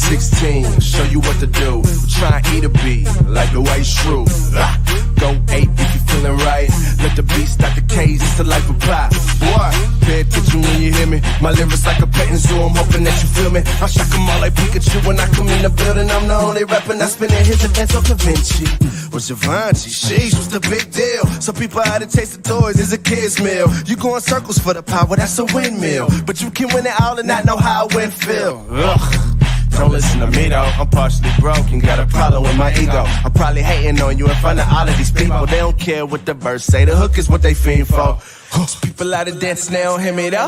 16, show you what to do. Try and eat a beat like the white shrew. Go ape if you feeling right. Let the beat start the cage, it's the life of pop. Boy, pay attention when you hear me. My lyrics like a petting zoo, I'm hoping that you feel me. I shock 'em all like Pikachu when I come in the building. I'm the only rapper not spinning his events on Da Vinci. With Givenchy, sheesh, what's the big deal? Some people had to taste the toys as a kid's meal. You go in circles for the power, that's a windmill. But you can win it all and not know how it feel. Ugh. Don't listen to me though, I'm partially broke and got a problem with my ego. I'm probably hating on you in front of all of these people. They don't care what the verse say, the hook is what they fiend for. People out of dance, they don't hear me though.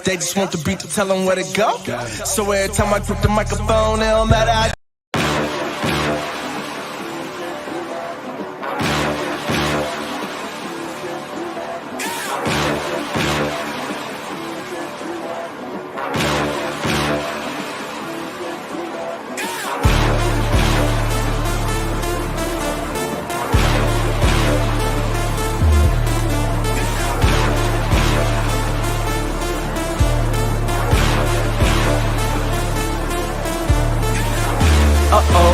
They just want the beat to tell them where to go. So every time I grip the microphone, it don't matter how.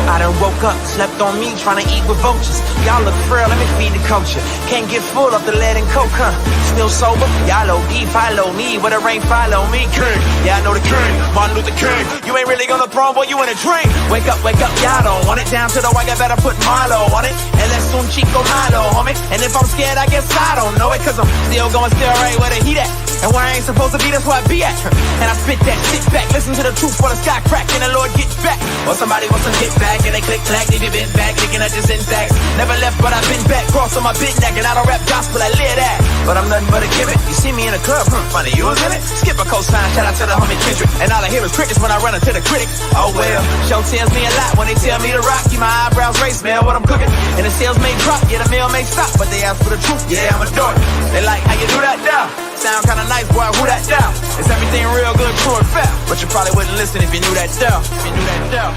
I done woke up, slept on me, trying to eat with vultures. Y'all look frail, let me feed the culture. Can't get full of the lead and coke, huh? Still sober? Y'all OD, follow me. Where the rain follow me, king. Yeah, I know the king, Martin Luther King. You ain't really gonna throne, boy, you in a dream. Wake up, y'all don't want it. Down to the white, I better put Marlo on it. And let's soon Chico Malo, homie. And if I'm scared, I guess I don't know it. Cause I'm still going still right where the heat at. And where I ain't supposed to be, that's where I be at. And I spit that, sit back, listen to the truth for the sky crack, and the Lord gets back. Or somebody wants some hit back, and they click clack, leave you bent back, thinking I just intact. Never left, but I've been back, cross on my bit neck, and I don't rap gospel, I live that. But I'm nothing but a gimmick. You see me in the club, funny, you was in it. Skip a cosign, shout out to the homie Kendrick. And all I hear is crickets when I run into the critics. Oh well, show tells me a lot when they tell me to rock. Keep my eyebrows raised, smell what I'm cooking. And the sales may drop, yeah, the mail may stop, but they ask for the truth, yeah, I'm a dork. They like how you do that now. Sound kinda nice, boy, who that down? Is everything real good, true or fair? But you probably wouldn't listen if you knew that down. If you knew that down.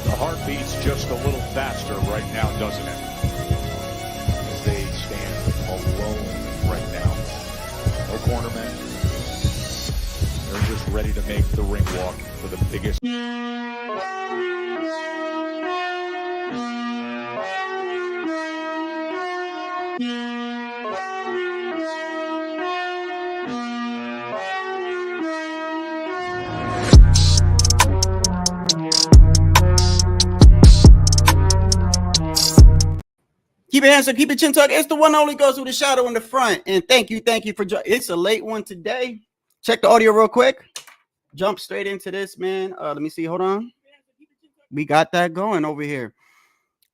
The heart beats just a little faster right now, doesn't it? As they stand alone right now. No cornermen. They're just ready to make the ring walk for the biggest. Keep it handsome, keep it chin tucked. It's the one only goes with the shadow in the front. And thank you for joining. It's a late one today. Check the audio real quick. Jump straight into this, man. Let me see. Hold on. We got that going over here.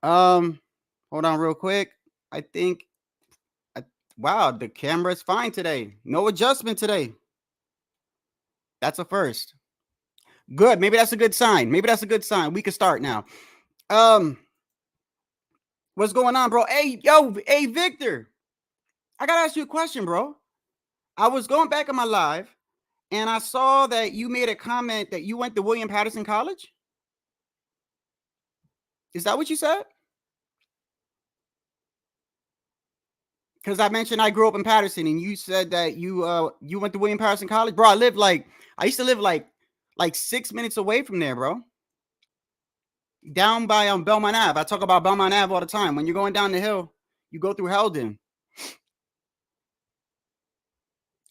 Hold on real quick. I think. Wow, the camera's fine today. No adjustment today. That's a first. Good. Maybe that's a good sign. We can start now. What's going on, bro? Hey, Victor. I gotta ask you a question, bro. I was going back in my live, and I saw that you made a comment that you went to William Patterson College. Is that what you said? Because I mentioned I grew up in Patterson, and you said that you went to William Patterson College, bro. I used to live like 6 minutes away from there, bro. Down by Belmont Ave. I talk about Belmont Ave all the time. When you're going down the hill, you go through Heldon.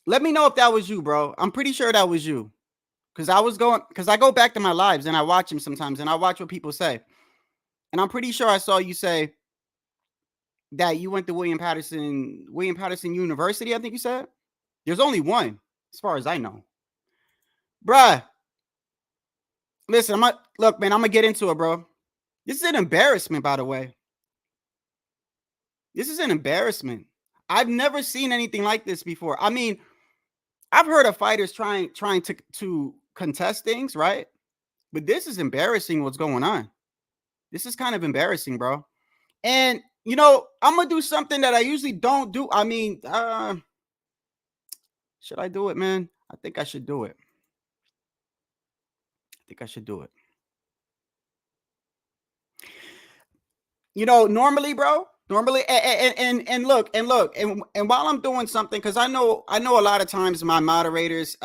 Let me know if that was you, bro. I'm pretty sure that was you. Because I go back to my lives and I watch them sometimes and I watch what people say. And I'm pretty sure I saw you say that you went to William Patterson University, I think you said. There's only one, as far as I know. Bruh. Listen, I'm gonna get into it, bro. This is an embarrassment, by the way. This is an embarrassment. I've never seen anything like this before. I mean, I've heard of fighters trying to contest things, right? But this is embarrassing what's going on. This is kind of embarrassing, bro. And, I'm going to do something that I usually don't do. I mean, should I do it, man? I think I should do it. Normally, bro, and look, and while I'm doing something, because I know a lot of times my moderators,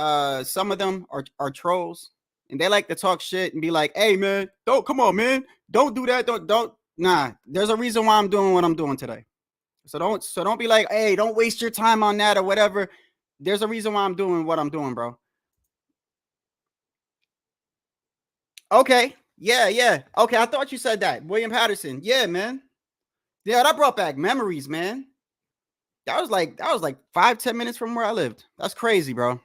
some of them are trolls. And they like to talk shit and be like, hey, man, come on, man. Don't do that. Don't. Nah, there's a reason why I'm doing what I'm doing today. So don't be like, hey, don't waste your time on that or whatever. There's a reason why I'm doing what I'm doing, bro. Okay. Yeah. Okay, I thought you said that. William Patterson. Yeah, man. Yeah, that brought back memories, man. That was like 5-10 minutes from where I lived. That's crazy, bro.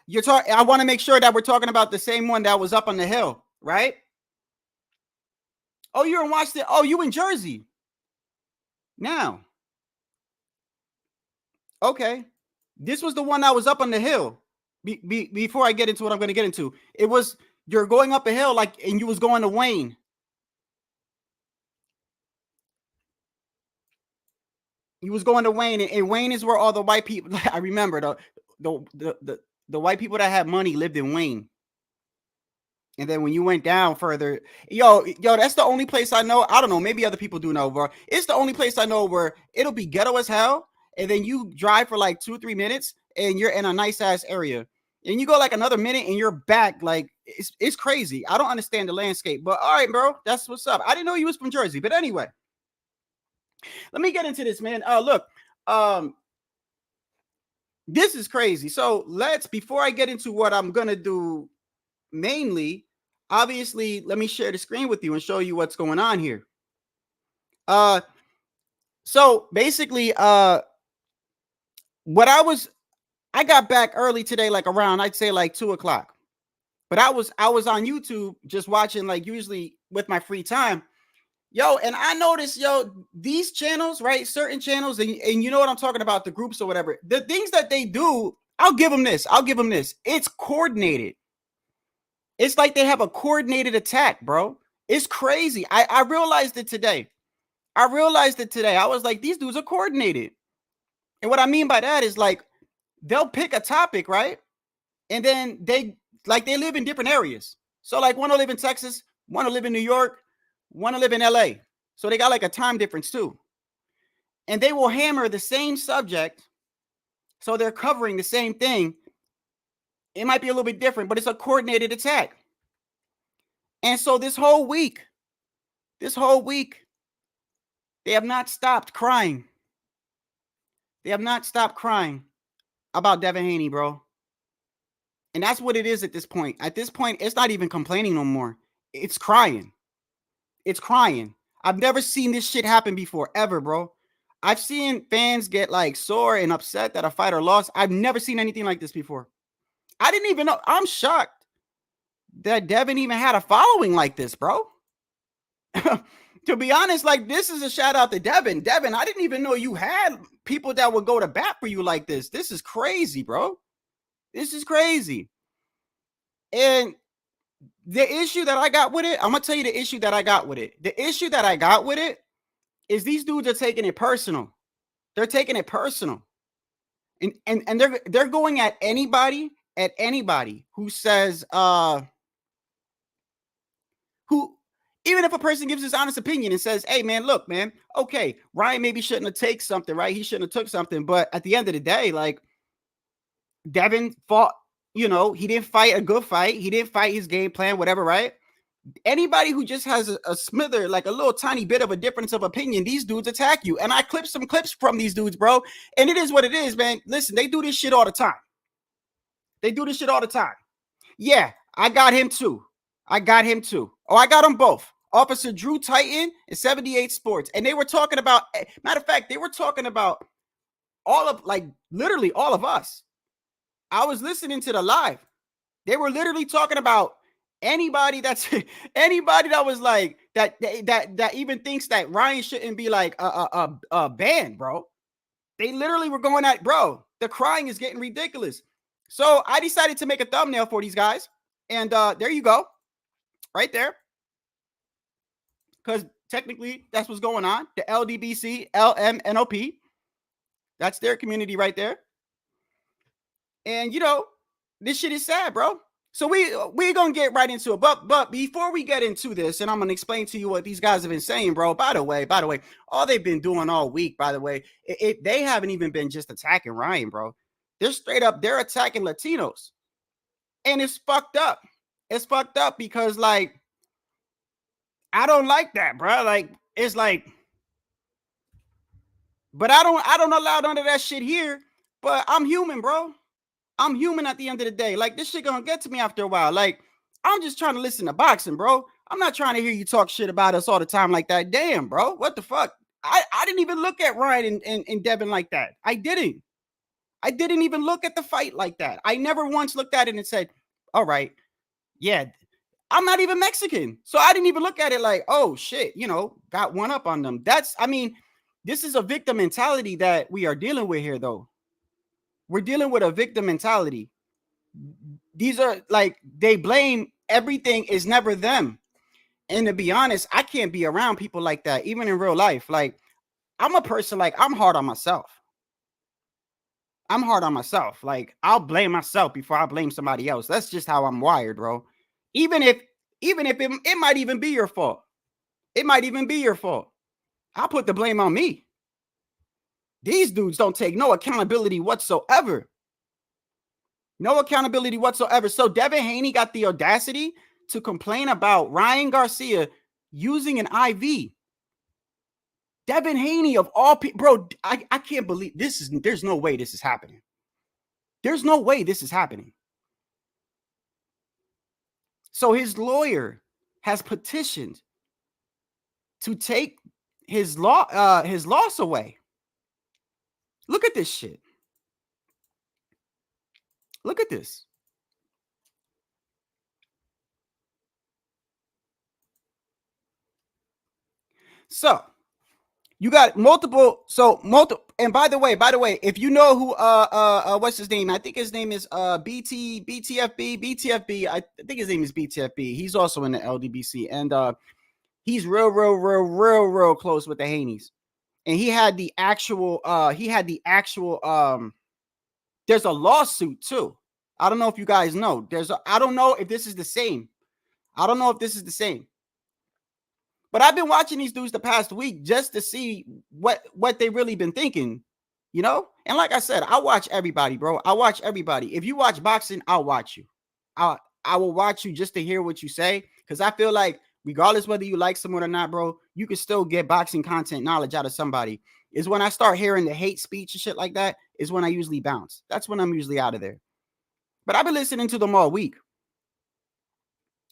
I want to make sure that we're talking about the same one that was up on the hill, right? Oh, you're in Washington. Oh, you in Jersey. Now. Okay. This was the one that was up on the hill. Before I get into what I'm going to get into. It was, you're going up a hill and you was going to Wayne. He was going to Wayne, and Wayne is where all the white people. I remember the white people that had money lived in Wayne. And then when you went down further, yo, that's the only place I know. I don't know, maybe other people do know, bro. It's the only place I know where it'll be ghetto as hell, and then you drive for like 2-3 minutes, and you're in a nice ass area, and you go like another minute, and you're back. Like it's crazy. I don't understand the landscape, but all right, bro, that's what's up. I didn't know you was from Jersey, but anyway. Let me get into this, man. Look, this is crazy. So before I get into what I'm going to do mainly, obviously, let me share the screen with you and show you what's going on here. So basically, I got back early today, like around, I'd say like 2:00. But I was on YouTube just watching, like usually with my free time. Yo, and I noticed, these channels, right? Certain channels, and you know what I'm talking about, the groups or whatever. The things that they do, I'll give them this. It's coordinated. It's like they have a coordinated attack, bro. It's crazy. I realized it today. I was like, these dudes are coordinated. And what I mean by that is like, they'll pick a topic, right? And then they live in different areas. So like one will live in Texas, one will live in New York, want to live in LA. So they got like a time difference too. And they will hammer the same subject. So they're covering the same thing. It might be a little bit different, but it's a coordinated attack. And so this whole week, they have not stopped crying. They have not stopped crying about Devin Haney, bro. And that's what it is at this point. At this point, it's not even complaining no more. It's crying. It's crying. I've never seen this shit happen before, ever, bro. I've seen fans get like sore and upset that a fighter lost. I've never seen anything like this before. I didn't even know. I'm shocked that Devin even had a following like this, bro. To be honest, like, this is a shout out to Devin. Devin, I didn't even know you had people that would go to bat for you like this. This is crazy, bro. This is crazy. And the issue that I got with it, I'm going to tell you the issue that I got with it. The issue that I got with it is these dudes are taking it personal. They're taking it personal. And they're going at anybody who says, who, even if a person gives his honest opinion and says, hey, man, look, man, okay, Ryan maybe shouldn't have taken something, right? He shouldn't have took something. But at the end of the day, like, Devin fought, you know, he didn't fight a good fight. He didn't fight his game plan, whatever, right? Anybody who just has a smither, like a little tiny bit of a difference of opinion, these dudes attack you. And I clipped some clips from these dudes, bro. And it is what it is, man. Listen, they do this shit all the time. Yeah, I got him too. Oh, I got them both. Officer Drew Titan and 78 Sports. And they were talking about, matter of fact, they were talking about all of, like, literally all of us. I was listening to the live. They were literally talking about anybody that was like that even thinks that Ryan shouldn't be like a band, bro. They literally were going at, bro, the crying is getting ridiculous. So I decided to make a thumbnail for these guys. And there you go. Right there. Because technically that's what's going on. The LDBC, LMNOP. That's their community right there. And, you know, this shit is sad, bro. So we're going to get right into it. But before we get into this, and I'm going to explain to you what these guys have been saying, bro. By the way, all they've been doing all week, by the way, they haven't even been just attacking Ryan, bro. They're straight up, they're attacking Latinos. And it's fucked up. It's fucked up because, like, I don't like that, bro. Like, it's like, but I don't allow none of that shit here. But I'm human, bro. I'm human at the end of the day. Like, this shit gonna get to me after a while. Like, I'm just trying to listen to boxing, bro. I'm not trying to hear you talk shit about us all the time like that. Damn, bro. What the fuck? I didn't even look at Ryan and Devin like that. I didn't even look at the fight like that. I never once looked at it and said, all right, yeah, I'm not even Mexican. So I didn't even look at it like, oh shit, got one up on them. This is a victim mentality that we are dealing with here, though. We're dealing with a victim mentality. These are like, they blame everything is never them. And to be honest, I can't be around people like that, even in real life. Like, I'm a person, like, I'm hard on myself. Like, I'll blame myself before I blame somebody else. That's just how I'm wired, bro. Even if it might even be your fault. I'll put the blame on me. These dudes don't take no accountability whatsoever. So Devin Haney got the audacity to complain about Ryan Garcia using an IV. Devin Haney, of all people, bro, I can't believe there's no way this is happening. So his lawyer has petitioned to take his loss away. Look at this shit. Look at this. So you got multiple, and by the way, if you know who what's his name? I think his name is BTFB. I think his name is BTFB. He's also in the LDBC, and he's real close with the Haneys. And he had the actual there's a lawsuit too. I don't know if you guys know. I don't know if this is the same. But I've been watching these dudes the past week just to see what they really been thinking, And like I said, I watch everybody, bro. If you watch boxing, I'll watch you. I will watch you just to hear what you say, because I feel like regardless whether you like someone or not, bro, you can still get boxing content knowledge out of somebody. Is when I start hearing the hate speech and shit like that is when I usually bounce. That's when I'm usually out of there. But I've been listening to them all week.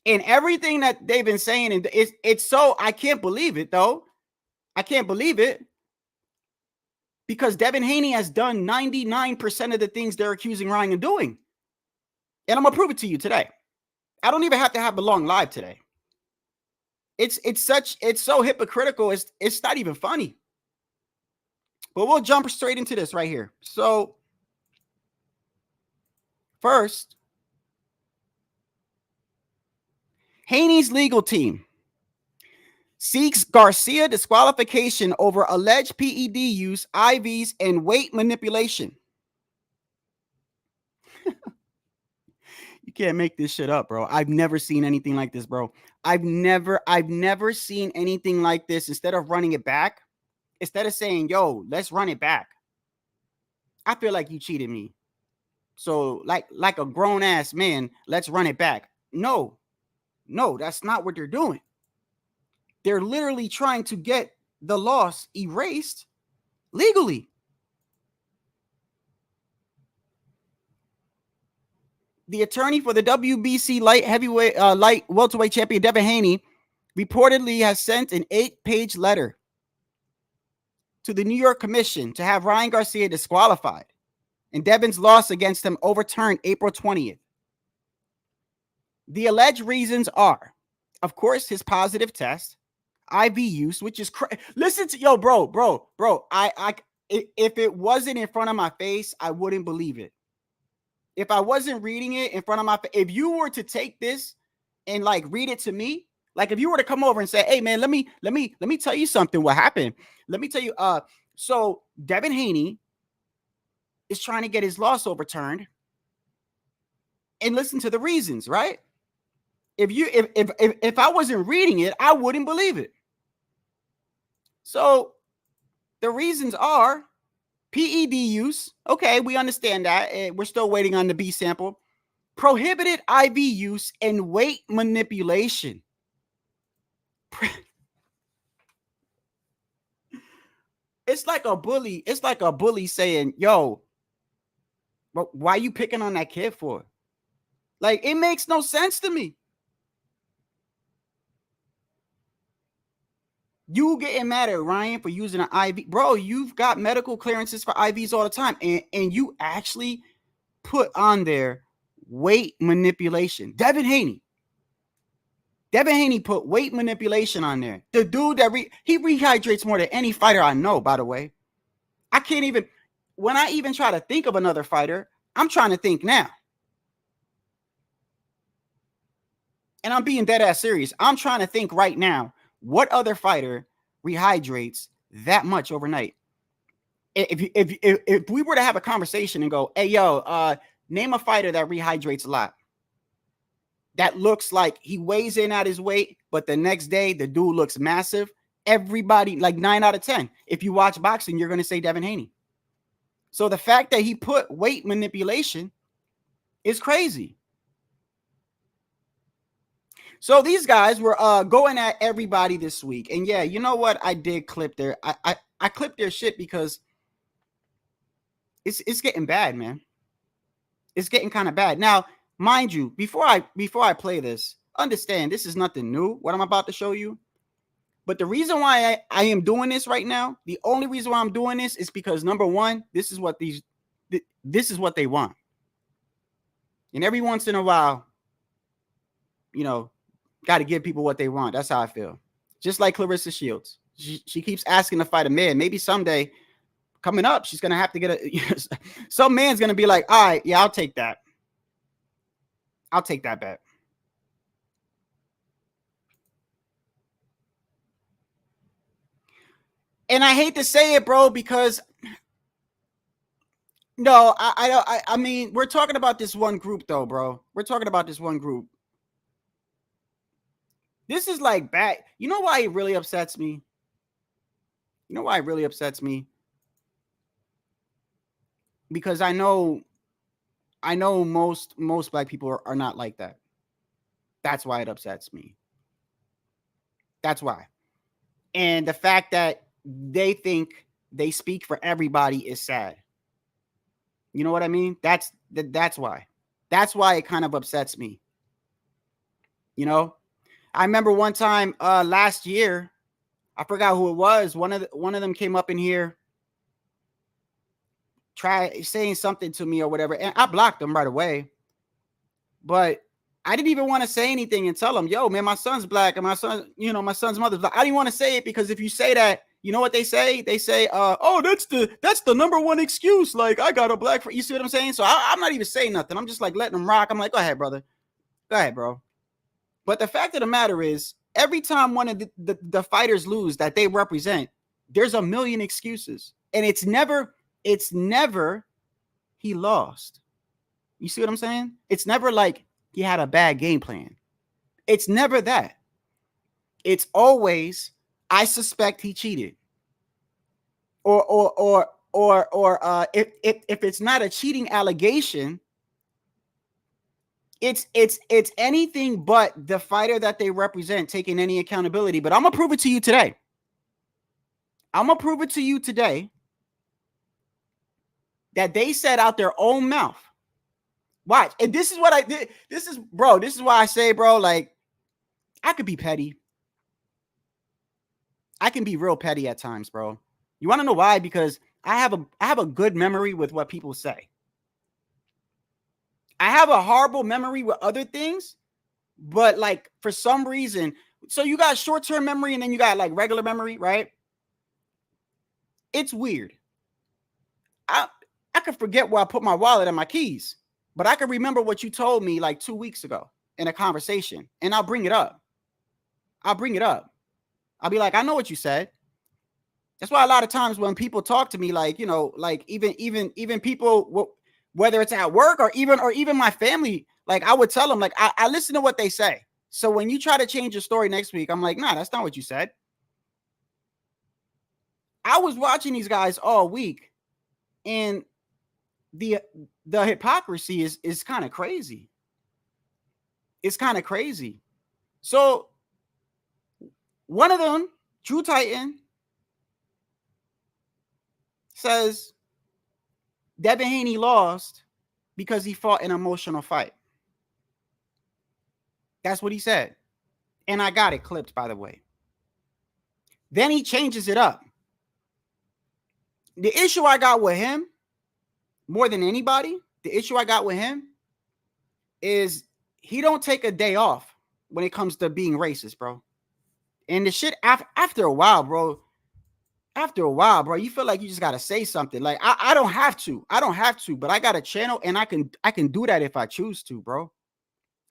And everything that they've been saying, and it's so, I can't believe it, though. I can't believe it. Because Devin Haney has done 99% of the things they're accusing Ryan of doing. And I'm going to prove it to you today. I don't even have to have a long live today. It's so hypocritical. It's not even funny. But we'll jump straight into this right here. So, first, Haney's legal team seeks Garcia disqualification over alleged PED use, IVs, and weight manipulation. You can't make this shit up, bro. I've never seen anything like this, bro. I've never seen anything like this. Instead of running it back, instead of saying, yo, let's run it back, I feel like you cheated me. So like a grown ass man, let's run it back. No, that's not what they're doing. They're literally trying to get the loss erased legally. The attorney for the WBC light welterweight champion Devin Haney reportedly has sent an 8-page letter to the New York Commission to have Ryan Garcia disqualified and Devin's loss against him overturned April 20th. The alleged reasons are, of course, his positive test, IV use, which is listen to bro. If it wasn't in front of my face, I wouldn't believe it. If I wasn't reading it in front of my face, if you were to take this and like read it to me, like if you were to come over and say, hey man, let me tell you something, what happened. Let me tell you, so Devin Haney is trying to get his loss overturned, and listen to the reasons, right? If I wasn't reading it, I wouldn't believe it. So the reasons are PED use. Okay, we understand that. We're still waiting on the B sample. prohibited IV use and weight manipulation. It's like a bully. It's like a bully saying, yo, but why you picking on that kid for? Like, it makes no sense to me. You getting mad at Ryan for using an IV. Bro, you've got medical clearances for IVs all the time. And you actually put on there weight manipulation. Devin Haney put weight manipulation on there. The dude that he rehydrates more than any fighter I know, by the way. I can't even, when I even try to think of another fighter, I'm trying to think now. And I'm being dead ass serious. I'm trying to think right now, what other fighter rehydrates that much overnight? If we were to have a conversation and go, hey, yo, name a fighter that rehydrates a lot. That looks like he weighs in at his weight, but the next day the dude looks massive. Everybody, like 9 out of 10. If you watch boxing, you're going to say Devin Haney. So the fact that he put weight manipulation is crazy. So these guys were going at everybody this week. And yeah, you know what? I did clip their I clipped their shit because it's getting bad, man. It's getting kind of bad. Now, mind you, before I play this, understand this is nothing new, what I'm about to show you. But the reason why I am doing this right now, the only reason why I'm doing this is because, number one, this is what they want. And every once in a while, you know, got to give people what they want. That's how I feel. Just like Clarissa Shields. She keeps asking to fight a man. Maybe someday coming up, she's going to have to get some man's going to be like, all right, yeah, I'll take that. I'll take that bet. And I hate to say it, bro, because no, I mean, we're talking about this one group though, bro. We're talking about this one group. This is like bad. You know why it really upsets me? You know why it really upsets me? Because I know most black people are not like that. That's why it upsets me. That's why. And the fact that they think they speak for everybody is sad. You know what I mean? That's why. That's why it kind of upsets me. You know, I remember one time last year, I forgot who it was. One of them came up in here, try saying something to me or whatever, and I blocked them right away. But I didn't even want to say anything and tell them, yo, man, my son's black and my son, you know, my son's mother's black. I didn't want to say it because if you say that, you know what they say? They say, oh, that's the number one excuse. Like, I got a black friend. You see what I'm saying? So I'm not even saying nothing. I'm just like letting them rock. I'm like, go ahead, brother. Go ahead, bro. But the fact of the matter is, every time one of the fighters lose that they represent, there's a million excuses. And it's never he lost. You see what I'm saying? It's never like he had a bad game plan. It's never that. It's always, I suspect he cheated. Or if it's not a cheating allegation, it's anything but the fighter that they represent taking any accountability. But I'm gonna prove it to you today. That they said out their own mouth. Watch. And this is what I did. This is why I say, bro, like, I could be petty. I can be real petty at times, bro. You want to know why? Because I have a good memory with what people say. I have a horrible memory with other things, but like for some reason, so you got short-term memory and then you got like regular memory, right? It's weird. I could forget where I put my wallet and my keys, but I can remember what you told me like 2 weeks ago in a conversation, and I'll bring it up. I'll be like, I know what you said. That's why a lot of times when people talk to me, like, you know, like even people, whether it's at work or even my family, like I would tell them, like, I listen to what they say. So when you try to change your story next week, I'm like, nah, that's not what you said. I was watching these guys all week, and the hypocrisy is kind of crazy. It's kind of crazy. So one of them, True Titan, says Devin Haney lost because he fought an emotional fight. That's what he said. And I got it clipped, by the way. Then he changes it up. The issue I got with him, more than anybody, the issue I got with him is he don't take a day off when it comes to being racist, bro. And the shit after a while, bro, you feel like you just got to say something. Like, I don't have to, but I got a channel and I can do that if I choose to, bro.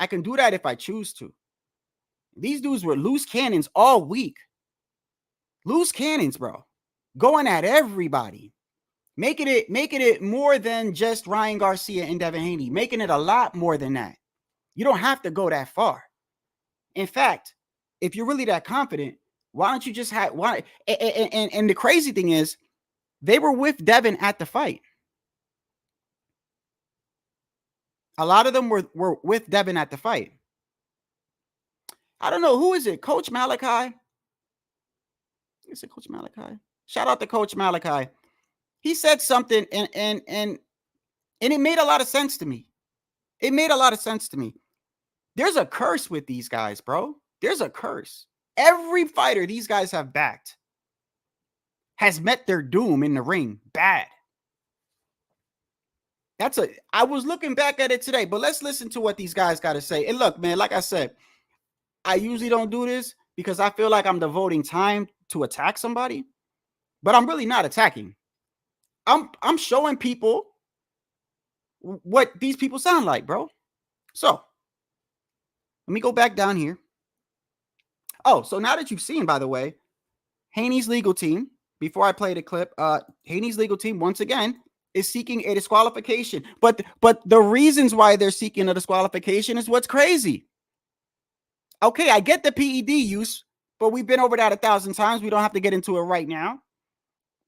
I can do that if I choose to. These dudes were loose cannons all week. Loose cannons, bro. Going at everybody. Making it more than just Ryan Garcia and Devin Haney. Making it a lot more than that. You don't have to go that far. In fact, if you're really that confident, why don't you just have why? And the crazy thing is, they were with Devin at the fight. A lot of them were with Devin at the fight. I don't know, who is it? Coach Malachi? Is it Coach Malachi? Shout out to Coach Malachi. He said something and it made a lot of sense to me. It made a lot of sense to me. There's a curse with these guys, bro. There's a curse. Every fighter these guys have backed has met their doom in the ring. Bad. I was looking back at it today, but let's listen to what these guys got to say. And look, man, like I said, I usually don't do this because I feel like I'm devoting time to attack somebody, but I'm really not attacking. I'm showing people what these people sound like, bro. So let me go back down here. Oh, so now that you've seen, by the way, Haneys' legal team, before I play the clip, Haneys' legal team, once again, is seeking a disqualification. But the reasons why they're seeking a disqualification is what's crazy. Okay, I get the PED use, but we've been over that 1,000 times. We don't have to get into it right now.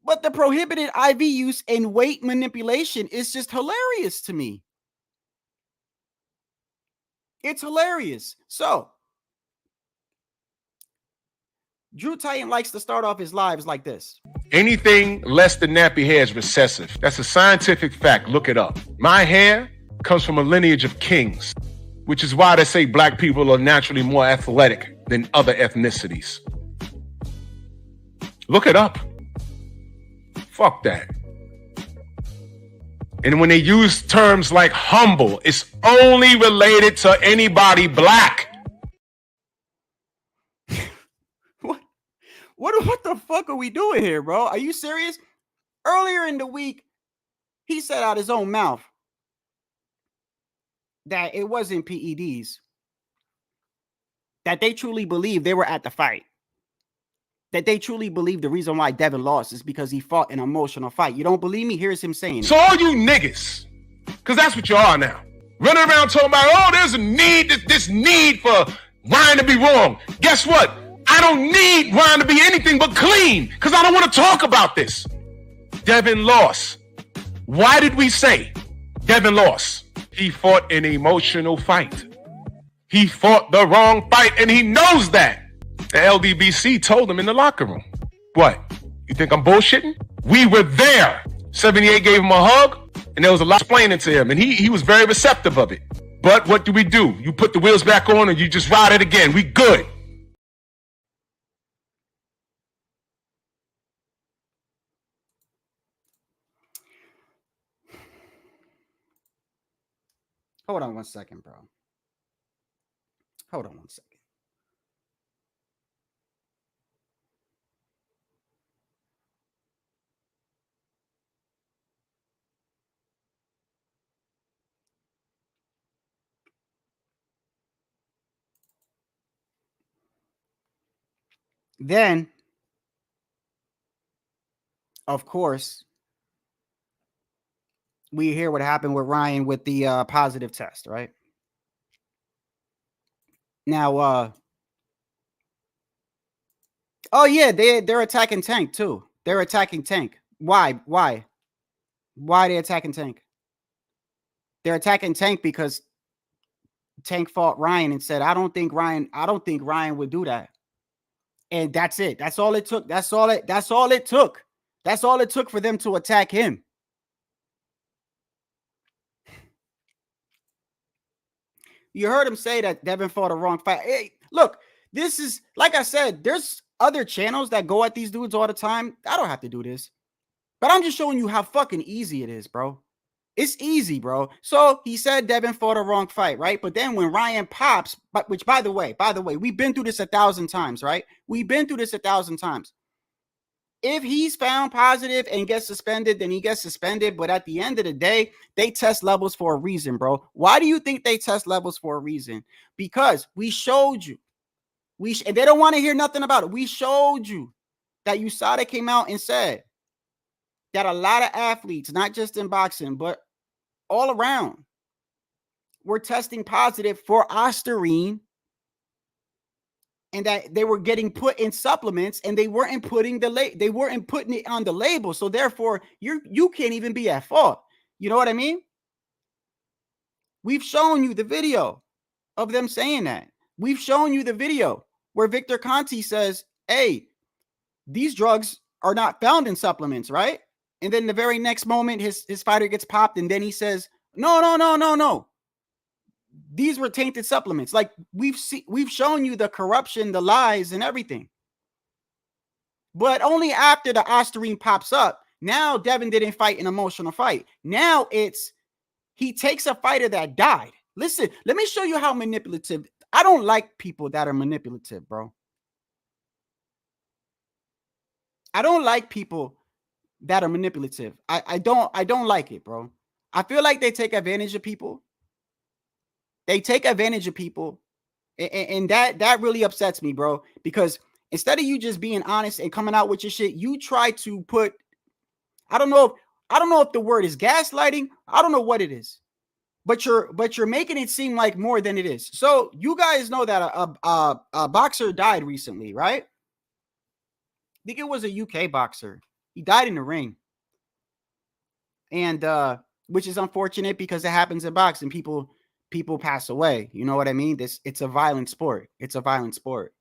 But the prohibited IV use and weight manipulation is just hilarious to me. It's hilarious. So, Drew Titan likes to start off his lives like this. Anything less than nappy hair is recessive. That's a scientific fact. Look it up. My hair comes from a lineage of kings, which is why they say black people are naturally more athletic than other ethnicities. Look it up. Fuck that. And when they use terms like humble, it's only related to anybody black. What the fuck are we doing here, bro? Are you serious? Earlier in the week, he said out his own mouth that it wasn't PEDs, that they truly believe they were at the fight, that they truly believe the reason why Devin lost is because he fought an emotional fight. You don't believe me? Here's him saying it. So all you niggas, because that's what you are now, running around talking about, oh, there's a need, this need for Ryan to be wrong. Guess what? I don't need Ryan to be anything but clean because I don't want to talk about this. Devin lost. Why did we say Devin lost? He fought an emotional fight. He fought the wrong fight, and he knows that. The LDBC told him in the locker room. What? You think I'm bullshitting? We were there. 78 gave him a hug, and there was a lot explaining to him, and he was very receptive of it. But what do? You put the wheels back on, and you just ride it again. We good. Hold on one second, bro. Hold on one second. Then, of course, we hear what happened with Ryan with the positive test, right? Now, oh yeah, they're attacking Tank too. They're attacking Tank. Why are they attacking Tank? They're attacking Tank because Tank fought Ryan and said, I don't think Ryan would do that. And that's it. That's all it took. That's all it took. That's all it took for them to attack him. You heard him say that Devin fought a wrong fight. Hey, look, this is, like I said, there's other channels that go at these dudes all the time. I don't have to do this. But I'm just showing you how fucking easy it is, bro. It's easy, bro. So he said Devin fought a wrong fight, right? But then when Ryan pops, which by the way, we've been through this 1,000 times, right? We've been through this 1,000 times. If he's found positive and gets suspended, then he gets suspended. But at the end of the day, they test levels for a reason, bro. Why do you think they test levels for a reason? Because we showed you. And they don't want to hear nothing about it. We showed you that USADA came out and said that a lot of athletes, not just in boxing, but all around, were testing positive for ostarine, and that they were getting put in supplements, and they weren't putting it on the label. So therefore, you can't even be at fault. You know what I mean? We've shown you the video of them saying that. We've shown you the video where Victor Conti says, hey, these drugs are not found in supplements, right? And then the very next moment, his fighter gets popped, and then he says, no. These were tainted supplements. Like, we've shown you the corruption, the lies, and everything. But only after the ostarine pops up, now Devin didn't fight an emotional fight. Now he takes a fighter that died. Listen, let me show you how manipulative. I don't like people that are manipulative, bro. I don't like people that are manipulative. I don't like it, bro. I feel like they take advantage of people. They take advantage of people. And that really upsets me, bro. Because instead of you just being honest and coming out with your shit, you try to put, I don't know if the word is gaslighting. I don't know what it is. But you're making it seem like more than it is. So you guys know that a boxer died recently, right? I think it was a UK boxer. He died in the ring. And which is unfortunate because it happens in boxing. People pass away. You know what I mean? It's a violent sport. It's a violent sport.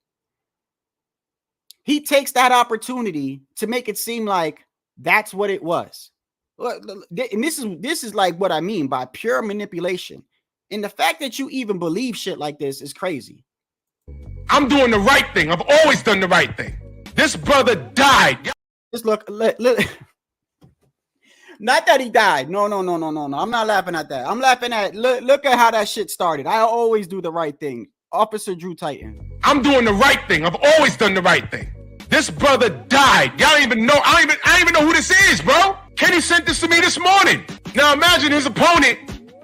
He takes that opportunity to make it seem like that's what it was. And this is like what I mean by pure manipulation. And the fact that you even believe shit like this is crazy. I'm doing the right thing. I've always done the right thing. This brother died. Just look. Not that he died. No. I'm not laughing at that. I'm laughing at, look at how that shit started. I always do the right thing. Officer Drew Titan. I'm doing the right thing. I've always done the right thing. This brother died. Y'all don't even know. I don't even know who this is, bro. Kenny sent this to me this morning. Now imagine his opponent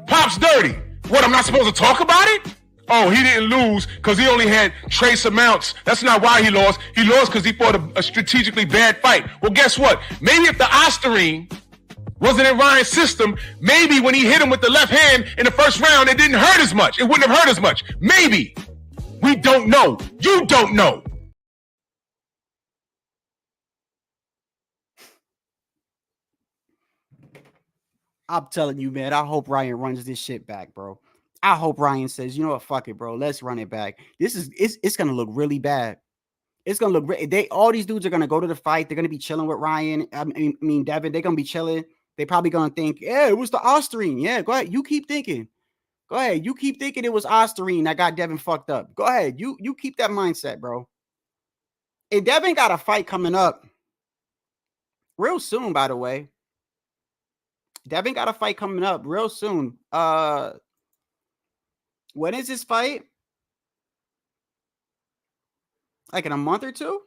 pops dirty. What, I'm not supposed to talk about it? Oh, he didn't lose because he only had trace amounts. That's not why he lost. He lost because he fought a strategically bad fight. Well, guess what? Maybe if the ostarine wasn't in Ryan's system, maybe when he hit him with the left hand in the first round, it didn't hurt as much. It wouldn't have hurt as much. Maybe. We don't know. You don't know. I'm telling you, man, I hope Ryan runs this shit back, bro. I hope Ryan says, you know what, fuck it, bro. Let's run it back. It's gonna look really bad. It's gonna look all these dudes are gonna go to the fight. They're gonna be chilling with Ryan. I mean Devin, they're gonna be chilling. They probably gonna think, yeah, it was the ostarine. Yeah, go ahead. You keep thinking. Go ahead. You keep thinking it was ostarine that got Devin fucked up. Go ahead. You keep that mindset, bro. And Devin got a fight coming up real soon, by the way. Devin got a fight coming up real soon. When is this fight? Like in a month or two?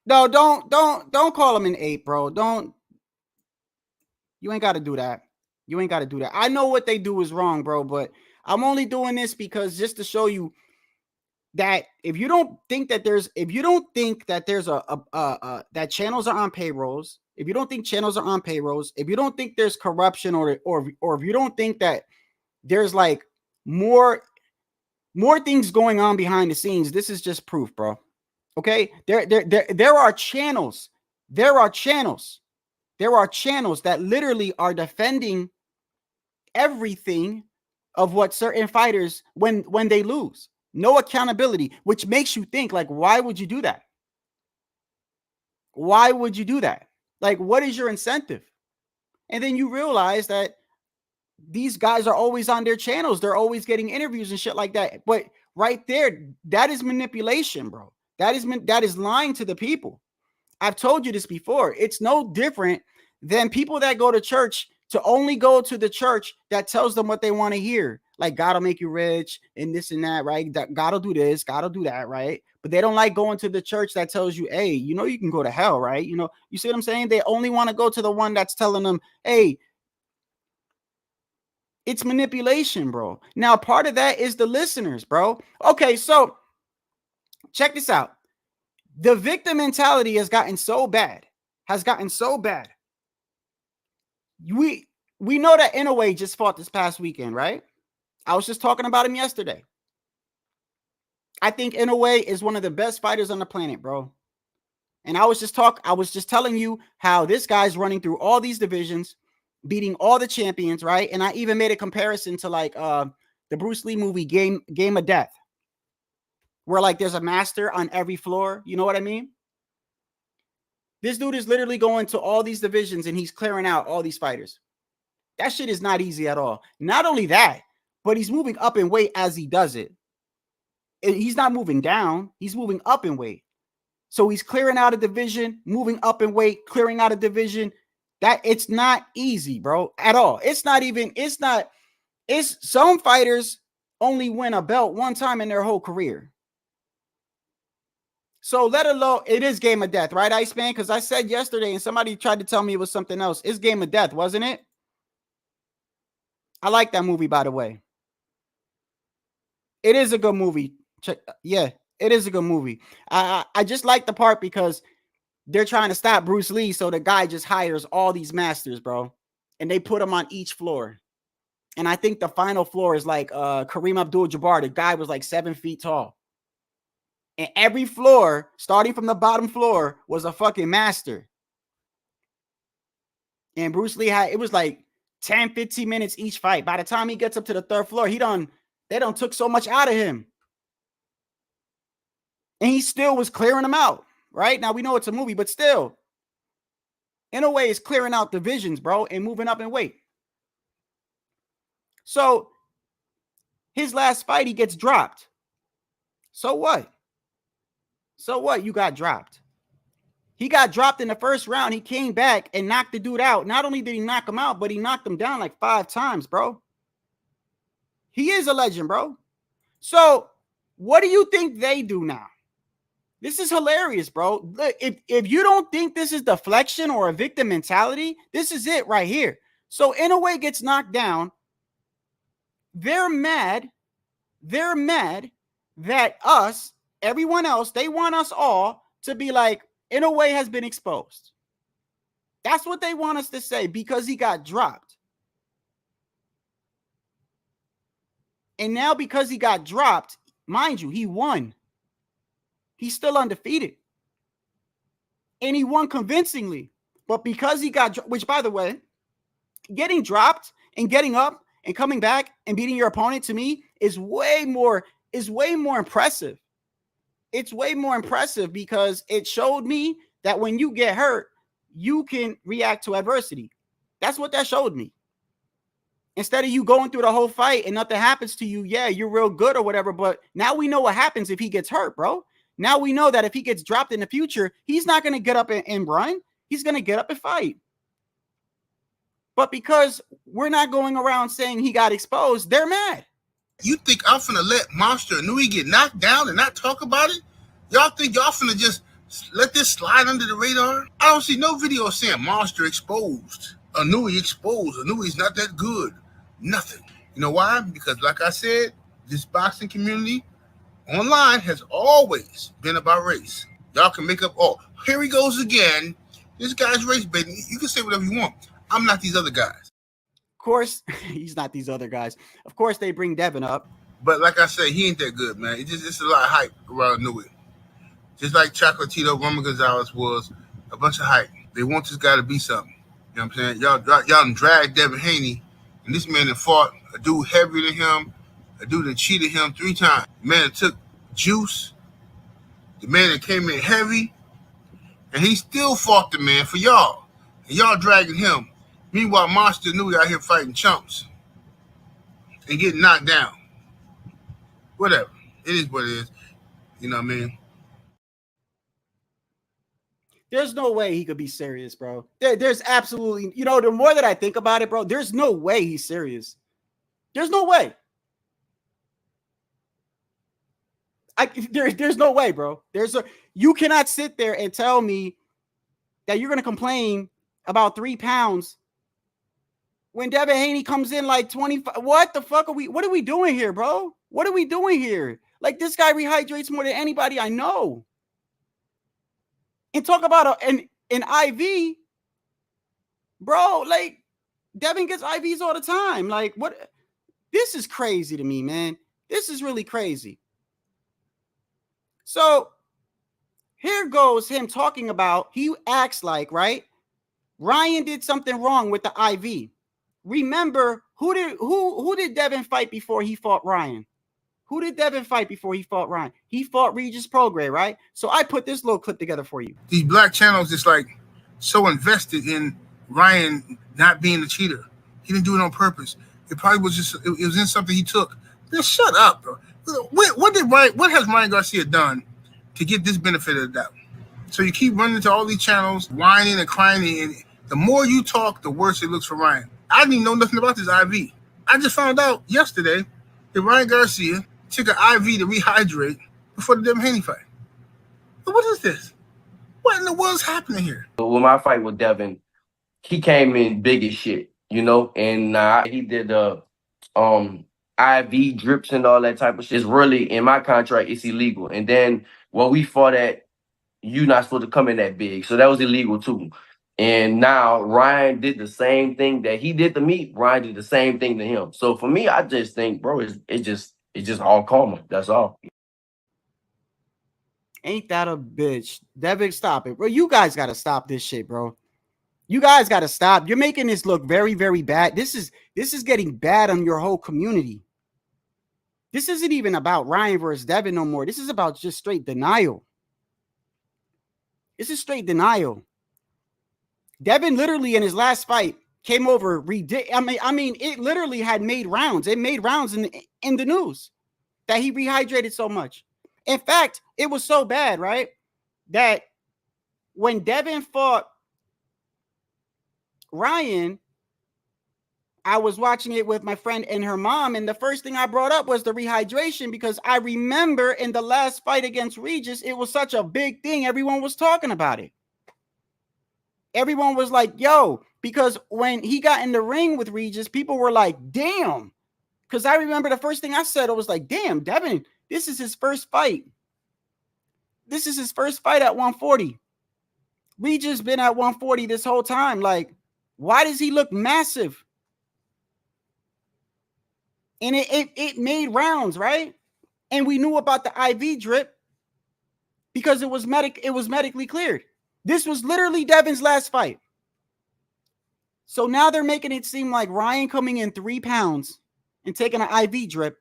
No, don't call him an ape, bro. You ain't got to do that. You ain't got to do that. I know what they do is wrong, bro, but I'm only doing this because just to show you that if you don't think that there's that channels are on payrolls, if you don't think channels are on payrolls, if you don't think there's corruption or if you don't think that there's like more things going on behind the scenes, this is just proof, bro. Okay? There are channels. There are channels that literally are defending everything of what certain fighters when they lose. No accountability, which makes you think, like, why would you do that? Why would you do that? Like, what is your incentive? And then you realize that these guys are always on their channels. They're always getting interviews and shit like that. But right there, that is manipulation, bro. That is lying to the people. I've told you this before. It's no different than people that go to church to only go to the church that tells them what they want to hear. Like, God will make you rich and this and that, right? God will do this, God will do that, right? But they don't like going to the church that tells you, hey, you know, you can go to hell, right? You know, you see what I'm saying? They only want to go to the one that's telling them, hey, it's manipulation, bro. Now, part of that is the listeners, bro. Okay, so check this out. The victim mentality has gotten so bad. We know that Inoue just fought this past weekend, right? I was just talking about him yesterday. I think Inoue is one of the best fighters on the planet, bro. And I was just telling you how this guy's running through all these divisions, beating all the champions, right? And I even made a comparison to like the Bruce Lee movie Game of Death, where like there's a master on every floor. You know what I mean? This dude is literally going to all these divisions and he's clearing out all these fighters. That shit is not easy at all. Not only that, but he's moving up in weight as he does it. He's not moving down. He's moving up in weight. So he's clearing out a division, moving up in weight, clearing out a division. That it's not easy, bro, at all. It's some fighters only win a belt one time in their whole career. So let alone, it is Game of Death, right, Iceman? Because I said yesterday and somebody tried to tell me it was something else. It's Game of Death, wasn't it? I like that movie, by the way. It is a good movie. Yeah, it is a good movie. I just like the part because they're trying to stop Bruce Lee, so the guy just hires all these masters, bro. And they put them on each floor. And I think the final floor is like Kareem Abdul-Jabbar. The guy was like 7 feet tall. And every floor, starting from the bottom floor, was a fucking master. And Bruce Lee it was like 10, 15 minutes each fight. By the time he gets up to the third floor, they done took so much out of him. And he still was clearing them out, right? Now we know it's a movie, but still, in a way, it's clearing out divisions, bro, and moving up in weight. So his last fight, he gets dropped. So what? So what? You got dropped. He got dropped in the first round. He came back and knocked the dude out. Not only did he knock him out, but he knocked him down like 5 times, bro. He is a legend, bro. So what do you think they do now? This is hilarious, bro. If you don't think this is deflection or a victim mentality, this is it right here. So Inoue gets knocked down. They're mad. They're mad that everyone else, they want us all to be like, Inoue has been exposed. That's what they want us to say because he got dropped. And now because he got dropped, mind you, he won. He's still undefeated. And he won convincingly. But because he got, which by the way, getting dropped and getting up and coming back and beating your opponent to me is way more impressive. It's way more impressive because it showed me that when you get hurt, you can react to adversity. That's what that showed me. Instead of you going through the whole fight and nothing happens to you, yeah, you're real good or whatever, but now we know what happens if he gets hurt, bro. Now we know that if he gets dropped in the future, he's not going to get up and run. He's going to get up and fight. But because we're not going around saying he got exposed, they're mad. You think I'm finna let Monster Nui get knocked down and not talk about it? Y'all think y'all finna just let this slide under the radar? I don't see no video saying Monster exposed, Nui exposed, Nui's not that good. Nothing. You know why? Because like I said, this boxing community online has always been about race. Y'all can make up, oh, here he goes again. This guy's race baiting. You can say whatever you want. I'm not these other guys. Of course, he's not these other guys. Of course, they bring Devin up. But like I said, he ain't that good, man. It's a lot of hype around Nui. Just like Chocolatito, Roman Gonzalez was a bunch of hype. They want this guy to be something. You know what I'm saying? Y'all done dragged Devin Haney And this man that fought a dude heavier than him, a dude that cheated him 3 times. The man that took juice, the man that came in heavy, and he still fought the man for y'all. And y'all dragging him. Meanwhile, Monster Nui out here fighting chumps and getting knocked down. Whatever. It is what it is. You know what I mean? There's no way he could be serious, bro. There's absolutely, you know, the more that I think about it, bro, there's no way he's serious. There's no way. There's no way, bro. You cannot sit there and tell me that you're going to complain about 3 pounds when Devin Haney comes in like 25. What the fuck what are we doing here, bro? What are we doing here? Like, this guy rehydrates more than anybody I know. And talk about an IV, bro. Like, Devin gets IVs all the time. Like, what? This is crazy to me, man. This is really crazy. So here goes him talking about, he acts like, right, Ryan did something wrong with the IV. Remember, who did Devin fight before he fought Ryan? Who did Devin fight before he fought Ryan? He fought Regis Prograis, right? So I put this little clip together for you. These black channels just like so invested in Ryan not being a cheater. He didn't do it on purpose. It probably was just, it was in something he took. Just shut up, bro. What has Ryan Garcia done to get this benefit of the doubt? So you keep running to all these channels, whining and crying, and the more you talk, the worse it looks for Ryan. I didn't even know nothing about this IV. I just found out yesterday that Ryan Garcia took an IV to rehydrate before the Devin Haney fight. But what is this? What in the world's happening here? With my fight with Devin, he came in big as shit, you know, and he did IV drips and all that type of shit. It's really, in my contract, it's illegal. And then when we fought at, you're not supposed to come in that big. So that was illegal too. And now Ryan did the same thing that he did to me. Ryan did the same thing to him. So for me, I just think, bro, it's just all karma. That's all. Ain't that a bitch? Devin, stop it, bro. You guys got to stop this shit, bro. You guys got to stop. You're making this look very, very bad. This is getting bad on your whole community. This isn't even about Ryan versus Devin no more. This is about just straight denial. This is straight denial. Devin literally in his last fight came over. I mean, it literally had made rounds. It made rounds in the news that he rehydrated so much. In fact, it was so bad, right, that when Devin fought Ryan, I was watching it with my friend and her mom, and the first thing I brought up was the rehydration, because I remember in the last fight against Regis, it was such a big thing. Everyone was talking about it. Everyone was like, yo, because when he got in the ring with Regis, people were like, damn. Because I remember the first thing I said, I was like, damn, Devin, this is his first fight. This is his first fight at 140. Regis been at 140 this whole time. Like, why does he look massive? And it made rounds, right? And we knew about the IV drip because it was medically cleared. This was literally Devin's last fight. So now they're making it seem like Ryan coming in 3 pounds and taking an IV drip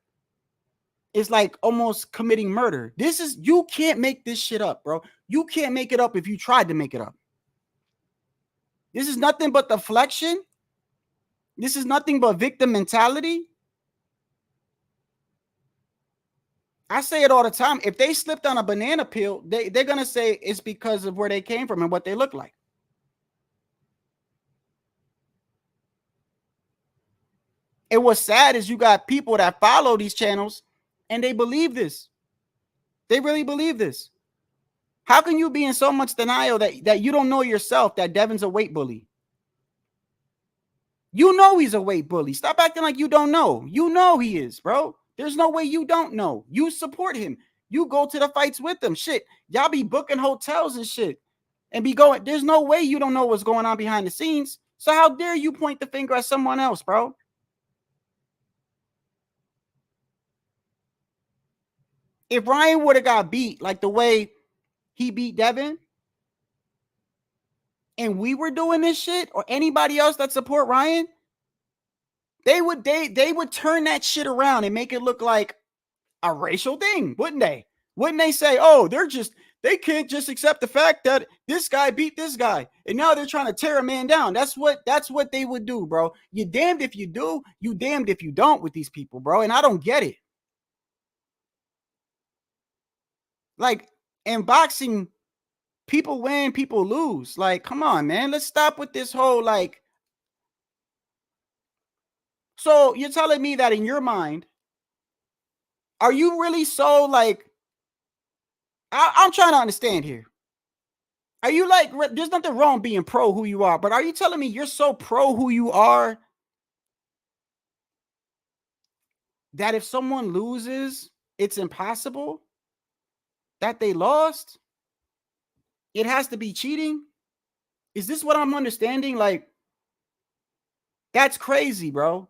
is like almost committing murder. You can't make this shit up, bro. You can't make it up if you tried to make it up. This is nothing but deflection. This is nothing but victim mentality. I say it all the time. If they slipped on a banana peel, they're going to say it's because of where they came from and what they look like. And what's sad is you got people that follow these channels and they believe this. They really believe this. How can you be in so much denial that you don't know yourself that Devin's a weight bully? You know he's a weight bully. Stop acting like you don't know. You know he is, bro. There's no way you don't know. You support him. You go to the fights with him. Shit, y'all be booking hotels and shit and be going. There's no way you don't know what's going on behind the scenes. So how dare you point the finger at someone else, bro? If Ryan would have got beat like the way he beat Devin, and we were doing this shit, or anybody else that support Ryan, They would turn that shit around and make it look like a racial thing, wouldn't they? Wouldn't they say, oh, they can't just accept the fact that this guy beat this guy, and now they're trying to tear a man down. That's what they would do, bro. You damned if you do, you damned if you don't with these people, bro. And I don't get it. Like, in boxing, people win, people lose. Like, come on, man. Let's stop with this whole, like. So you're telling me that in your mind, are you really so, like, I'm trying to understand here. Are you like, there's nothing wrong being pro who you are, but are you telling me you're so pro who you are that if someone loses, it's impossible that they lost? It has to be cheating? Is this what I'm understanding? Like, that's crazy, bro.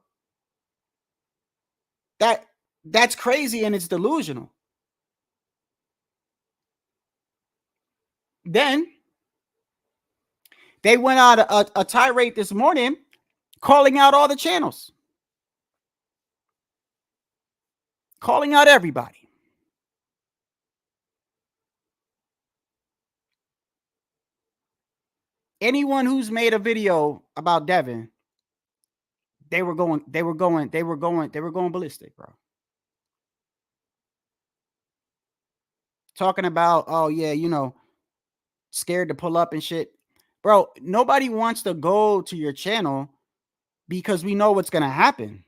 That's crazy, and it's delusional. Then they went out a tirade this morning calling out all the channels, calling out everybody. Anyone who's made a video about Devin, they were going ballistic, bro. Talking about, oh yeah, you know, scared to pull up and shit. Bro, nobody wants to go to your channel because we know what's going to happen.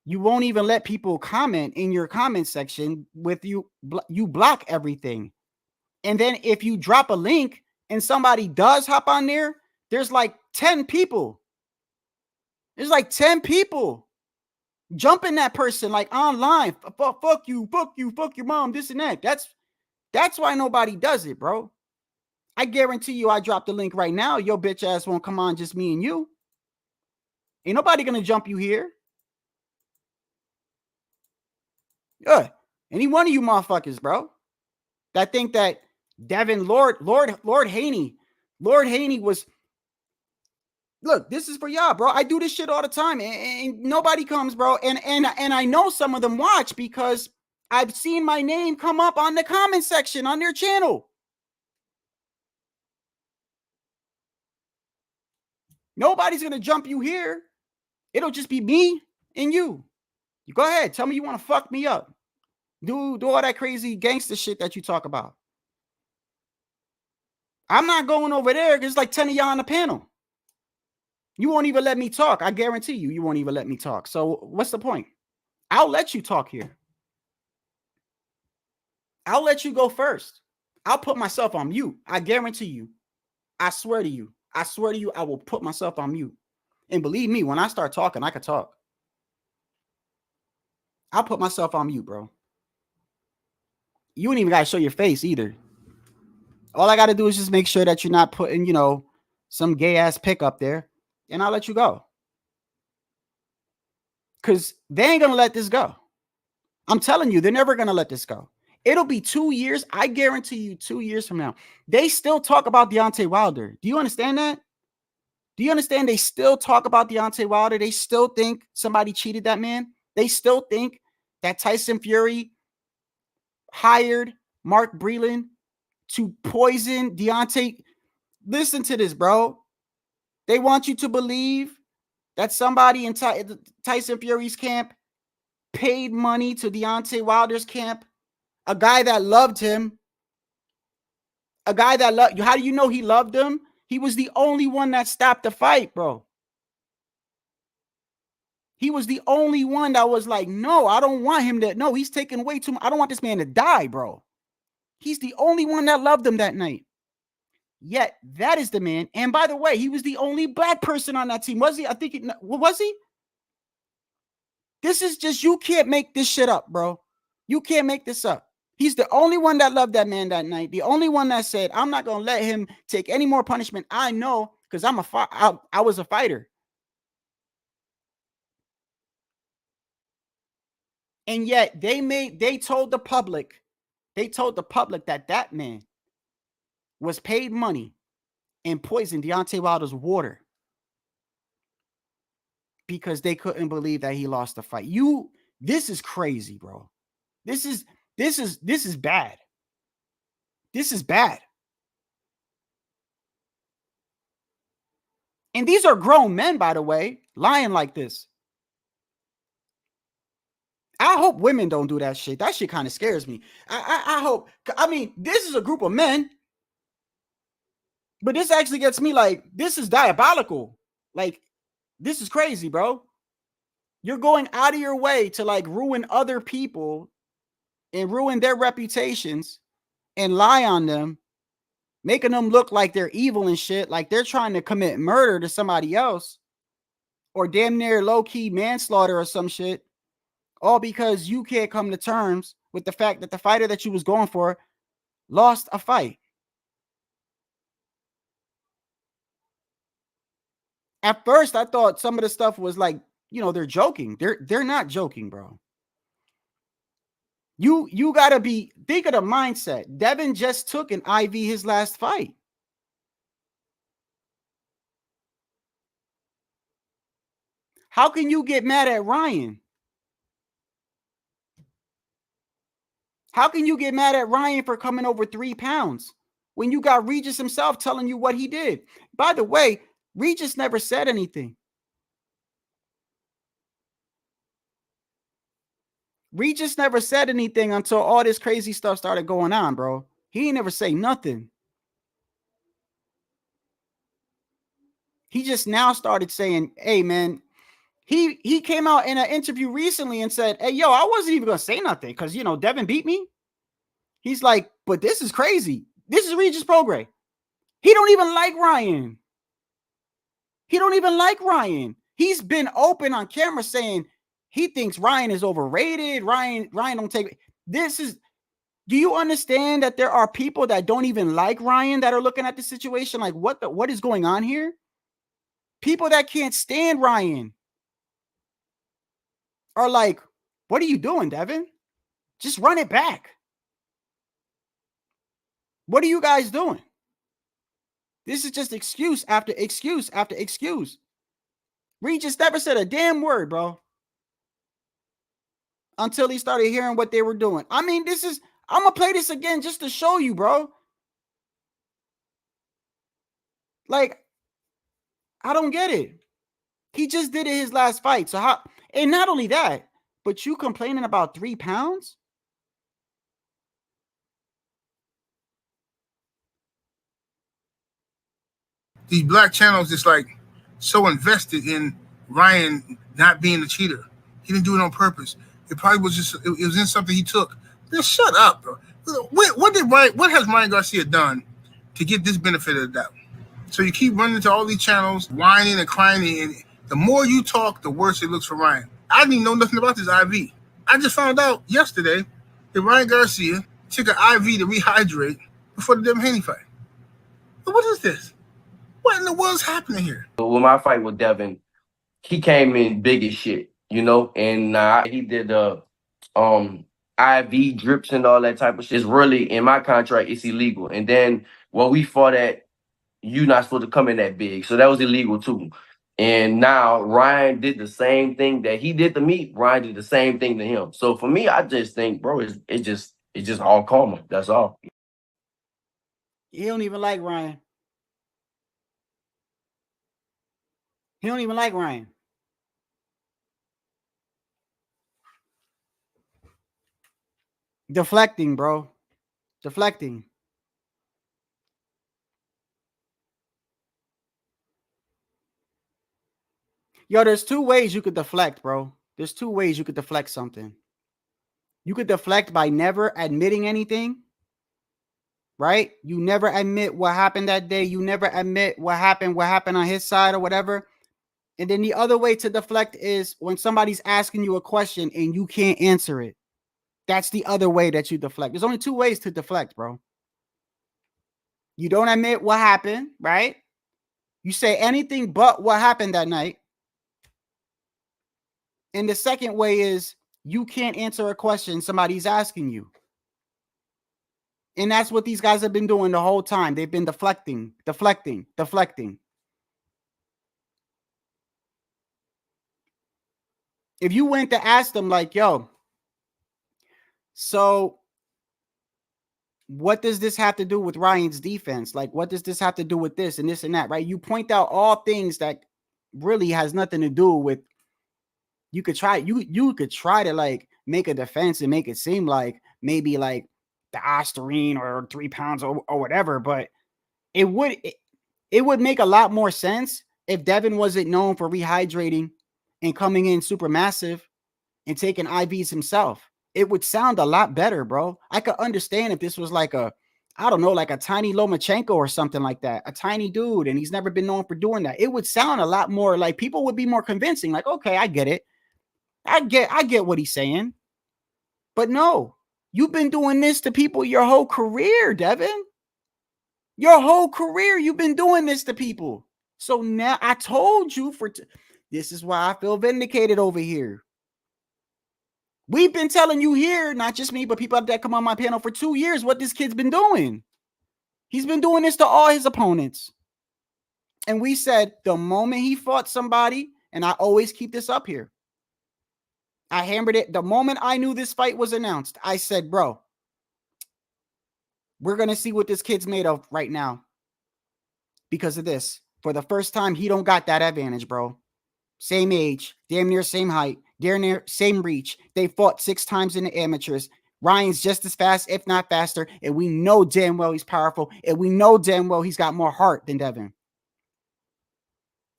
You won't even let people comment in your comment section with you. You block everything. And then if you drop a link and somebody does hop on there, there's like 10 people. There's like 10 people jumping that person like online. Fuck you, fuck your mom, this and that. That's why nobody does it, bro. I guarantee you, I drop the link right now. Your bitch ass won't come on, just me and you. Ain't nobody gonna jump you here. Yeah, any one of you motherfuckers, bro, that think that Devin Lord Haney was. Look, this is for y'all, bro. I do this shit all the time, and nobody comes, bro. And I know some of them watch because I've seen my name come up on the comment section on their channel. Nobody's gonna jump you here. It'll just be me and you. You go ahead, tell me you want to fuck me up. Do all that crazy gangster shit that you talk about. I'm not going over there because it's like 10 of y'all on the panel. You won't even let me talk. I guarantee you won't even let me talk. So what's the point? I'll let you talk here. I'll let you go first. I'll put myself on mute. I guarantee you. I swear to you. I will put myself on mute. And believe me, when I start talking, I can talk. I'll put myself on mute, bro. You ain't even got to show your face either. All I got to do is just make sure that you're not putting, you know, some gay ass pic up there, and I'll let you go. Because they ain't going to let this go. I'm telling you, they're never going to let this go. It'll be 2 years. I guarantee you 2 years from now, they still talk about Deontay Wilder. Do you understand that? Do you understand they still talk about Deontay Wilder? They still think somebody cheated that man. They still think that Tyson Fury hired Mark Breland to poison Deontay. Listen to this, bro. They want you to believe that somebody in Tyson Fury's camp paid money to Deontay Wilder's camp. A guy that loved him. A guy that loved you. How do you know he loved him? He was the only one that stopped the fight, bro. He was the only one that was like, no, I don't want him to. No, he's taking way too much. I don't want this man to die, bro. He's the only one that loved him that night. Yet, that is the man. And by the way, he was the only black person on that team. Was he? I think was he? This is just, you can't make this shit up, bro. You can't make this up. He's the only one that loved that man that night. The only one that said, I'm not going to let him take any more punishment. I know, because I was a fighter. And yet they told the public that that man was paid money and poisoned Deontay Wilder's water. because they couldn't believe that he lost the fight. This is crazy, bro. This is bad. This is bad. And these are grown men, by the way, lying like this. I hope women don't do that shit. That shit kind of scares me. I hope. I mean, this is a group of men, but this actually gets me like, this is diabolical. Like, this is crazy, bro. You're going out of your way to like ruin other people and ruin their reputations and lie on them, making them look like they're evil and shit, like they're trying to commit murder to somebody else or damn near low-key manslaughter or some shit, all because you can't come to terms with the fact that the fighter that you was going for lost a fight. At first, I thought some of the stuff was like, you know, they're joking. They're not joking, bro. You gotta think of the mindset. Devin just took an IV his last fight. How can you get mad at Ryan? How can you get mad at Ryan for coming over 3 pounds when you got Regis himself telling you what he did? By the way, Regis never said anything. Regis never said anything until all this crazy stuff started going on, bro. He ain't never say nothing. He just now started saying, hey, man, he came out in an interview recently and said, hey, yo, I wasn't even going to say nothing because, you know, Devin beat me. He's like, but this is crazy. This is Regis Prograis. He don't even like Ryan. He don't even like Ryan. He's been open on camera saying he thinks Ryan is overrated. Ryan don't take this is. Do you understand that there are people that don't even like Ryan that are looking at the situation like what is going on here? People that can't stand Ryan are like, what are you doing, Devin? Just run it back. What are you guys doing? This is just excuse after excuse after excuse. Regis never said a damn word, bro. Until he started hearing what they were doing. I mean, I'm going to play this again just to show you, bro. Like, I don't get it. He just did it his last fight. So how, and not only that, but you complaining about 3 pounds? These black channels just like so invested in Ryan not being a cheater. He didn't do it on purpose. It probably was just, it was in something he took. Just shut up, bro. What has Ryan Garcia done to get this benefit of the doubt? So you keep running to all these channels, whining and crying, and the more you talk, the worse it looks for Ryan. I didn't even know nothing about this IV. I just found out yesterday that Ryan Garcia took an IV to rehydrate before the Devin Haneys fight. But what is this? What in the world's happening here? With my fight with Devin, he came in big as shit, you know, and he did IV drips and all that type of shit. It's really, in my contract, it's illegal. And then when we fought at, you're not supposed to come in that big. So that was illegal too. And now Ryan did the same thing that he did to me. Ryan did the same thing to him. So for me, I just think, bro, it's just all karma. That's all. He don't even like Ryan. He don't even like Ryan. Deflecting, bro. Deflecting. Yo, there's 2 ways you could deflect, bro. There's 2 ways you could deflect something. You could deflect by never admitting anything, right? You never admit what happened that day. You never admit what happened on his side or whatever. And then the other way to deflect is when somebody's asking you a question and you can't answer it. That's the other way that you deflect. There's only 2 ways to deflect, bro. You don't admit what happened, right? You say anything but what happened that night. And the second way is you can't answer a question somebody's asking you. And that's what these guys have been doing the whole time. They've been deflecting. if you went to ask them like, yo, so what does this have to do with Ryan's defense? Like, what does this have to do with this and this and that, right? You point out all things that really has nothing to do with, you could try to like make a defense and make it seem like maybe like the Ostarine or 3 pounds or whatever, but it would make a lot more sense if Devin wasn't known for rehydrating and coming in super massive and taking IVs himself. It would sound a lot better, bro. I could understand if this was like a, I don't know, like a tiny Lomachenko or something like that, a tiny dude, and he's never been known for doing that. It would sound a lot more like, people would be more convincing. Like, okay, I get it. I get what he's saying. But no, you've been doing this to people your whole career, Devin. Your whole career, you've been doing this to people. So now I told you this is why I feel vindicated over here. We've been telling you here, not just me, but people that come on my panel for 2 years, what this kid's been doing. He's been doing this to all his opponents. And we said the moment he fought somebody, and I always keep this up here, I hammered it. The moment I knew this fight was announced, I said, bro, we're going to see what this kid's made of right now. Because of this. For the first time, he don't got that advantage, bro. Same age, damn near same height, damn near same reach. They fought 6 times in the amateurs. Ryan's just as fast, if not faster. And we know damn well he's powerful. And we know damn well he's got more heart than Devin.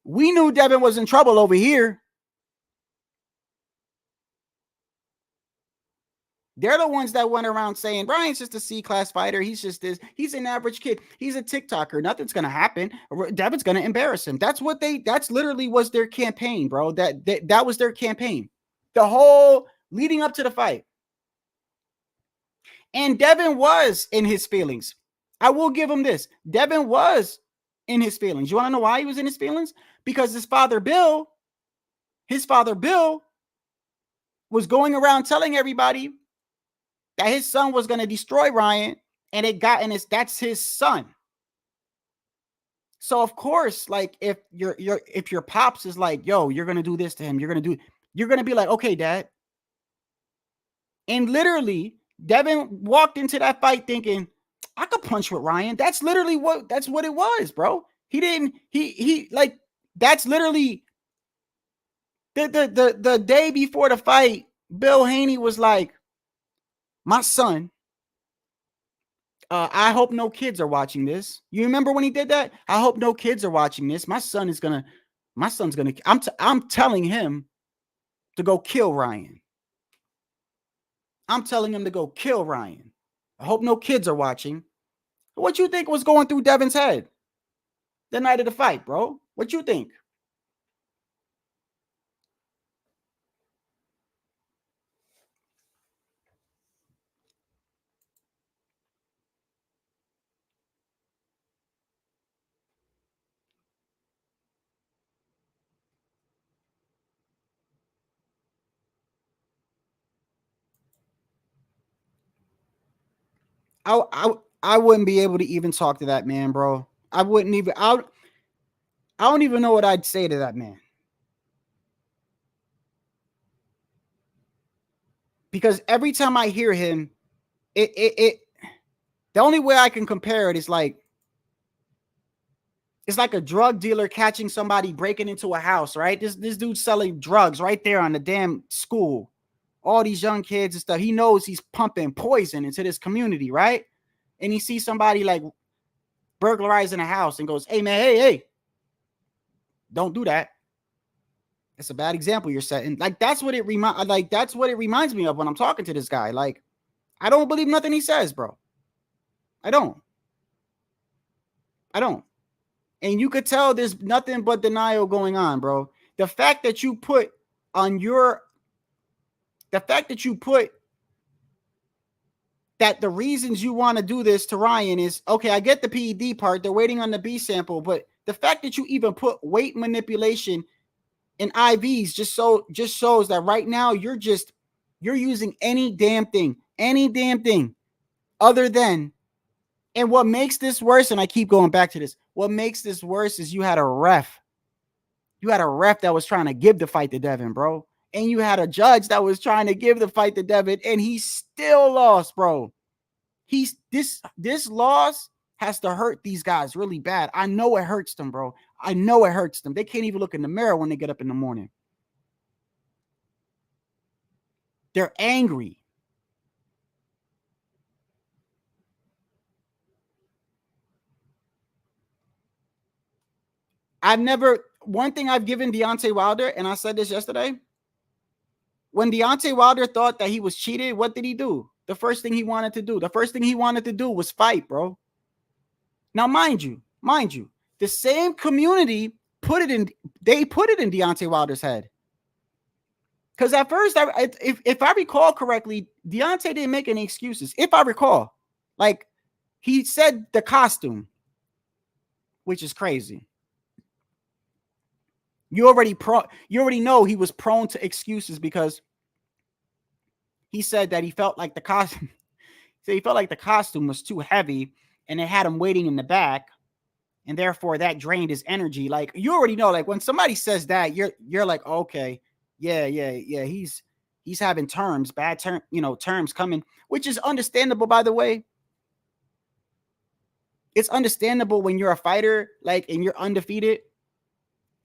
We knew Devin was in trouble over here. They're the ones that went around saying, Ryan's just a C-class fighter. He's just this. He's an average kid. He's a TikToker. Nothing's going to happen. Devin's going to embarrass him. That's literally was their campaign, bro. That was their campaign. The whole leading up to the fight. And Devin was in his feelings. I will give him this. Devin was in his feelings. You want to know why he was in his feelings? Because his father, Bill, was going around telling everybody that his son was going to destroy Ryan, and that's his son. So of course, like if your pops is like, yo, you're going to do this to him, you're going to be like, okay, dad. And literally, Devin walked into that fight thinking, I could punch with Ryan. That's what it was, bro. That's literally the day before the fight, Bill Haney was like, my son, I hope no kids are watching this. You remember when he did that? I hope no kids are watching this. My son's gonna, I'm telling him to go kill Ryan. I'm telling him to go kill Ryan. I hope no kids are watching. What you think was going through Devin's head the night of the fight, bro? What you think? I wouldn't be able to even talk to that man, bro. I don't even know what I'd say to that man. Because every time I hear him, the only way I can compare it is like, it's like a drug dealer catching somebody breaking into a house, right? This dude's selling drugs right there on the damn school. All these young kids and stuff. He knows he's pumping poison into this community, right? And he sees somebody like burglarizing a house and goes, hey, man, hey, don't do that. It's a bad example you're setting. Like, that's what it reminds me of when I'm talking to this guy. Like, I don't believe nothing he says, bro. I don't. And you could tell there's nothing but denial going on, bro. The fact that you put that the reasons you want to do this to Ryan is, okay, I get the PED part. They're waiting on the B sample. But the fact that you even put weight manipulation in IVs just shows that right now you're using any damn thing other than. And what makes this worse, and I keep going back to this, what makes this worse is you had a ref that was trying to give the fight to Devin, bro. and you had a judge that was trying to give the fight to Devin, and he still lost, bro. This loss has to hurt these guys really bad. I know it hurts them, bro. I know it hurts them. They can't even look in the mirror when they get up in the morning. They're angry. One thing I've given Deontay Wilder, and I said this yesterday, when Deontay Wilder thought that he was cheated, what did he do? The first thing he wanted to do was fight, bro. Now, mind you, the same community put it in Deontay Wilder's head. Because at first, if I recall correctly, Deontay didn't make any excuses. If I recall, like he said the costume, which is crazy. You already know he was prone to excuses because he said that he felt like the costume. So he felt like the costume was too heavy and it had him waiting in the back, and therefore that drained his energy. Like you already know, like when somebody says that, you're like, okay, yeah. He's having bad terms coming, which is understandable, by the way. It's understandable when you're a fighter, like, and you're undefeated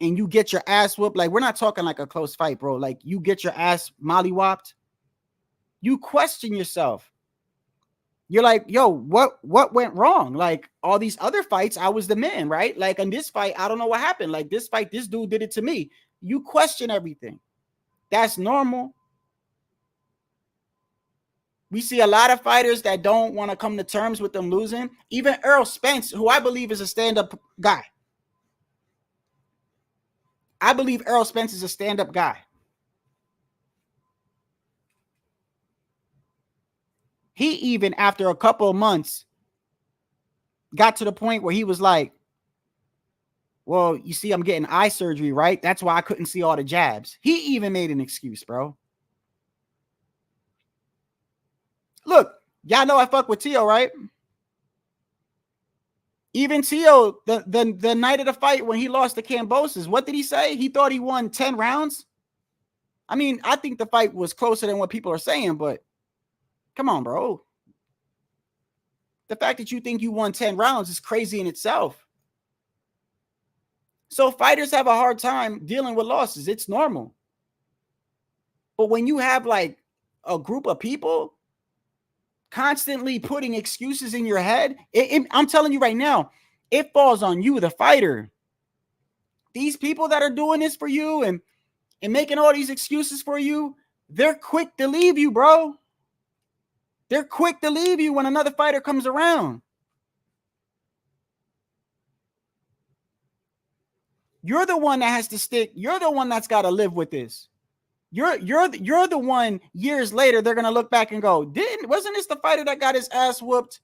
and you get your ass whooped. Like, we're not talking like a close fight, bro. Like, you get your ass mollywopped. You question yourself. You're like, yo, what went wrong? Like, all these other fights, I was the man, right? Like, in this fight, I don't know what happened. Like, this fight, this dude did it to me. You question everything. That's normal. We see a lot of fighters that don't want to come to terms with them losing. Even Errol Spence, who I believe is a stand-up guy. I believe Errol Spence is a stand-up guy. He even, after a couple of months, got to the point where he was like, well, you see, I'm getting eye surgery, right? That's why I couldn't see all the jabs. He even made an excuse, bro. Look, y'all know I fuck with Tio, right? Even Tio, the night of the fight when he lost to Kambosos, what did he say? He thought he won 10 rounds. I mean, I think the fight was closer than what people are saying, but come on, bro. The fact that you think you won 10 rounds is crazy in itself. So fighters have a hard time dealing with losses. It's normal. But when you have like a group of people constantly putting excuses in your head, I'm telling you right now, it falls on you, the fighter. These people that are doing this for you and making all these excuses for you, they're quick to leave you, bro. They're quick to leave you when another fighter comes around. You're the one that has to stick. You're the one that's got to live with this. You're the one years later they're going to look back and go, wasn't this the fighter that got his ass whooped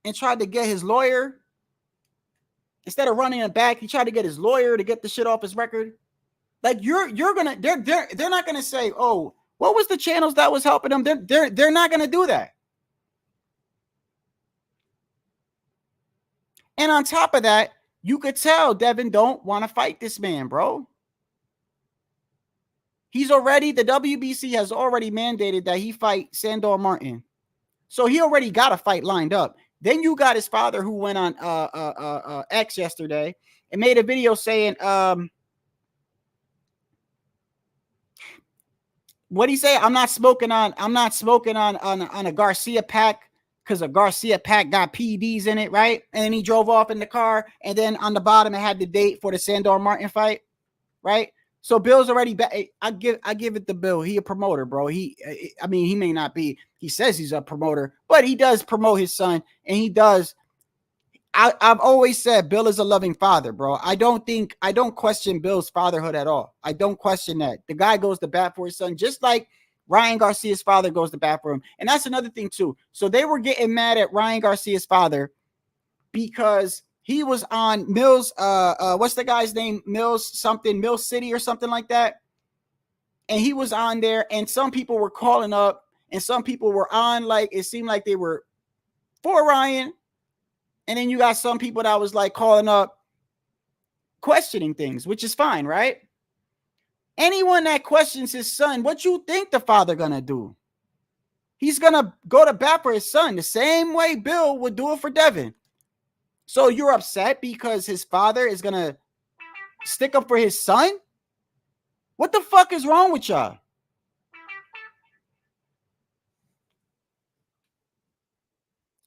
and tried to get his lawyer? Instead of running it back, he tried to get his lawyer to get the shit off his record. Like they're not going to say, "Oh, what was the channels that was helping them?" They're not going to do that. And on top of that, you could tell Devin don't want to fight this man, bro. The WBC has already mandated that he fight Sandor Martin. So he already got a fight lined up. Then you got his father who went on X yesterday and made a video saying, what'd he say? I'm not smoking on a Garcia pack because a Garcia pack got PEDs in it, right? And then he drove off in the car, and then on the bottom it had the date for the Sandor Martin fight, right? So Bill's already back. I give it to Bill. He a promoter, bro. He may not be. He says he's a promoter, but he does promote his son, and he does. I've always said Bill is a loving father, bro. I don't question Bill's fatherhood at all. I don't question that. The guy goes to bat for his son, just like Ryan Garcia's father goes to bat for him. And that's another thing too. So they were getting mad at Ryan Garcia's father because he was on Mills, what's the guy's name? Mills City or something like that. And he was on there, and some people were calling up, and some people were on, like, it seemed like they were for Ryan. And then you got some people that was like calling up, questioning things, which is fine, right? Anyone that questions his son, what you think the father gonna do? He's gonna go to bat for his son the same way Bill would do it for Devin. So you're upset because his father is gonna stick up for his son? What the fuck is wrong with y'all?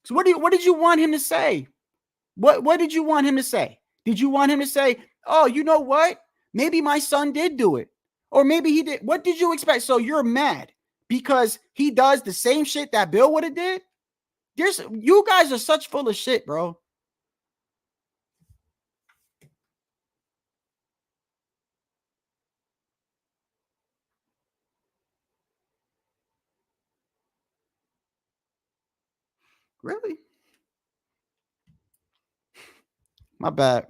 So what did you want him to say? What did you want him to say? Did you want him to say, oh, you know what? Maybe my son did do it. Or maybe he did. What did you expect? So you're mad because he does the same shit that Bill would have did? You guys are such full of shit, bro. Really? My bad.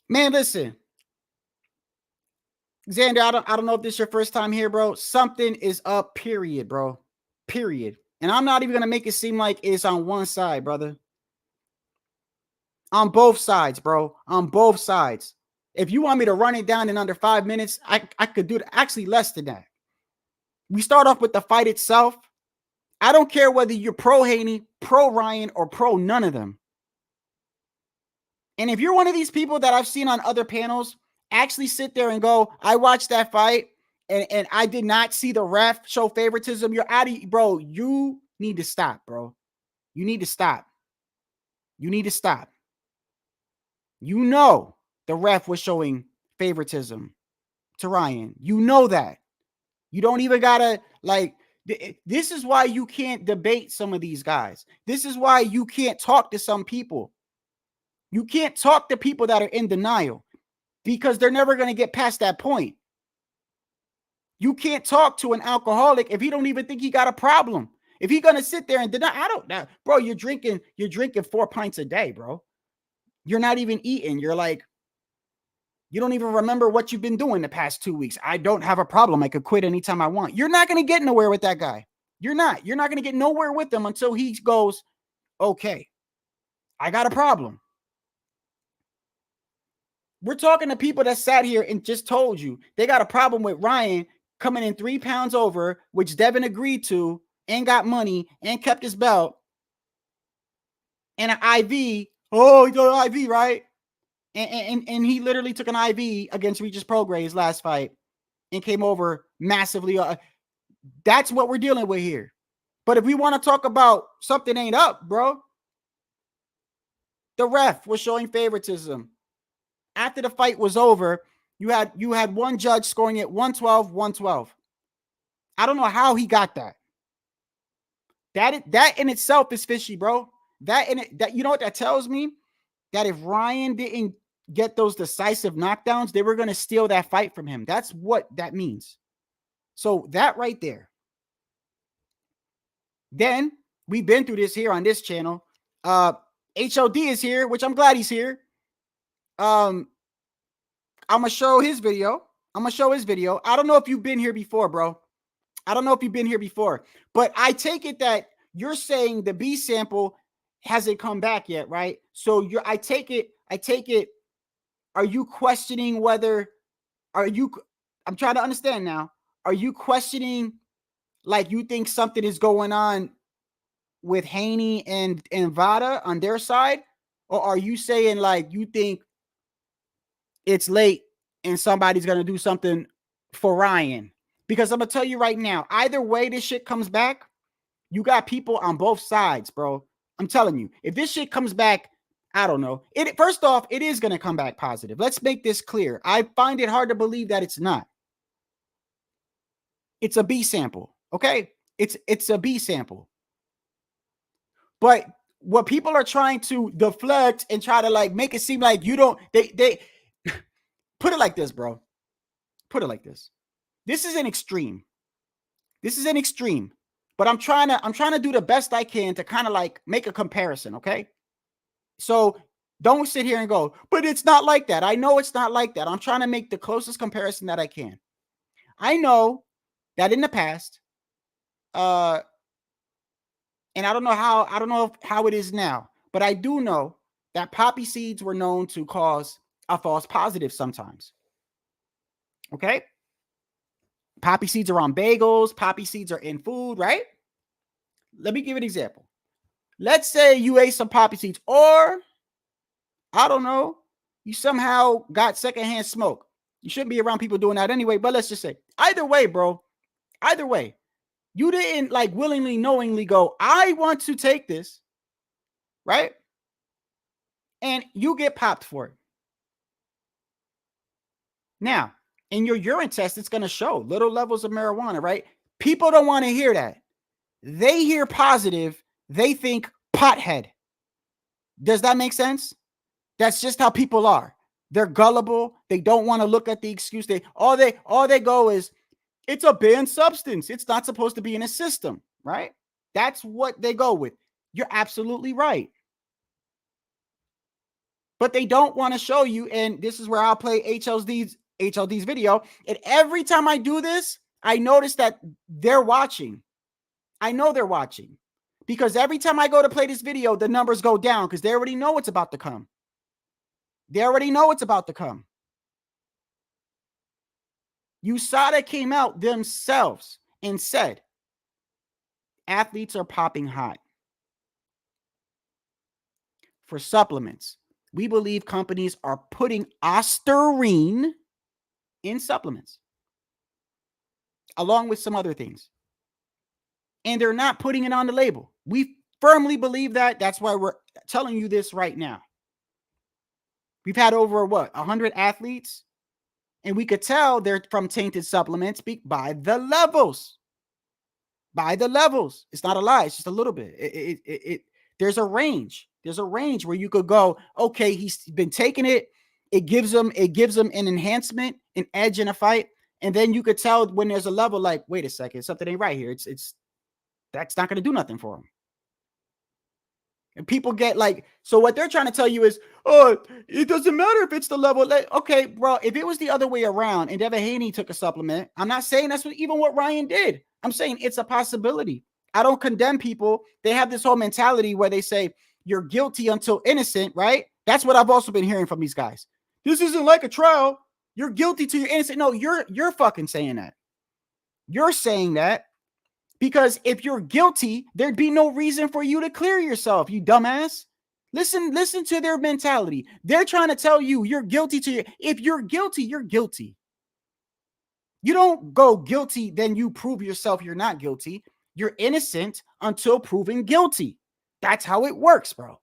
Man, listen. Xander, I don't know if this is your first time here, bro. Something is up, period, bro. Period. And I'm not even going to make it seem like it's on one side, brother. On both sides, bro. On both sides. If you want me to run it down in under 5 minutes, I could do it. Actually, less than that. We start off with the fight itself. I don't care whether you're pro Haney, pro Ryan, or pro none of them. And if you're one of these people that I've seen on other panels actually sit there and go, I watched that fight and I did not see the ref show favoritism, you're out of, bro, you need to stop, bro. You need to stop. You need to stop. You know the ref was showing favoritism to Ryan. You know that. You don't even gotta, like, this is why you can't debate some of these guys. This is why you can't talk to some people. You can't talk to people that are in denial because they're never going to get past that point. You can't talk to an alcoholic if he don't even think he got a problem. If he's going to sit there and deny, I don't know, bro, you're drinking 4 pints a day, bro. You're not even eating. You're like, you don't even remember what you've been doing the past 2 weeks. I don't have a problem. I could quit anytime I want. You're not going to get nowhere with that guy. You're not going to get nowhere with him until he goes, okay, I got a problem. We're talking to people that sat here and just told you they got a problem with Ryan coming in 3 pounds over, which Devin agreed to and got money and kept his belt. And an IV. Oh, he got an IV, right? And he literally took an IV against Regis Prograis last fight and came over massively. That's what we're dealing with here. But if we want to talk about something ain't up, bro, the ref was showing favoritism. After the fight was over, you had one judge scoring it 112-112. I don't know how he got that. That in itself is fishy, bro. That you know what that tells me? That if Ryan didn't get those decisive knockdowns, they were going to steal that fight from him. That's what that means. So that right there. Then we've been through this here on this channel. HOD is here, which I'm glad he's here. I'm gonna show his video. I don't know if you've been here before, bro. I don't know if you've been here before, but I take it that you're saying the B sample hasn't come back yet, right? So I take it. Are you questioning whether? I'm trying to understand now. Are you questioning, like, you think something is going on with Haney and Vada on their side, or are you saying like you think it's late and somebody's going to do something for Ryan? Because I'm going to tell you right now, either way this shit comes back, you got people on both sides, bro. I'm telling you, if this shit comes back, I don't know. First off, it is going to come back positive. Let's make this clear. I find it hard to believe that it's not. It's a B sample, okay? It's a B sample. But what people are trying to deflect and try to like make it seem like you don't, they put it like this, bro. Put it like this. This is an extreme. But I'm trying to do the best I can to kind of like make a comparison, okay? So don't sit here and go, but it's not like that. I know it's not like that. I'm trying to make the closest comparison that I can. I know that in the past, and And I don't know how it is now, but I do know that poppy seeds were known to cause a false positive sometimes. Okay? Poppy seeds are on bagels, poppy seeds are in food, right? Let me give you an example. Let's say you ate some poppy seeds, or I don't know, you somehow got secondhand smoke. You shouldn't be around people doing that anyway, but let's just say, either way, bro, either way, you didn't like willingly, knowingly go, I want to take this, right? And you get popped for it. Now, in your urine test, it's going to show little levels of marijuana, right? People don't want to hear that. They hear positive, they think pothead. Does that make sense? That's just how people are. They're gullible. They don't want to look at the excuse. All they go is, it's a banned substance. It's not supposed to be in a system, right? That's what they go with. You're absolutely right. But they don't want to show you, and this is where I'll play HLD's video. And every time I do this, I notice that they're watching. I know they're watching. Because every time I go to play this video, the numbers go down because they already know it's about to come. They already know it's about to come. USADA came out themselves and said, athletes are popping hot for supplements. We believe companies are putting ostarine in supplements, along with some other things. And they're not putting it on the label. We firmly believe that. That's why we're telling you this right now. We've had over, 100 athletes? And we could tell they're from tainted supplements by the levels. By the levels. It's not a lie. It's just a little bit. There's a range. There's a range where you could go, okay, he's been taking it. It gives him an enhancement, an edge in a fight. And then you could tell when there's a level like, wait a second, something ain't right here. That's not going to do nothing for him. And people get like, so what they're trying to tell you is, oh, it doesn't matter if it's the level. Okay, bro, if it was the other way around and Devin Haney took a supplement, I'm not saying that's even what Ryan did. I'm saying it's a possibility. I don't condemn people. They have this whole mentality where they say you're guilty until innocent, right? That's what I've also been hearing from these guys. This isn't like a trial. You're guilty till you're innocent. No, you're fucking saying that. You're saying that. Because if you're guilty, there'd be no reason for you to clear yourself, you dumbass. Listen to their mentality. They're trying to tell you you're guilty if you're guilty, you're guilty. You don't go guilty, then you prove yourself you're not guilty. You're innocent until proven guilty. That's how it works, bro.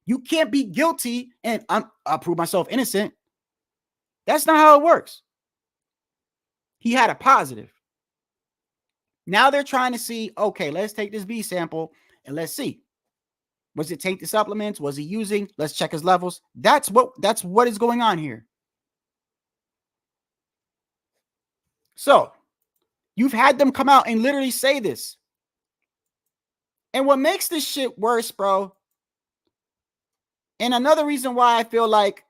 You can't be guilty and I'll prove myself innocent. That's not how it works. He had a positive. Now they're trying to see, okay, let's take this B sample and let's see. Was it tainted supplements? Was he using? Let's check his levels. That's what is going on here. So you've had them come out and literally say this. And what makes this shit worse, bro, and another reason why I feel like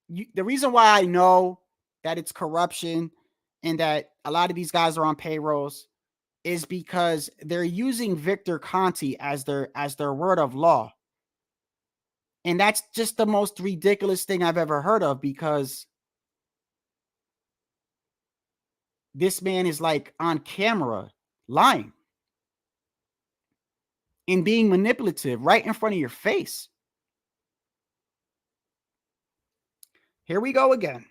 the reason why I know that it's corruption and that a lot of these guys are on payrolls is because they're using Victor Conti as their word of law. And that's just the most ridiculous thing I've ever heard of, because this man is like on camera lying and being manipulative right in front of your face. Here we go again.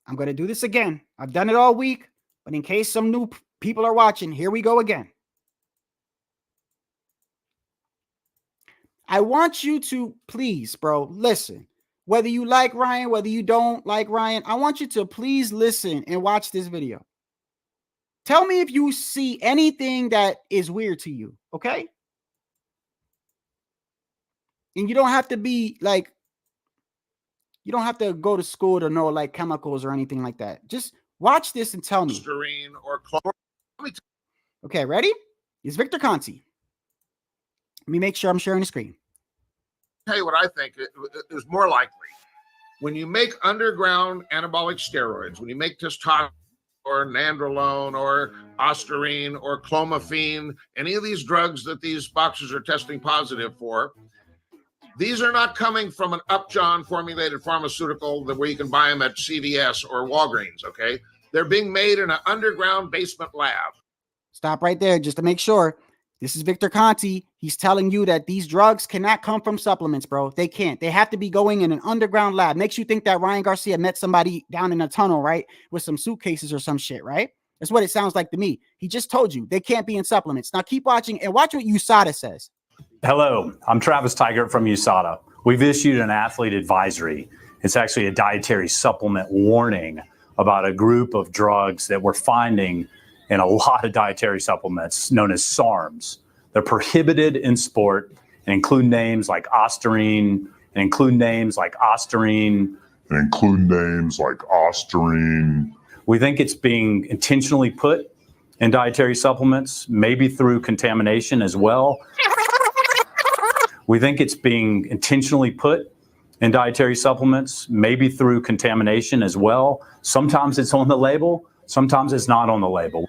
I'm going to do this again. I've done it all week, but in case some new people are watching, here we go again. I want you to please, bro, listen. Whether you like Ryan, whether you don't like Ryan, I want you to please listen and watch this video. Tell me if you see anything that is weird to you, okay? And you don't have to be like, you don't have to go to school to know like chemicals or anything like that. Just watch this and tell me. Okay, ready? It's Victor Conti. Let me make sure I'm sharing the screen. Tell you what I think is more likely. When you make underground anabolic steroids, when you make testosterone or nandrolone or ostarine or clomiphene, any of these drugs that these boxers are testing positive for, these are not coming from an Upjohn formulated pharmaceutical that where you can buy them at CVS or Walgreens, okay? They're being made in an underground basement lab. Stop right there just to make sure. This is Victor Conti. He's telling you that these drugs cannot come from supplements, bro. They can't. They have to be going in an underground lab. Makes you think that Ryan Garcia met somebody down in a tunnel, right? With some suitcases or some shit, right? That's what it sounds like to me. He just told you they can't be in supplements. Now keep watching and watch what USADA says. Hello, I'm Travis Tigert from USADA. We've issued an athlete advisory. It's actually a dietary supplement warning about a group of drugs that we're finding in a lot of dietary supplements known as SARMs. They're prohibited in sport and include names like ostarine, We think it's being intentionally put in dietary supplements, maybe through contamination as well. We think it's being intentionally put in dietary supplements, maybe through contamination as well. Sometimes it's on the label. Sometimes it's not on the label.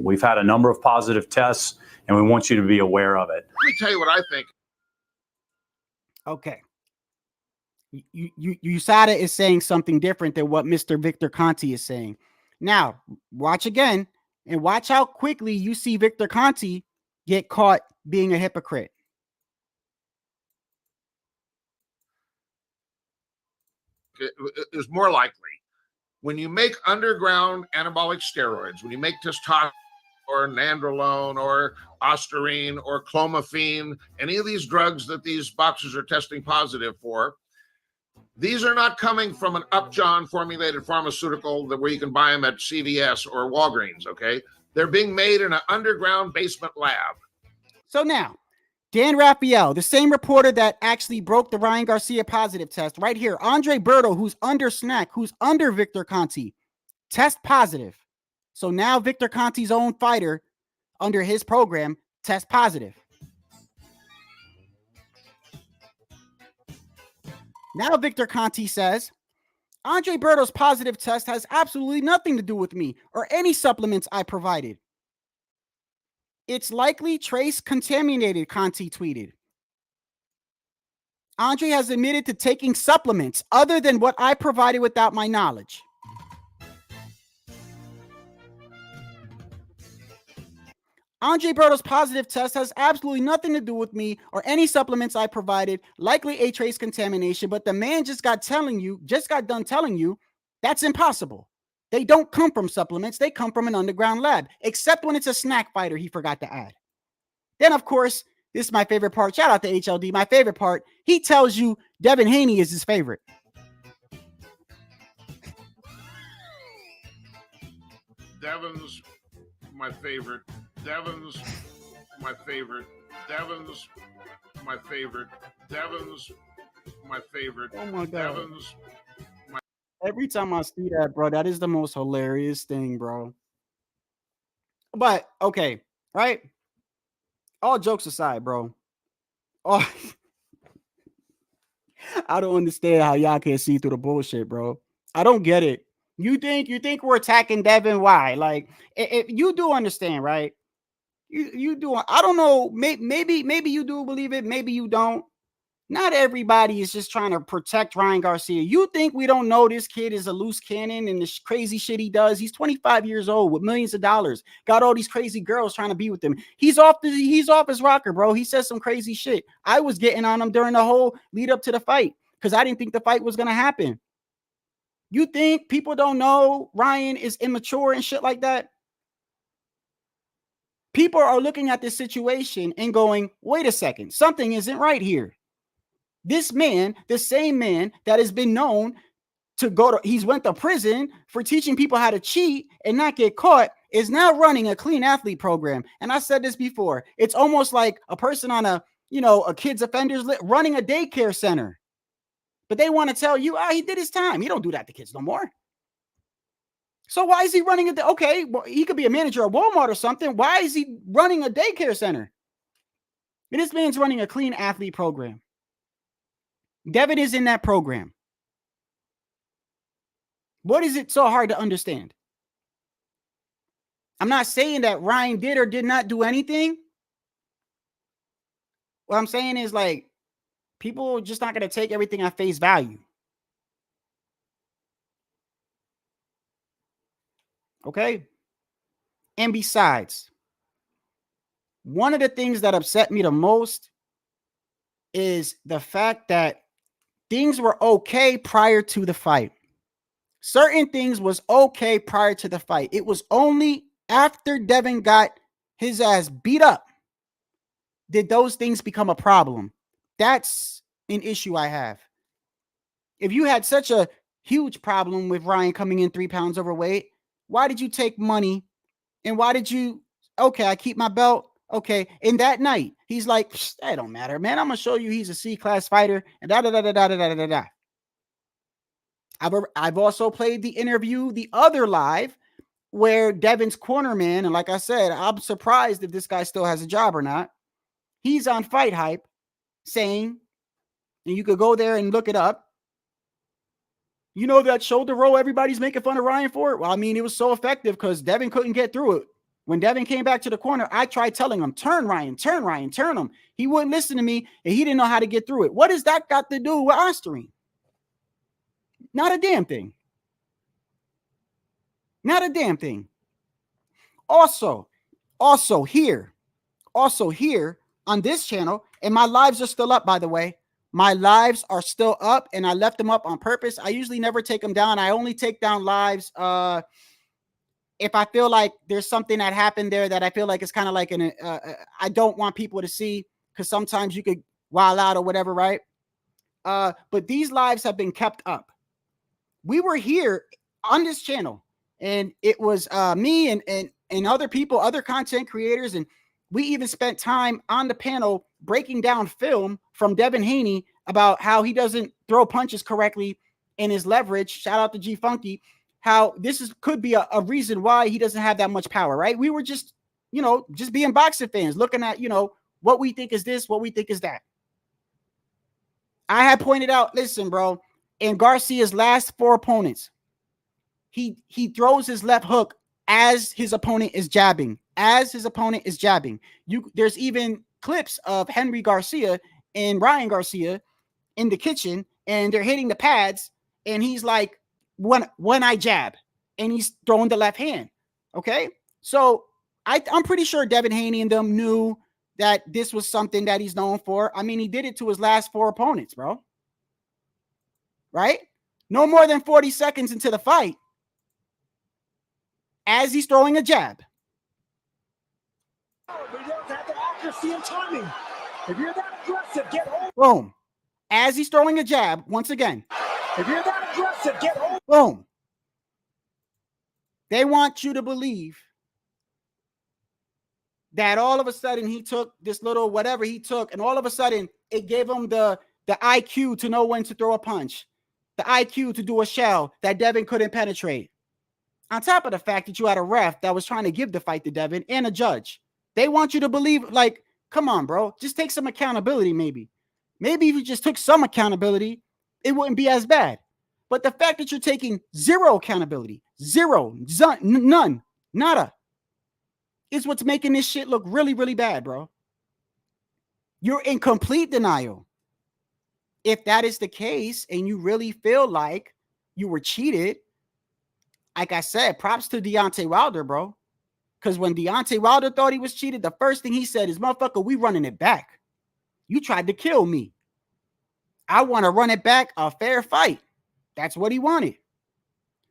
We've had a number of positive tests, and we want you to be aware of it. Let me tell you what I think. Okay. USADA is saying something different than what Mr. Victor Conti is saying. Now, watch again, and watch how quickly you see Victor Conti get caught being a hypocrite. It is more likely when you make underground anabolic steroids, when you make testosterone or nandrolone or ostarine or clomiphene, any of these drugs that these boxers are testing positive for, these are not coming from an Upjohn formulated pharmaceutical that where you can buy them at CVS or Walgreens, okay? They're being made in an underground basement lab. So now, Dan Raphael, the same reporter that actually broke the Ryan Garcia positive test, right here, Andre Berto, who's under Snack, who's under Victor Conti, test positive. So now Victor Conti's own fighter under his program test positive. Now Victor Conti says, Andre Berto's positive test has absolutely nothing to do with me or any supplements I provided. It's likely trace contaminated, Conti tweeted. Andre has admitted to taking supplements other than what I provided without my knowledge. Andre Berto's positive test has absolutely nothing to do with me or any supplements I provided, likely a trace contamination, but the man just got done telling you that's impossible. They don't come from supplements. They come from an underground lab, except when it's a snack fighter, he forgot to add. Then, of course, this is my favorite part. Shout out to HLD. My favorite part. He tells you Devin Haney is his favorite. Devin's my favorite. Devin's my favorite. Devin's my favorite. Devin's my favorite. Oh my God. Devin's my... Every time I see that, bro, that is the most hilarious thing, bro. But, okay, right? All jokes aside, bro. Oh, I don't understand how y'all can't see through the bullshit, bro. I don't get it. You think we're attacking Devin? Why? Like, if you do understand, right? You do. I don't know. Maybe you do believe it. Maybe you don't. Not everybody is just trying to protect Ryan Garcia. You think we don't know this kid is a loose cannon and the crazy shit he does? He's 25 years old with millions of dollars. Got all these crazy girls trying to be with him. He's off his rocker, bro. He says some crazy shit. I was getting on him during the whole lead up to the fight because I didn't think the fight was going to happen. You think people don't know Ryan is immature and shit like that? People are looking at this situation and going, wait a second, something isn't right here. This man, the same man that has been known to he's went to prison for teaching people how to cheat and not get caught, is now running a clean athlete program. And I said this before, it's almost like a person on a kid's offenders list running a daycare center. But they want to tell you, he did his time. He don't do that to kids no more. So why is he running okay, well, he could be a manager at Walmart or something. Why is he running a daycare center? And this man's running a clean athlete program. Devin is in that program. What is it so hard to understand? I'm not saying that Ryan did or did not do anything. What I'm saying is, like, people are just not going to take everything at face value. Okay? And besides, one of the things that upset me the most is the fact that things were okay prior to the fight. Certain things was okay prior to the fight. It was only after Devin got his ass beat up did those things become a problem. That's an issue I have. If you had such a huge problem with Ryan coming in 3 pounds overweight, why did you take money? And why did you, okay, I keep my belt. Okay. And that night, he's like, that don't matter, man. I'm going to show you he's a C-class fighter. And da-da-da-da-da-da-da-da-da. I've also played the interview, the other live, where Devin's corner man, and like I said, I'm surprised if this guy still has a job or not. He's on Fight Hype saying, and you could go there and look it up, you know that shoulder roll everybody's making fun of Ryan for it? Well, I mean, it was so effective because Devin couldn't get through it. When Devin came back to the corner, I tried telling him, turn Ryan, turn him. He wouldn't listen to me, and he didn't know how to get through it. What does that got to do with Osterine? Not a damn thing. Not a damn thing. Also here on this channel, and my lives are still up, by the way. My lives are still up, and I left them up on purpose. I usually never take them down. I only take down lives if I feel like there's something that happened there that I feel like it's kind of like I don't want people to see, because sometimes you could wild out or whatever, right? But these lives have been kept up. We were here on this channel, and it was me and other people, other content creators, and we even spent time on the panel breaking down film from Devin Haney about how he doesn't throw punches correctly in his leverage. Shout out to G Funky. How this could be a reason why he doesn't have that much power, right? We were just being boxing fans, looking at, what we think is this, what we think is that. I had pointed out, listen, bro, in Garcia's last 4 opponents, he throws his left hook as his opponent is jabbing. There's even clips of Henry Garcia and Ryan Garcia in the kitchen, and they're hitting the pads, and he's like, when I jab, and he's throwing the left hand. Okay. So I'm pretty sure Devin Haney and them knew that this was something that he's known for. I mean, he did it to his last 4 opponents, bro. Right? No more than 40 seconds into the fight, as he's throwing a jab. If you're that aggressive, get home. Boom. As he's throwing a jab, once again. If you're that aggressive, get home. Boom. They want you to believe that all of a sudden he took this little whatever he took, and all of a sudden it gave him the IQ to know when to throw a punch, the IQ to do a shell that Devin couldn't penetrate. On top of the fact that you had a ref that was trying to give the fight to Devin and a judge. They want you to believe, like, come on, bro. Just take some accountability, maybe. Maybe if you just took some accountability, it wouldn't be as bad. But the fact that you're taking zero accountability, none, nada, is what's making this shit look really, really bad, bro. You're in complete denial. If that is the case and you really feel like you were cheated, like I said, props to Deontay Wilder, bro. Because when Deontay Wilder thought he was cheated, the first thing he said is, motherfucker, we running it back. You tried to kill me. I want to run it back, a fair fight. That's what he wanted.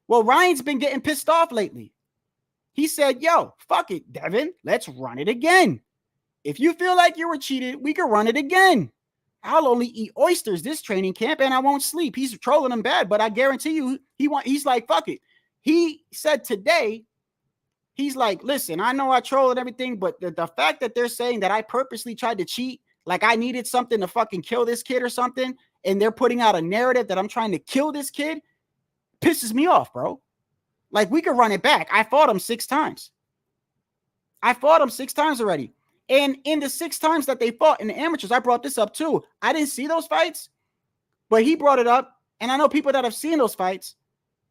Well, Ryan's been getting pissed off lately. He said, yo, fuck it, Devin. Let's run it again. If you feel like you were cheated, we can run it again. I'll only eat oysters this training camp and I won't sleep. He's trolling him bad, but I guarantee you, he's like, fuck it. He said today, he's like, listen, I know I troll and everything, but the fact that they're saying that I purposely tried to cheat, like I needed something to fucking kill this kid or something, and they're putting out a narrative that I'm trying to kill this kid, pisses me off, bro. Like, we could run it back. I fought him 6 times. I fought him 6 times already. And in the 6 times that they fought in the amateurs, I brought this up too. I didn't see those fights, but he brought it up. And I know people that have seen those fights.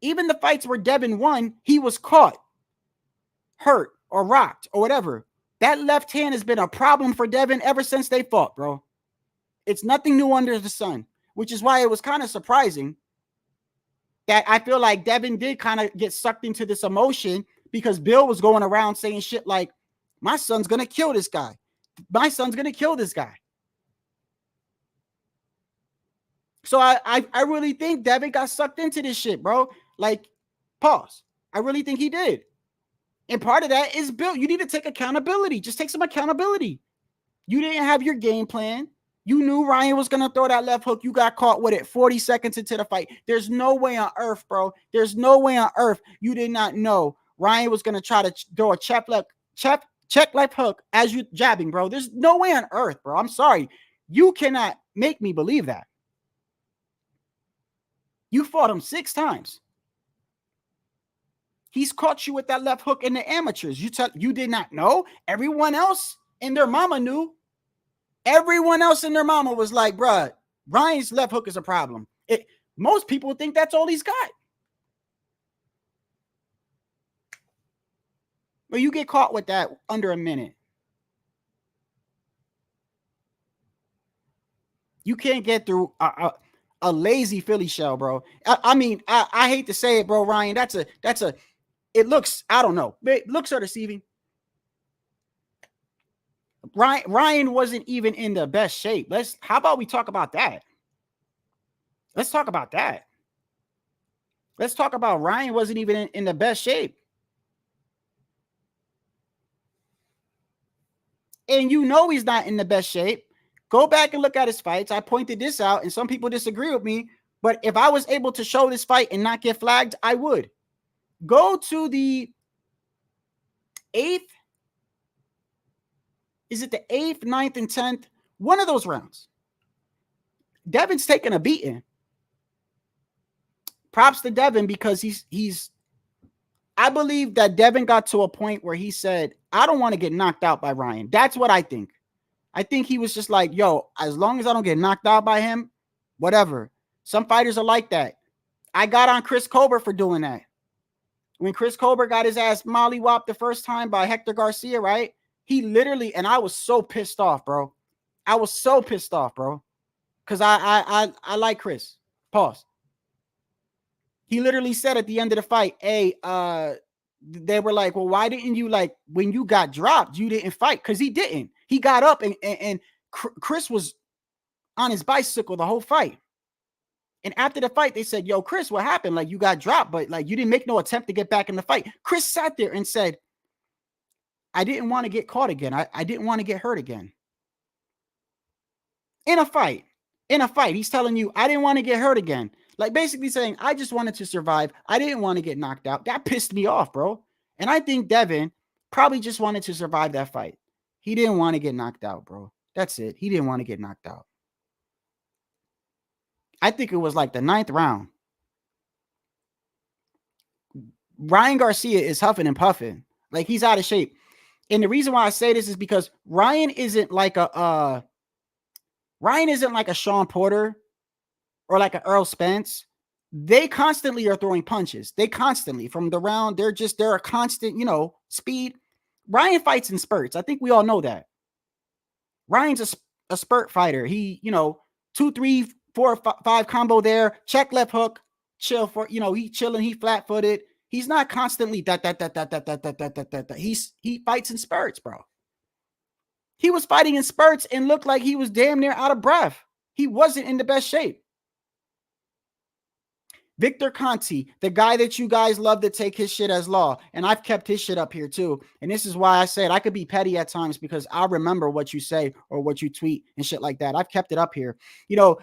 even the fights where Devin won, he was caught, hurt, or rocked, or whatever. That left hand has been a problem for Devin ever since they fought, bro. It's nothing new under the sun, which is why it was kind of surprising that I feel like Devin did kind of get sucked into this emotion because Bill was going around saying shit like, my son's going to kill this guy. My son's going to kill this guy. So I really think Devin got sucked into this shit, bro. Like, pause. I really think he did. And part of that is Bill. You need to take accountability. Just take some accountability. You didn't have your game plan. You knew Ryan was going to throw that left hook. You got caught with it 40 seconds into the fight. There's no way on earth, bro. There's no way on earth you did not know Ryan was going to try to throw a check left hook as you jabbing, bro. There's no way on earth, bro. I'm sorry. You cannot make me believe that. You fought him 6 times. He's caught you with that left hook in the amateurs. You did not know. Everyone else and their mama knew. Everyone else and their mama was like, bruh, Ryan's left hook is a problem. Most people think that's all he's got. But you get caught with that under a minute. You can't get through a lazy Philly shell, bro. I mean, I hate to say it, bro, Ryan. It looks, I don't know. It looks so deceiving. Ryan wasn't even in the best shape. How about we talk about that? Let's talk about that. Let's talk about Ryan wasn't even in the best shape. And you know he's not in the best shape. Go back and look at his fights. I pointed this out, and some people disagree with me. But if I was able to show this fight and not get flagged, I would. Go to the 8th. Is it the 8th, 9th, and 10th? One of those rounds. Devin's taking a beating. Props to Devin because he's I believe that Devin got to a point where he said, I don't want to get knocked out by Ryan. That's what I think. I think he was just like, yo, as long as I don't get knocked out by him, whatever. Some fighters are like that. I got on Chris Colbert for doing that. When Chris Colbert got his ass mollywopped the first time by Hector Garcia, right? He literally, and I was so pissed off, bro. I was so pissed off, bro. Because I like Chris. Pause. He literally said at the end of the fight, hey, they were like, well, why didn't you, like, when you got dropped, you didn't fight? Because he didn't. He got up and Chris was on his bicycle the whole fight. And after the fight, they said, yo, Chris, what happened? Like, you got dropped, but like you didn't make no attempt to get back in the fight. Chris sat there and said, I didn't want to get caught again. I didn't want to get hurt again. In a fight, he's telling you, I didn't want to get hurt again. Like basically saying, I just wanted to survive. I didn't want to get knocked out. That pissed me off, bro. And I think Devin probably just wanted to survive that fight. He didn't want to get knocked out, bro. That's it. He didn't want to get knocked out. I think it was like the 9th round. Ryan Garcia is huffing and puffing. Like he's out of shape. And the reason why I say this is because Ryan isn't like a Sean Porter or like an Earl Spence. They constantly are throwing punches. They constantly from the round. They're a constant, speed. Ryan fights in spurts. I think we all know that. Ryan's a spurt fighter. He, 2, 3, 4, 5 combo there. Check left hook. Chill for, he chilling. He flat footed. He's not constantly that. He fights in spurts, bro. He was fighting in spurts and looked like he was damn near out of breath. He wasn't in the best shape. Victor Conti, the guy that you guys love to take his shit as law. And I've kept his shit up here too. And this is why I said I could be petty at times because I'll remember what you say or what you tweet and shit like that. I've kept it up here.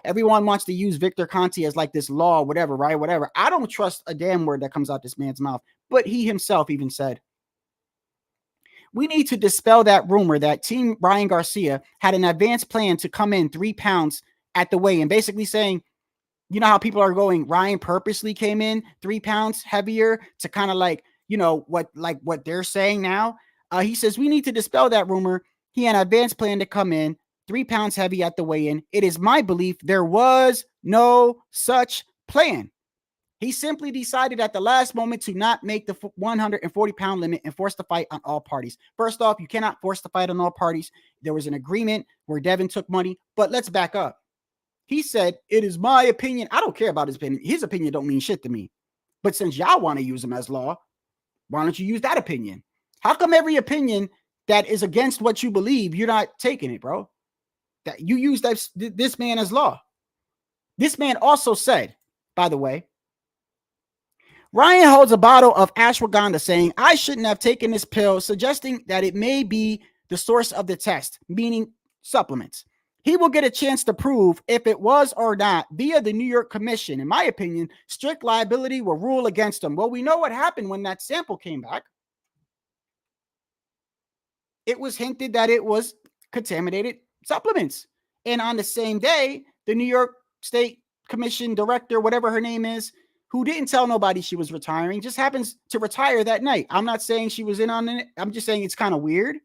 Everyone wants to use Victor Conti as like this law, whatever, right? Whatever. I don't trust a damn word that comes out this man's mouth. But he himself even said, we need to dispel that rumor that Team Ryan Garcia had an advanced plan to come in 3 pounds at the weigh-in, basically saying, you know how people are going, Ryan purposely came in 3 pounds heavier to kind of like, what they're saying now. He says, we need to dispel that rumor. He had an advanced plan to come in 3 pounds heavy at the weigh-in. It is my belief there was no such plan. He simply decided at the last moment to not make the 140-pound limit and force the fight on all parties. First off, you cannot force the fight on all parties. There was an agreement where Devin took money, but let's back up. He said, it is my opinion. I don't care about his opinion. His opinion don't mean shit to me. But since y'all want to use him as law, why don't you use that opinion? How come every opinion that is against what you believe, you're not taking it, bro? That you use this man as law. This man also said, by the way, Ryan holds a bottle of ashwagandha saying, I shouldn't have taken this pill, suggesting that it may be the source of the test, meaning supplements. He will get a chance to prove if it was or not via the New York Commission. In my opinion, strict liability will rule against him. Well, we know what happened when that sample came back. It was hinted that it was contaminated supplements. And on the same day, the New York State Commission director, whatever her name is, who didn't tell nobody she was retiring, just happens to retire that night. I'm not saying she was in on it. I'm just saying it's kind of weird.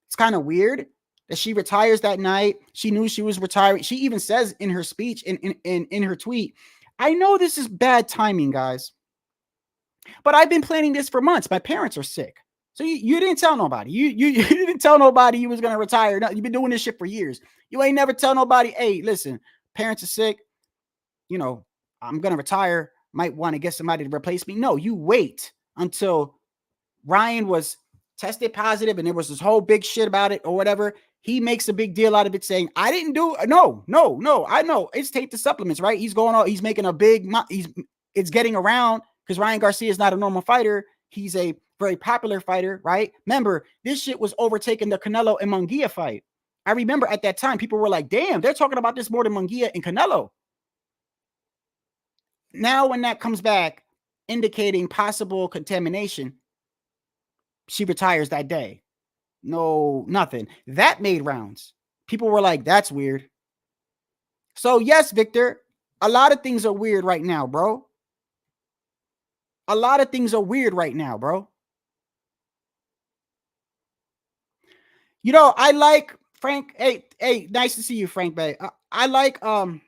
It's kind of weird that she retires that night. She knew she was retiring. She even says in her speech, in her tweet, I know this is bad timing, guys, but I've been planning this for months. My parents are sick. So you didn't tell nobody. You didn't tell nobody you was going to retire. No, you've been doing this shit for years. You ain't never tell nobody, hey, listen, parents are sick. You know, I'm going to retire. Might want to get somebody to replace me. No, you wait until Ryan was tested positive and there was this whole big shit about it or whatever. He makes a big deal out of it saying, I didn't do no. I know it's take the supplements, right? He's going on. He's making a big, it's getting around because Ryan Garcia is not a normal fighter. He's a very popular fighter, right? Remember, this shit was overtaking the Canelo and Munguia fight. I remember at that time, people were like, damn, they're talking about this more than Munguia and Canelo. Now, when that comes back, indicating possible contamination, she retires that day. No, nothing. That made rounds. People were like, that's weird. So, yes, Victor, a lot of things are weird right now, bro. A lot of things are weird right now, bro. You know, I like Frank. Hey, nice to see you, Frank Bay. I like, I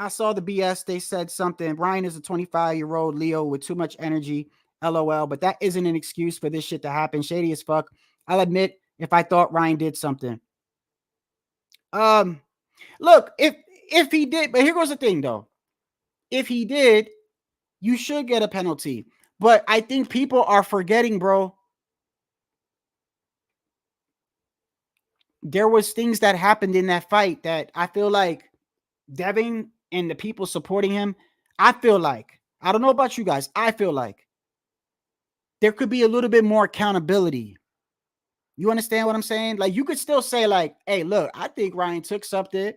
saw the BS. They said something. Ryan is a 25-year-old Leo with too much energy. LOL. But that isn't an excuse for this shit to happen. Shady as fuck. I'll admit if I thought Ryan did something. Look, if he did, but here goes the thing though. If he did, you should get a penalty. But I think people are forgetting, bro. There was things that happened in that fight that I feel like Devin and the people supporting him, I feel like, I don't know about you guys, I feel like there could be a little bit more accountability. You understand what I'm saying? Like, you could still say like, hey, look, I think Ryan took something.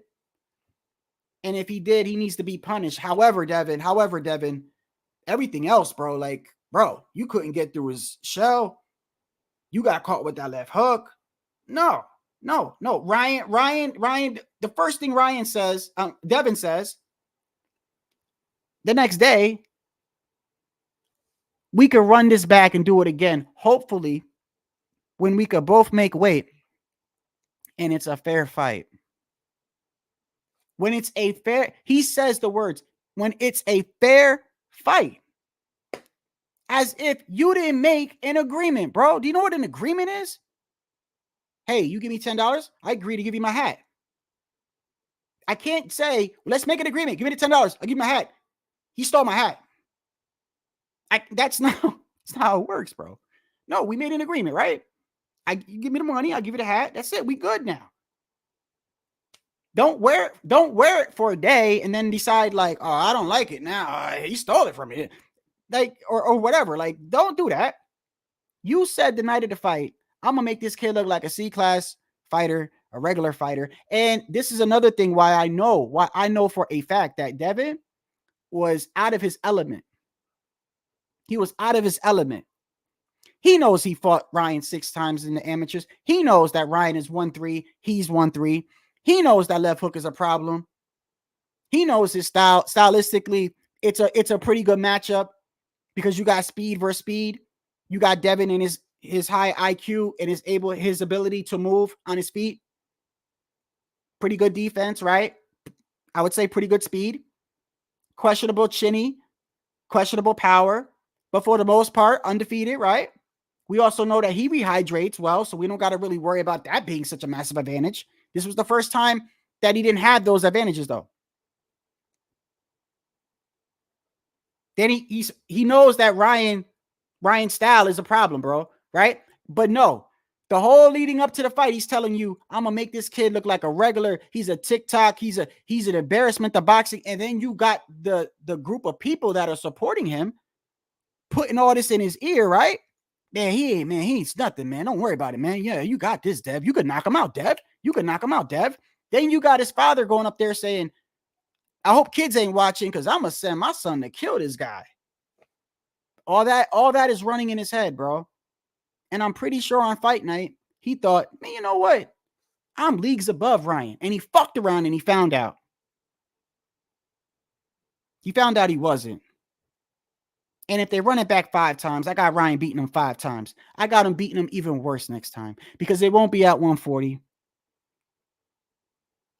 And if he did, he needs to be punished. However, Devin, everything else, bro, like, bro, you couldn't get through his shell. You got caught with that left hook. No. Ryan, the first thing Ryan says, Devin says, the next day, we could run this back and do it again. Hopefully, when we could both make weight and it's a fair fight. When it's a fair, he says the words, when it's a fair fight. As if you didn't make an agreement, bro. Do you know what an agreement is? Hey, you give me $10, I agree to give you my hat. I can't say, let's make an agreement. Give me the $10. I'll give you my hat. He stole my hat. That's not how it works, bro. No, we made an agreement, right? You give me the money, I'll give you the hat. That's it. We good now. Don't wear it for a day and then decide like, oh, I don't like it now. He stole it from me. Like, or whatever. Like, don't do that. You said the night of the fight, I'm gonna make this kid look like a C-class fighter, a regular fighter. And this is another thing why I know for a fact that Devin was out of his element. He was out of his element. He knows he fought Ryan 6 times in the amateurs. He knows that Ryan is 1-3. He's 1-3. He knows that left hook is a problem. He knows his style. Stylistically, it's a pretty good matchup because you got speed versus speed. You got Devin in his high IQ and his ability to move on his feet. Pretty good defense, right? I would say pretty good speed. questionable chinny, questionable power, but for the most part, undefeated, right? We also know that he rehydrates well, so we don't got to really worry about that being such a massive advantage. This was the first time that he didn't have those advantages, though. Then he knows that Ryan's style is a problem, bro, right? But no, the whole leading up to the fight, he's telling you, I'm gonna make this kid look like a regular. He's a TikTok. He's an embarrassment to boxing. And then you got the group of people that are supporting him, putting all this in his ear, right? Man, he ain't nothing, man. Don't worry about it, man. Yeah, you got this, Dev. You could knock him out, Dev. You could knock him out, Dev. Then you got his father going up there saying, I hope kids ain't watching because I'm gonna send my son to kill this guy. All that is running in his head, bro. And I'm pretty sure on fight night, he thought, man, you know what? I'm leagues above Ryan. And he fucked around and he found out. He found out he wasn't. And if they run it back 5 times, I got Ryan beating him 5 times. I got him beating him even worse next time because it won't be at 140.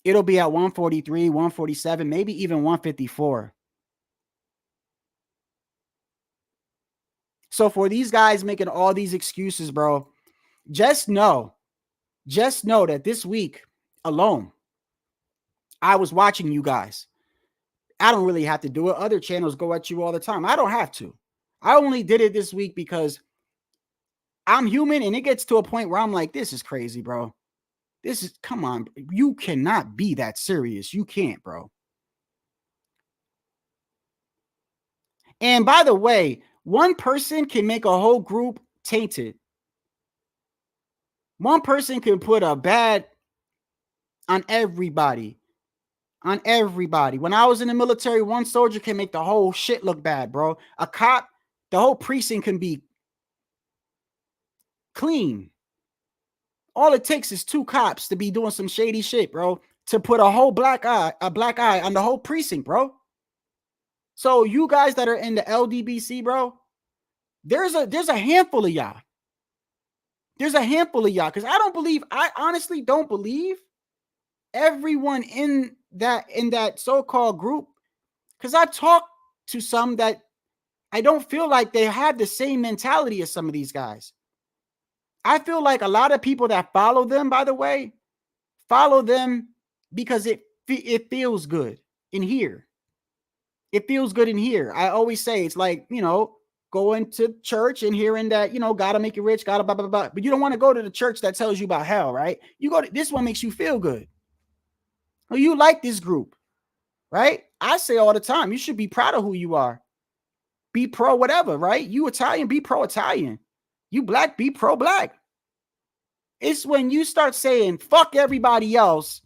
It'll be at 143, 147, maybe even 154. So for these guys making all these excuses, bro, just know that this week alone, I was watching you guys. I don't really have to do it. Other channels go at you all the time. I don't have to. I only did it this week because I'm human and it gets to a point where I'm like, this is crazy, bro. Come on. You cannot be that serious. You can't, bro. And by the way, one person can make a whole group tainted. One person can put a bad on everybody. On everybody. When I was in the military, one soldier can make the whole shit look bad, bro. A cop, the whole precinct can be clean. All it takes is 2 cops to be doing some shady shit, bro, to put a black eye on the whole precinct, bro. So you guys that are in the LDBC, bro, there's a handful of y'all. There's a handful of y'all because I honestly don't believe everyone in that so-called group, because I've talked to some that I don't feel like they have the same mentality as some of these guys. I feel like a lot of people that follow them, by the way, follow them because it feels good in here. It feels good in here. I always say it's like, going to church and hearing that, gotta make you rich, gotta blah, blah, blah. But you don't want to go to the church that tells you about hell, right? You go to this one, makes you feel good. Oh, you like this group, right? I say all the time, you should be proud of who you are. Be pro whatever, right? You Italian, be pro Italian. You black, be pro black. It's when you start saying, fuck everybody else,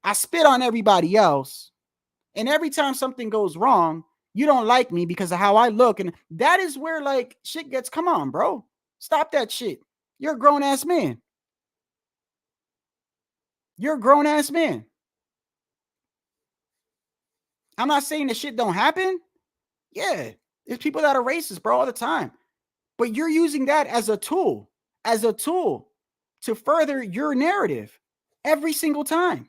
I spit on everybody else, and every time something goes wrong, you don't like me because of how I look. And that is where like shit gets, come on, bro. Stop that shit. You're a grown-ass man. You're a grown-ass man. I'm not saying that shit don't happen. Yeah, there's people that are racist, bro, all the time. But you're using that as a tool to further your narrative every single time.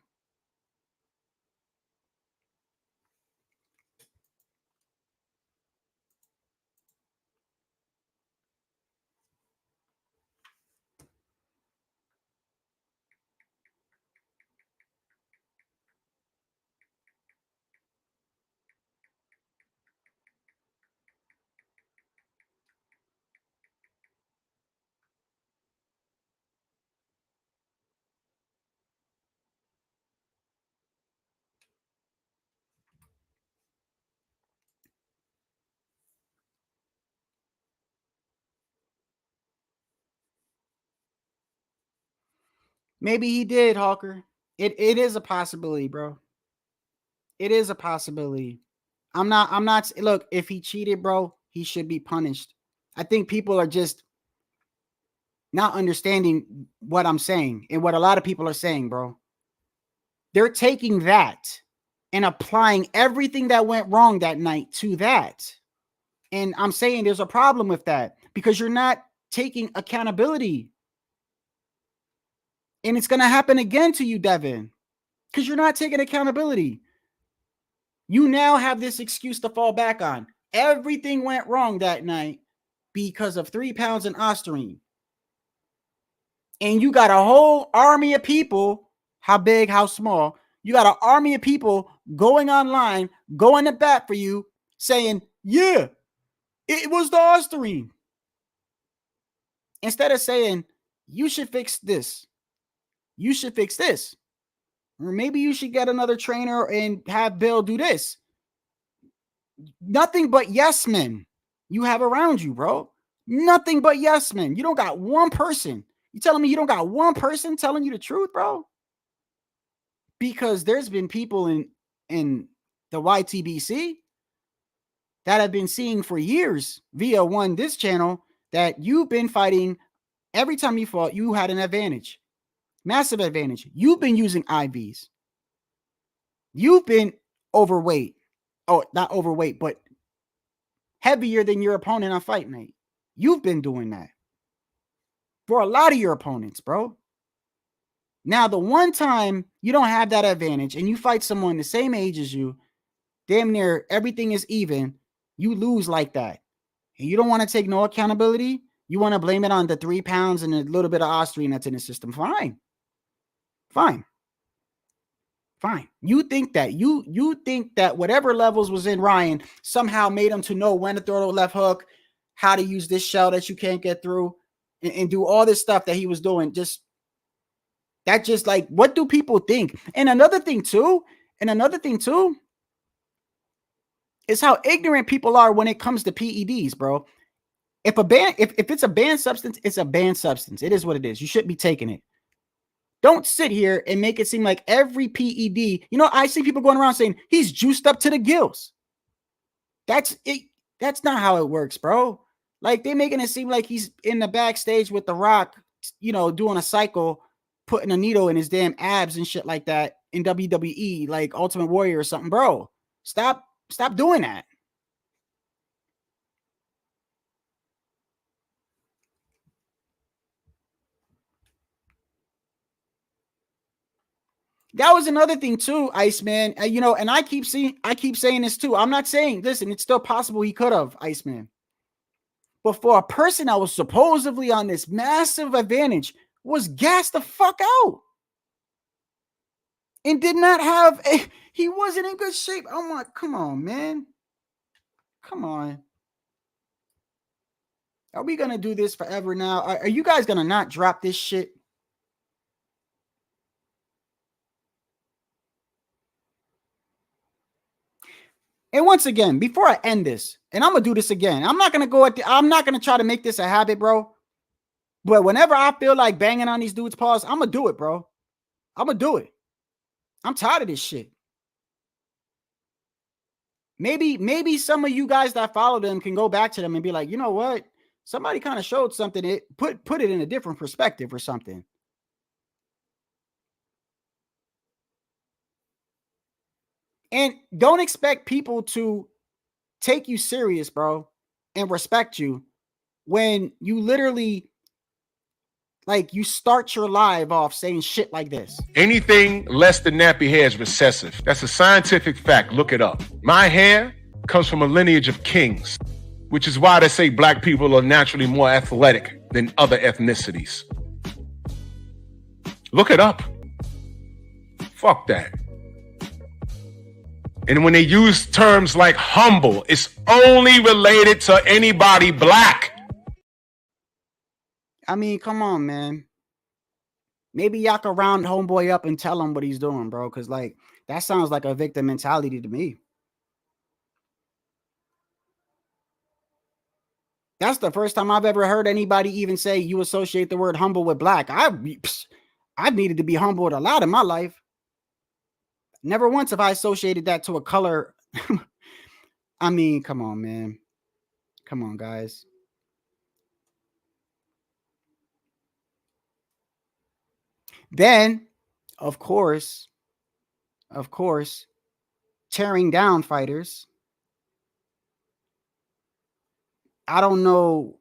Maybe he did, Hawker. It is a possibility, bro. It is a possibility. I'm not look, if he cheated, bro, he should be punished. I think people are just not understanding what I'm saying and what a lot of people are saying, bro. They're taking that and applying everything that went wrong that night to that. And I'm saying there's a problem with that because you're not taking accountability. And it's going to happen again to you, Devin, because you're not taking accountability. You now have this excuse to fall back on. Everything went wrong that night because of 3 pounds in Ostarine. And you got a whole army of people, how big, how small, you got an army of people going online, going to bat for you, saying, yeah, it was the Ostarine. Instead of saying, you should fix this. You should fix this. Or maybe you should get another trainer and have Bill do this. Nothing but yes men you have around you, bro. Nothing but yes men. You don't got one person. You telling me you don't got one person telling you the truth, bro? Because there's been people in the YTBC that I've been seeing for years via this channel that you've been fighting. Every time you fought, you had an advantage. Massive advantage. You've been using IVs. You've been overweight. Oh, not overweight, but heavier than your opponent on fight night. You've been doing that for a lot of your opponents, bro. Now, the one time you don't have that advantage and you fight someone the same age as you, damn near everything is even, you lose like that. And you don't want to take no accountability. You want to blame it on the 3 pounds and a little bit of Ostarine that's in the system. Fine. Fine. Fine. You think that whatever levels was in Ryan somehow made him to know when to throw the left hook, how to use this shell that you can't get through, and do all this stuff that he was doing. Just like, what do people think? And another thing too is how ignorant people are when it comes to PEDs, bro. If it's a banned substance, it's a banned substance. It is what it is. You shouldn't be taking it. Don't sit here and make it seem like every PED, I see people going around saying he's juiced up to the gills. That's it. That's not how it works, bro. Like, they're making it seem like he's in the backstage with The Rock, doing a cycle, putting a needle in his damn abs and shit like that in WWE, like Ultimate Warrior or something, bro. Stop doing that. That was another thing too, Iceman. And I keep saying this too. I'm not saying, listen, it's still possible he could have, Iceman. But for a person that was supposedly on this massive advantage, was gassed the fuck out. And did not have he wasn't in good shape. I'm like, come on, man. Come on. Are we gonna do this forever now? Are you guys gonna not drop this shit? And once again, before I end this, and I'm gonna do this again, I'm not gonna try to make this a habit, bro. But whenever I feel like banging on these dudes' paws, I'm gonna do it, bro. I'm gonna do it. I'm tired of this shit. Maybe some of you guys that follow them can go back to them and be like, you know what? Somebody kind of showed something. It put it in a different perspective or something. And don't expect people to take you serious, bro, and respect you when you literally, like, you start your live off saying shit like this. Anything less than nappy hair is recessive. That's a scientific fact. Look it up. My hair comes from a lineage of kings, which is why they say black people are naturally more athletic than other ethnicities. Look it up. Fuck that. And when they use terms like humble, it's only related to anybody black. I mean, come on, man. Maybe y'all can round homeboy up and tell him what he's doing, bro. Because, like, that sounds like a victim mentality to me. That's the first time I've ever heard anybody even say you associate the word humble with black. I've needed to be humbled a lot in my life. Never once have I associated that to a color. I mean, come on, man. Come on, guys. Then, of course, tearing down fighters. I don't know.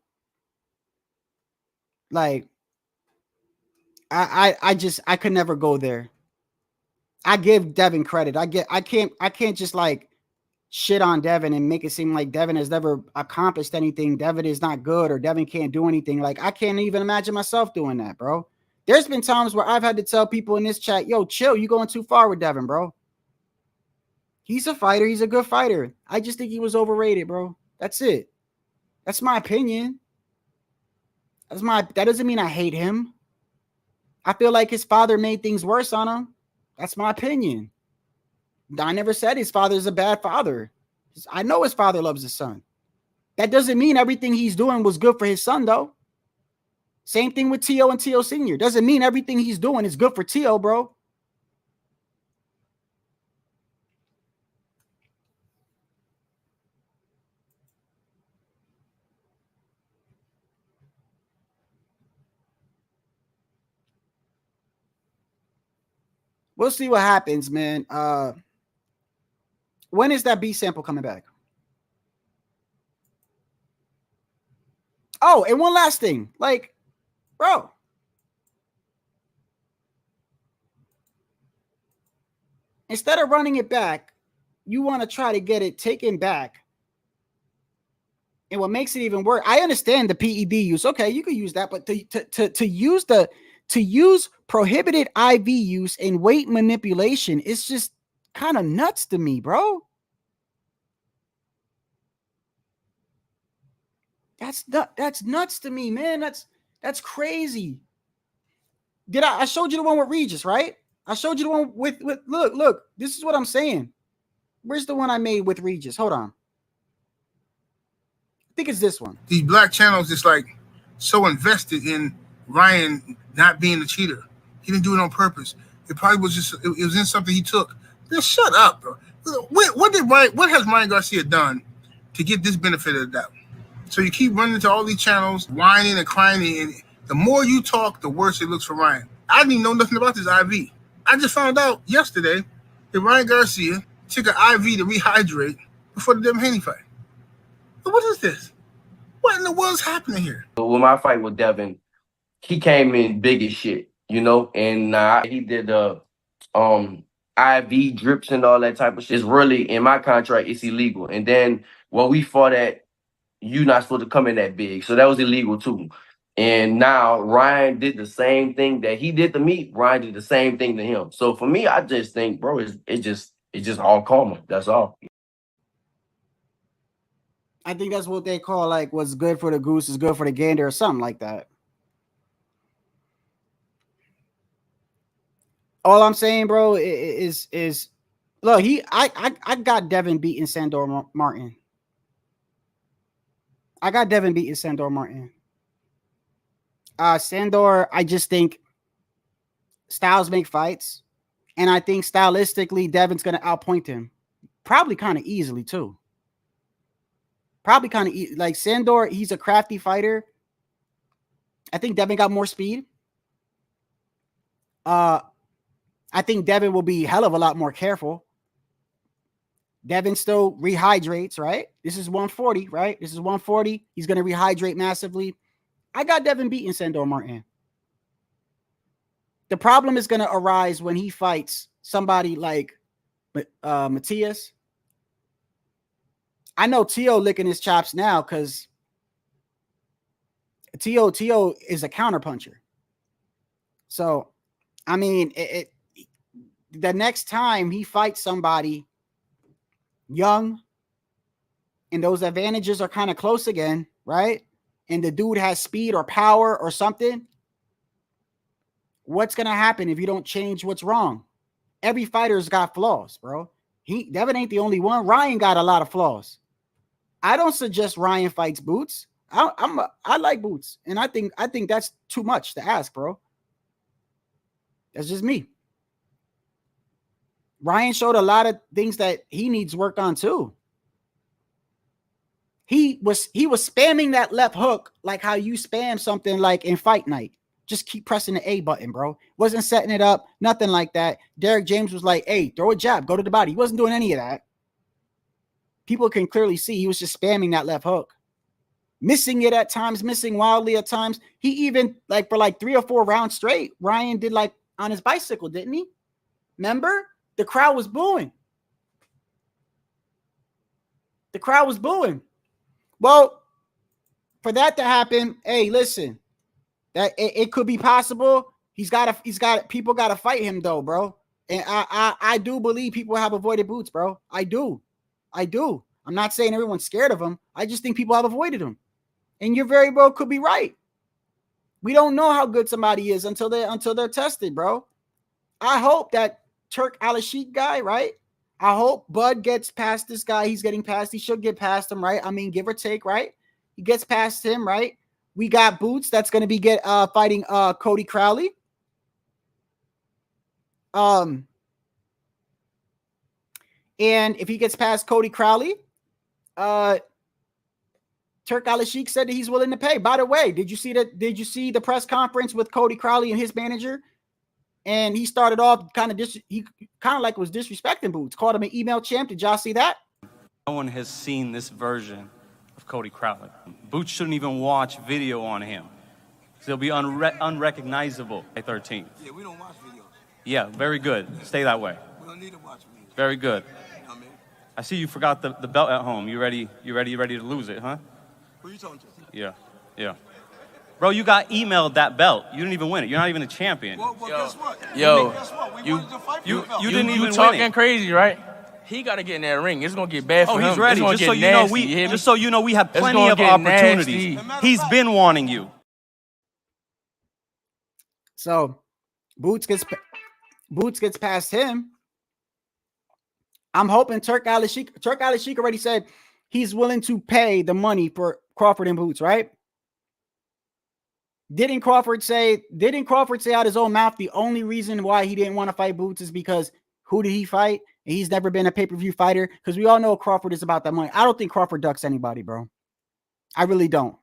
Like, I could never go there. I give Devin credit. I can't just, like, shit on Devin and make it seem like Devin has never accomplished anything. Devin is not good or Devin can't do anything. Like, I can't even imagine myself doing that, bro. There's been times where I've had to tell people in this chat, yo, chill, you going too far with Devin, bro. He's a fighter. He's a good fighter. I just think he was overrated, bro. That's it. That's my opinion. That doesn't mean I hate him. I feel like his father made things worse on him. That's my opinion. I never said his father is a bad father. I know his father loves his son. That doesn't mean everything he's doing was good for his son, though. Same thing with T.O. and T.O. Sr. Doesn't mean everything he's doing is good for T.O., bro. We'll see what happens, man. When is that B sample coming back? Oh, and one last thing. Like, bro. Instead of running it back, you want to try to get it taken back. And what makes it even worse, I understand the PED use. Okay, you can use that, but to use prohibited IV use and weight manipulation is just kind of nuts to me, bro. That's nuts to me, man. That's crazy. I showed you the one with Regis, right? I showed you the one with look, this is what I'm saying. Where's the one I made with Regis? Hold on. I think it's this one. These black channels is like so invested in Ryan not being a cheater. He didn't do it on purpose. It probably was just it was in something he took. Just shut up, bro. What has Ryan Garcia done to get this benefit of the doubt? So you keep running to all these channels, whining and crying, and the more you talk, the worse it looks for Ryan. I didn't even know nothing about this IV. I just found out yesterday that Ryan Garcia took an IV to rehydrate before the Devin Haneys fight. What is this? What in the world's happening here? With my fight with Devin, he came in big as shit, you know, and he did IV drips and all that type of shit. It's really, in my contract, it's illegal. And then when we fought at, you're not supposed to come in that big. So that was illegal too. And now Ryan did the same thing that he did to me. Ryan did the same thing to him. So for me, I just think, bro, it's just all karma. That's all. I think that's what they call, like, what's good for the goose is good for the gander or something like that. All I'm saying, bro, is look, I got Devin beating Sandor Martin. I got Devin beating Sandor Martin. Sandor, I just think styles make fights. And I think stylistically, Devin's going to outpoint him. Probably kind of easily, too. Probably kind of like Sandor, he's a crafty fighter. I think Devin got more speed. I think Devin will be a hell of a lot more careful. Devin still rehydrates, right? This is 140, right? This is 140. He's going to rehydrate massively. I got Devin beating Sandor Martin. The problem is going to arise when he fights somebody like Matias. I know T.O. licking his chops now because T.O. is a counterpuncher. So, I mean, the next time he fights somebody young and those advantages are kind of close again, right? And the dude has speed or power or something, what's going to happen if you don't change what's wrong? Every fighter's got flaws, bro. Devin ain't the only one. Ryan got a lot of flaws. I don't suggest Ryan fights Boots. I like Boots, and I think that's too much to ask, bro. That's just me. Ryan showed a lot of things that he needs work on too. He was spamming that left hook like how you spam something like in Fight Night. Just keep pressing the A button, bro. Wasn't setting it up, nothing like that. Derek James was like, hey, throw a jab, go to the body. He wasn't doing any of that. People can clearly see he was just spamming that left hook. Missing it at times, missing wildly at times. He even, like, for like 3 or 4 rounds straight, Ryan did like on his bicycle, didn't he? Remember? The crowd was booing. The crowd was booing. Well, for that to happen, hey, listen, that it could be possible. People got to fight him though, bro. And I do believe people have avoided Boots, bro. I do. I'm not saying everyone's scared of him. I just think people have avoided him. And you're very well could be right. We don't know how good somebody is until they're tested, bro. I hope that Turk Al-Sheikh guy, right? I hope Bud gets past this guy. He's getting past. He should get past him, right? I mean, give or take, right? He gets past him, right? We got Boots that's going to be fighting Cody Crowley. And if he gets past Cody Crowley, Turk Al-Sheikh said that he's willing to pay. By the way, did you see the press conference with Cody Crowley and his manager? And he started off kind of like was disrespecting Boots, called him an email champ. Did y'all see that? No one has seen this version of Cody Crowley. Boots shouldn't even watch video on him. He'll be unrecognizable by 13. Yeah, we don't watch videos. Yeah, very good. Stay that way. We don't need to watch videos. Very good. You know what I mean? I see you forgot the belt at home. You ready to lose it, huh? Who you talking to? Yeah. Bro, you got emailed that belt. You didn't even win it. You're not even a champion. Well, guess what? Yo, Guess what? We wanted to fight for the belt. You didn't even win talking it. crazy, right? He got to get in that ring. It's gonna get bad for him. Oh, he's ready. It's Just so gonna get you know, nasty, just so you know, we have It's plenty gonna of get opportunities. nasty. He's been wanting you. So Boots gets past him. I'm hoping Turk Al-Sheikh already said he's willing to pay the money for Crawford and Boots, right? Didn't Crawford say out his own mouth the only reason why he didn't want to fight Boots is because who did he fight? And he's never been a pay-per-view fighter, because we all know Crawford is about that money. I don't think Crawford ducks anybody, bro. I really don't.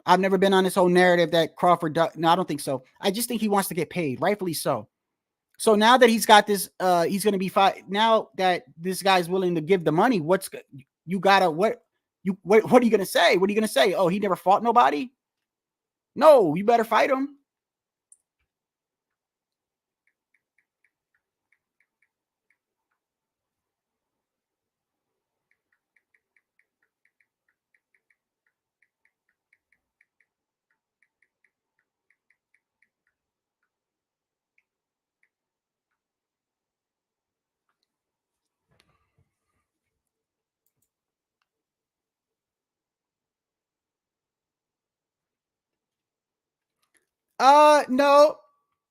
I've never been on this whole narrative that Crawford no, I don't think so. I just think he wants to get paid, rightfully so. So now that he's got this, he's going to be now that this guy's willing to give the money, what are you going to say? What are you going to say? Oh, he never fought nobody? No, you better fight him.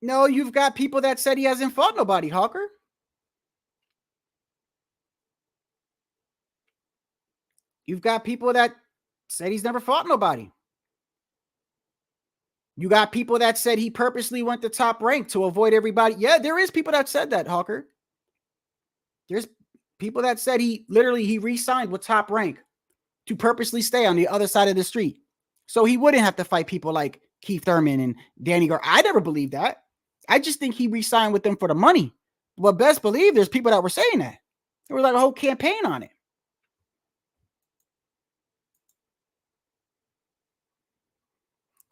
No, you've got people that said he hasn't fought nobody, Hawker. You've got people that said he's never fought nobody. You got people that said he purposely went to Top Rank to avoid everybody. Yeah, there is people that said that, Hawker. There's people that said he re-signed with Top Rank to purposely stay on the other side of the street, so he wouldn't have to fight people like Keith Thurman and Danny Gar. I never believed that. I just think he re-signed with them for the money. But best believe there's people that were saying that. There was like a whole campaign on it.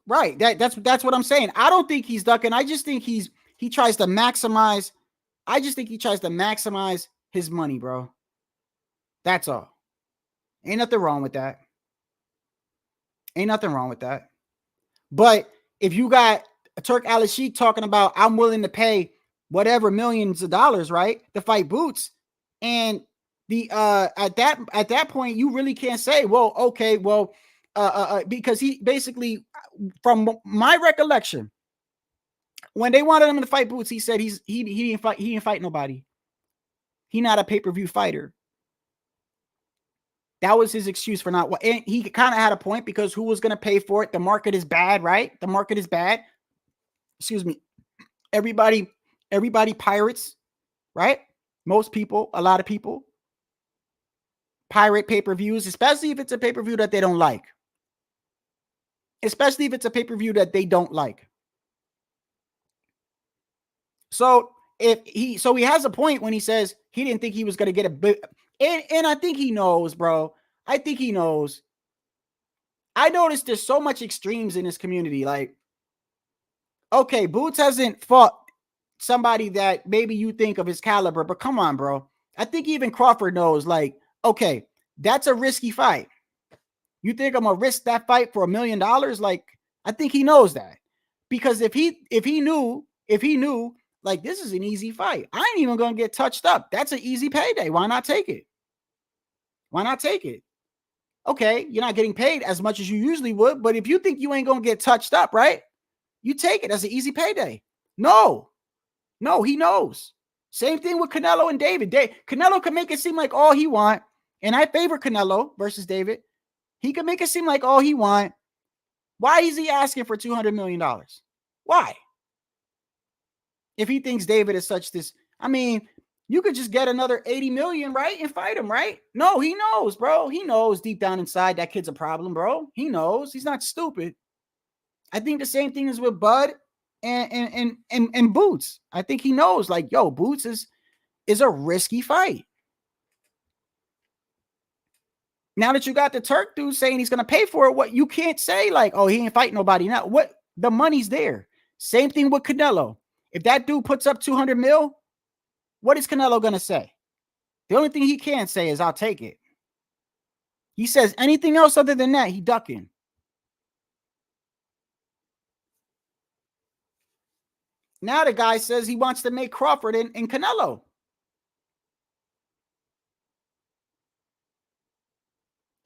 Right. That's what I'm saying. I don't think he's ducking. I just think he tries to maximize. I just think he tries to maximize his money, bro. That's all. Ain't nothing wrong with that. But if you got a Turk Al-Sheikh talking about, I'm willing to pay whatever millions of dollars, right, to fight Boots, and the at that point you really can't say, well, okay, well, because he basically, from my recollection, when they wanted him to fight Boots, he said he didn't fight nobody. He not a pay-per-view fighter. That was his excuse for not. And he kind of had a point, because who was going to pay for it? The market is bad, right? The market is bad. Excuse me. Everybody pirates, right? Most people, a lot of people pirate pay-per-views, especially if it's a pay-per-view that they don't like. Especially if it's a pay-per-view that they don't like. So he has a point when he says he didn't think he was going to get a big. And I think he knows, bro. I think he knows. I noticed there's so much extremes in this community. Like, okay, Boots hasn't fought somebody that maybe you think of his caliber, but come on, bro. I think even Crawford knows, like, okay, That's a risky fight. You think I'm gonna risk that fight for $1 million? Like, I think he knows that. Because if he knew, like, this is an easy fight, I ain't even gonna get touched up. That's an easy payday. Why not take it? Why not take it? Okay, you're not getting paid as much as you usually would, but if you think you ain't gonna get touched up, right? You take it as an easy payday. No, he knows. Same thing with Canelo and David. Canelo can make it seem like all he want, and I favor Canelo versus David. He can make it seem like all he want. Why is he asking for $200 million? Why? If he thinks David is such this, I mean, you could just get another 80 million, right? And fight him, right? No, he knows, bro. He knows deep down inside that kid's a problem, bro. He knows. He's not stupid. I think the same thing is with Bud and Boots. I think he knows, like, yo, Boots is a risky fight. Now that you got the Turk dude saying he's gonna pay for it, what you can't say, like, oh, he ain't fighting nobody now. What? The money's there. Same thing with Canelo. If that dude puts up 200 mil, what is Canelo gonna say? The only thing he can say is, I'll take it. He says anything else other than that, he ducking. Now the guy says he wants to make Crawford and Canelo.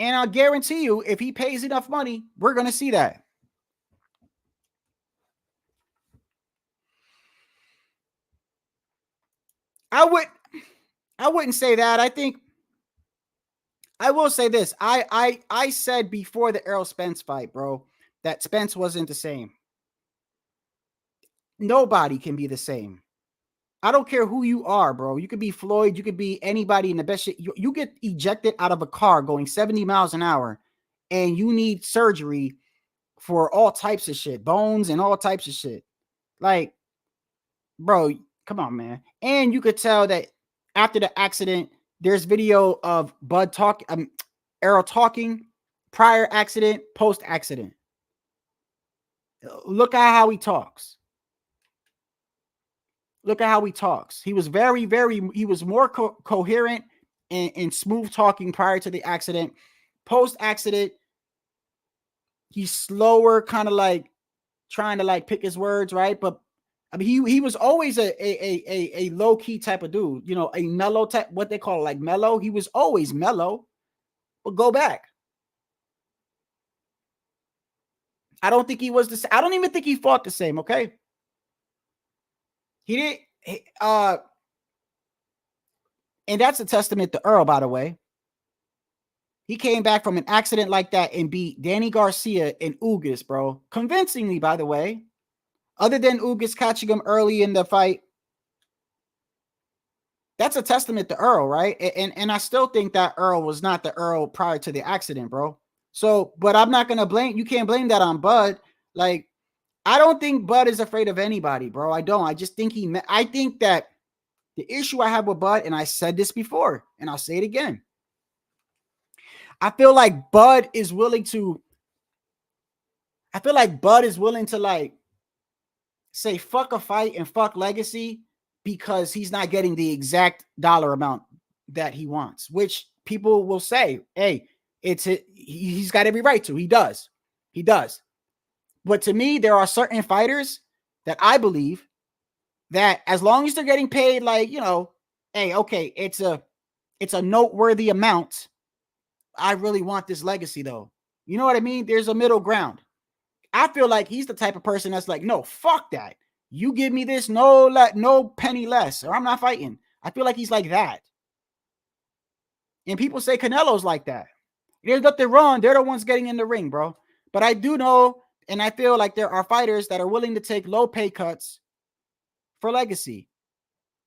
And I'll guarantee you, if he pays enough money, we're going to see that. I wouldn't say that. I think I will say this. I said before the Errol Spence fight, bro, that Spence wasn't the same. Nobody can be the same. I don't care who you are, bro. You could be Floyd. You could be anybody in the best shit. You get ejected out of a car going 70 miles an hour and you need surgery for all types of shit, bones and all types of shit. Like, bro, come on, man. And you could tell that after the accident, there's video of Bud Errol talking, prior accident, post accident. Look at how he talks. Look at how he talks. He was he was more coherent and smooth talking prior to the accident. Post accident, he's slower, kind of like trying to like pick his words, right? But I mean, he was always a low key type of dude, you know, a mellow type, what they call like mellow. He was always mellow. But go back. I don't think he was the same. I don't even think he fought the same. Okay. He did, and that's a testament to Earl, by the way. He came back from an accident like that and beat Danny Garcia and Uysk, bro. Convincingly, by the way. Other than Uysk catching him early in the fight. That's a testament to Earl, right? And I still think that Earl was not the Earl prior to the accident, bro. So, but I'm not going to blame, you can't blame that on Bud. Like, I don't think Bud is afraid of anybody, bro. I don't. I just think I think that the issue I have with Bud, and I said this before, and I'll say it again. I feel like Bud is willing to like say fuck a fight and fuck legacy because he's not getting the exact dollar amount that he wants, which people will say, hey, he's got every right to. He does. But to me, there are certain fighters that I believe that as long as they're getting paid, like, you know, hey, okay, it's a noteworthy amount. I really want this legacy, though. You know what I mean? There's a middle ground. I feel like he's the type of person that's like, no, fuck that. You give me this, no penny less, or I'm not fighting. I feel like he's like that. And people say Canelo's like that. There's nothing wrong. They're the ones getting in the ring, bro. But I do know, and I feel like there are fighters that are willing to take low pay cuts for legacy.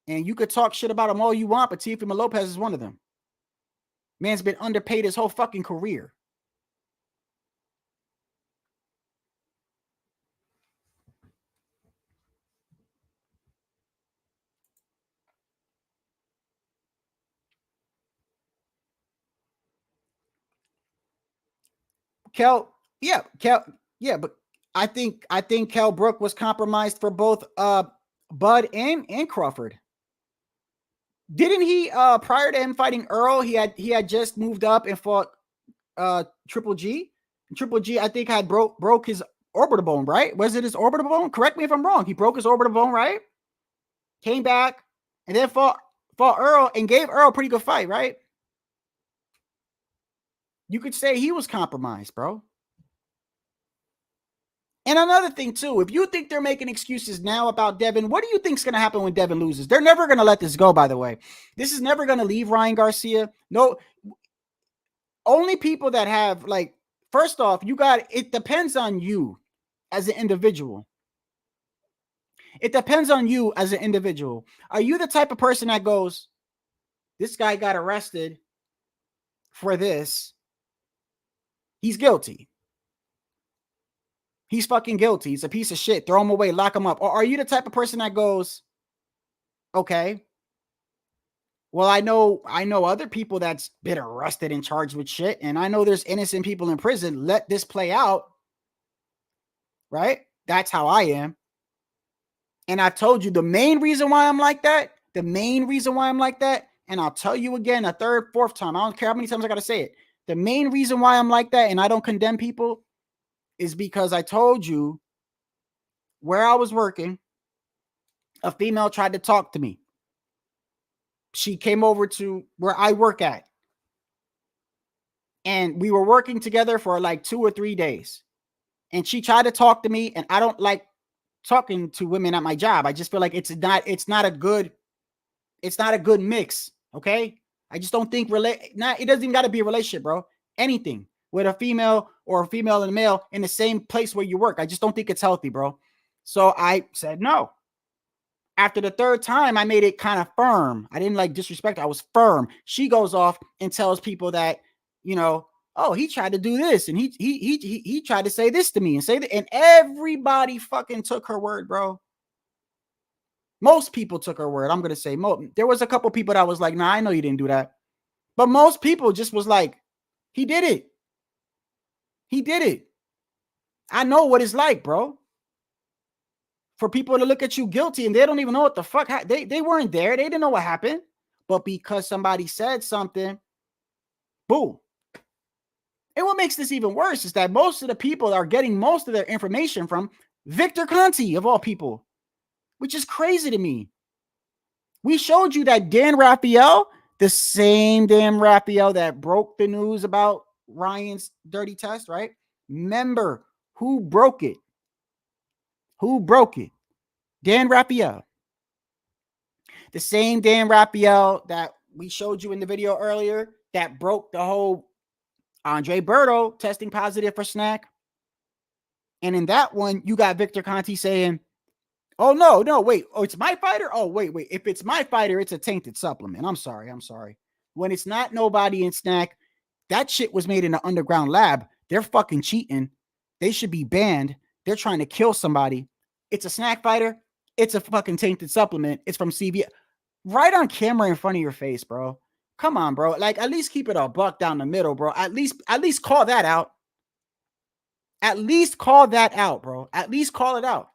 And you could talk shit about them all you want, but Teofimo Lopez is one of them. Man's been underpaid his whole fucking career. But I think Kell Brook was compromised for both Bud and Crawford. Didn't he prior to him fighting Earl, he had just moved up and fought Triple G. Triple G, I think, had broke his orbital bone, right? Was it his orbital bone? Correct me if I'm wrong. He broke his orbital bone, right? Came back and then fought Earl and gave Earl a pretty good fight, right? You could say he was compromised, bro. And another thing, too, if you think they're making excuses now about Devin, what do you think's going to happen when Devin loses? They're never going to let this go, by the way. This is never going to leave Ryan Garcia. No, only people that have, like, first off, it depends on you as an individual. It depends on you as an individual. Are you the type of person that goes, this guy got arrested for this? He's guilty. He's fucking guilty. He's a piece of shit. Throw him away. Lock him up. Or are you the type of person that goes, okay, well, I know other people that's been arrested and charged with shit, and I know there's innocent people in prison. Let this play out. Right? That's how I am. And I told you the main reason why I'm like that, and I'll tell you again a third, fourth time. I don't care how many times I got to say it. The main reason why I'm like that and I don't condemn people is because I told you where I was working, a female tried to talk to me. She came over to where I work at. And we were working together for like 2 or 3 days. And she tried to talk to me, and I don't like talking to women at my job. I just feel like it's not a good mix. Okay. I just don't think it doesn't even got to be a relationship, bro. Anything with a female or a female and a male in the same place where you work. I just don't think it's healthy, bro. So I said no. After the third time, I made it kind of firm. I didn't like disrespect. I was firm. She goes off and tells people that, oh, he tried to do this and he tried to say this to me and say that, and everybody fucking took her word, bro. Most people took her word. I'm gonna say there was a couple people that was like, nah, I know you didn't do that, but most people just was like, he did it. He did it. I know what it's like, bro. For people to look at you guilty and they don't even know what the fuck they weren't there. They didn't know what happened, but because somebody said something, boom. And what makes this even worse is that most of the people are getting most of their information from Victor Conti, of all people, which is crazy to me. We showed you that Dan Raphael, the same damn Raphael that broke the news about Ryan's dirty test, right? Remember who broke it? Who broke it? Dan Raphael. The same Dan Raphael that we showed you in the video earlier that broke the whole Andre Berto testing positive for snack. And in that one, you got Victor Conti saying, oh, no, wait. Oh, it's my fighter? Oh, wait. If it's my fighter, it's a tainted supplement. I'm sorry. When it's not nobody in snack, that shit was made in an underground lab. They're fucking cheating. They should be banned. They're trying to kill somebody. It's a snack fighter. It's a fucking tainted supplement. It's from CVS. Right on camera in front of your face, bro. Come on, bro. Like, at least keep it a buck down the middle, bro. At least call that out. At least call that out, bro. At least call it out.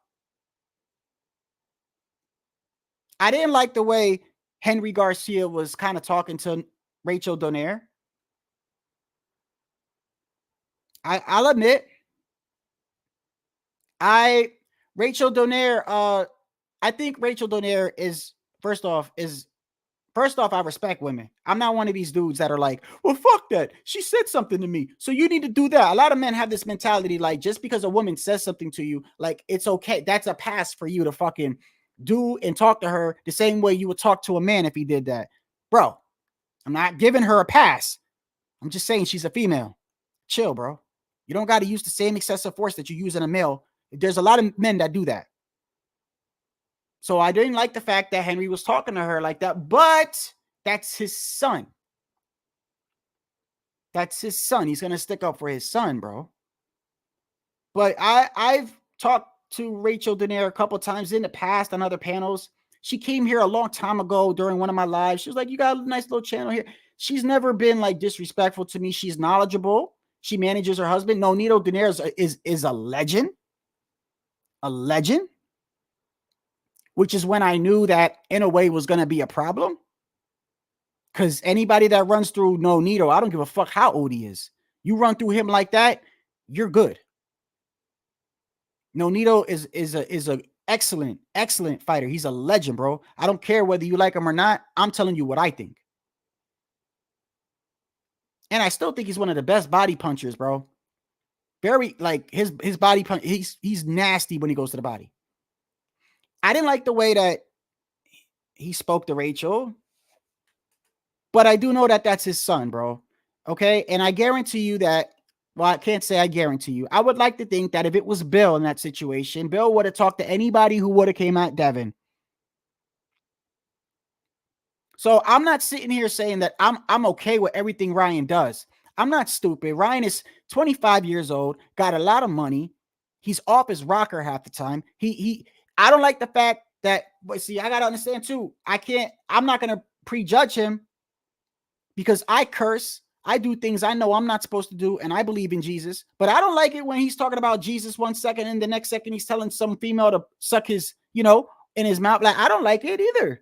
I didn't like the way Henry Garcia was kind of talking to Rachel Donaire. I'll admit, Rachel Donaire, I think Rachel Donaire is first off, I respect women. I'm not one of these dudes that are like, well, fuck that. She said something to me, so you need to do that. A lot of men have this mentality, like, just because a woman says something to you, like, it's okay. That's a pass for you to fucking do and talk to her the same way you would talk to a man if he did that. Bro, I'm not giving her a pass. I'm just saying she's a female. Chill, bro. You don't got to use the same excessive force that you use in a male. There's a lot of men that do that. So I didn't like the fact that Henry was talking to her like that, but that's his son. That's his son. He's going to stick up for his son, bro. But I've talked to Rachel Donaire a couple times in the past on other panels. She came here a long time ago during one of my lives. She was like, you got a nice little channel here. She's never been like disrespectful to me. She's knowledgeable. She manages her husband. No, Nito Donaire is a legend. A legend. Which is when I knew that in a way was going to be a problem. Because anybody that runs through Nonito, I don't give a fuck how old he is. You run through him like that, you're good. Nonito is a excellent fighter. He's a legend, bro. I don't care whether you like him or not. I'm telling you what I think. And I still think he's one of the best body punchers, bro. Very, like, his body punch, he's nasty when he goes to the body. I didn't like the way that he spoke to Rachel, but I do know that that's his son, bro. Okay? And I guarantee you that, well, I can't say I guarantee you. I would like to think that if it was Bill in that situation, Bill would have talked to anybody who would have came at Devin. So I'm not sitting here saying that I'm okay with everything Ryan does. I'm not stupid. Ryan is 25 years old, got a lot of money. He's off his rocker half the time. I don't like the fact that, but see, I gotta understand too. I'm not gonna prejudge him because I curse. I do things I know I'm not supposed to do, and I believe in Jesus. But I don't like it when he's talking about Jesus one second, and the next second he's telling some female to suck his, in his mouth. Like, I don't like it either.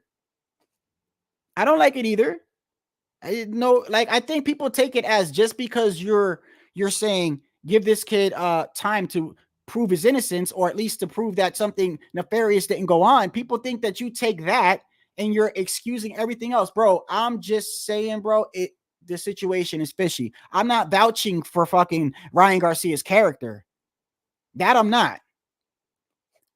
I don't like it either. I think people take it as just because you're saying give this kid time to prove his innocence, or at least to prove that something nefarious didn't go on. People think that you take that and you're excusing everything else, bro. I'm just saying, bro, the situation is fishy. I'm not vouching for fucking Ryan Garcia's character. That I'm not.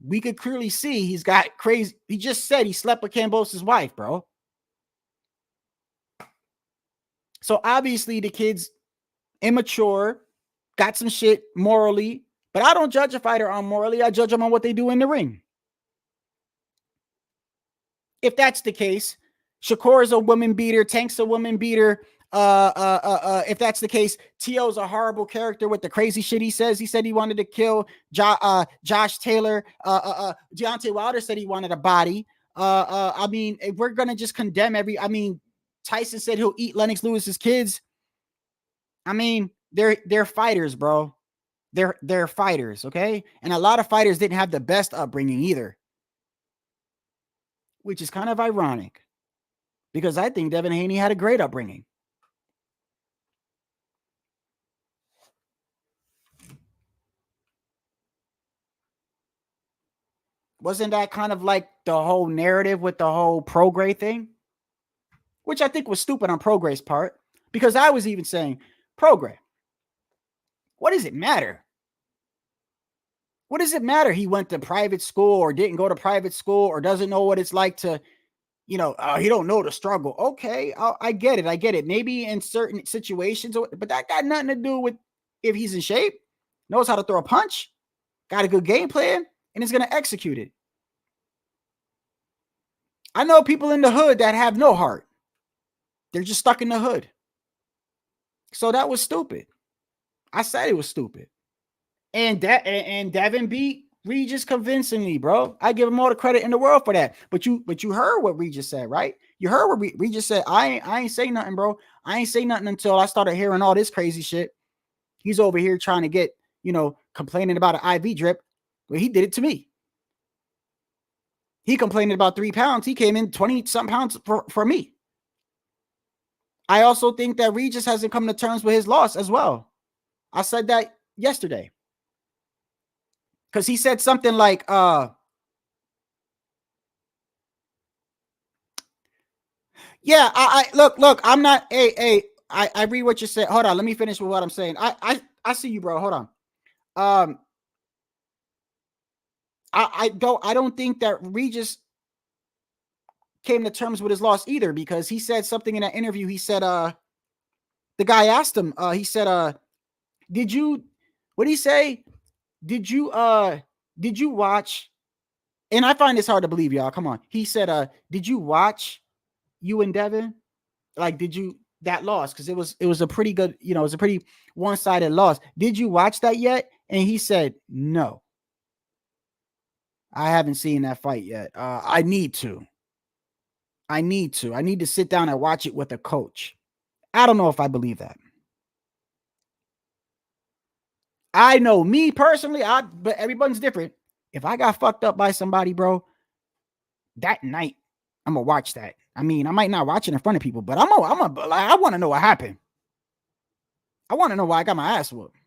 We could clearly see he's got crazy. He just said he slept with Cambosa's wife, bro. So obviously the kid's immature, got some shit morally, but I don't judge a fighter on morally. I judge them on what they do in the ring. If that's the case, Shakur is a woman beater, Tank's a woman beater. If that's the case, T.O.'s a horrible character with the crazy shit he says. He said he wanted to kill Josh Taylor. Deontay Wilder said he wanted a body. I mean, if we're going to just condemn Tyson said he'll eat Lennox Lewis's kids. I mean, they're fighters, bro. They're fighters, okay? And a lot of fighters didn't have the best upbringing either, which is kind of ironic because I think Devin Haney had a great upbringing. Wasn't that kind of like the whole narrative with the whole Prograis thing? Which I think was stupid on Prograis' part, because I was even saying, Prograis, what does it matter? What does it matter he went to private school or didn't go to private school or doesn't know what it's like to, he don't know the struggle. Okay, I get it. I get it. Maybe in certain situations, but that got nothing to do with if he's in shape, knows how to throw a punch, got a good game plan, and is going to execute it. I know people in the hood that have no heart. They're just stuck in the hood. So that was stupid. I said it was stupid. And Devin beat Regis convincingly, bro. I give him all the credit in the world for that. But you heard what Regis said, right? You heard what Regis said. I ain't say nothing, bro. I ain't say nothing until I started hearing all this crazy shit. He's over here trying to get, complaining about an IV drip. Well, he did it to me. He complained about 3 pounds. He came in 20-something pounds for me. I also think that Regis hasn't come to terms with his loss as well. I said that yesterday. Because he said something like, yeah, I look, I'm not, I read what you said. Hold on, let me finish with what I'm saying. I see you, bro. Hold on. I don't think that Regis came to terms with his loss either, because he said something in that interview. He said, the guy asked him, he said, what did he say? Did you watch? And I find this hard to believe, y'all. Come on. He said, did you watch you and Devin? Like, did you that loss? Because it was a pretty good, it was a pretty one-sided loss. Did you watch that yet? And he said, no. I haven't seen that fight yet. I need to. I need to sit down and watch it with a coach. I don't know if I believe that. I know me personally, but everyone's different. If I got fucked up by somebody, bro, that night, I'm going to watch that. I mean, I might not watch it in front of people, but I want to know what happened. I want to know why I got my ass whooped.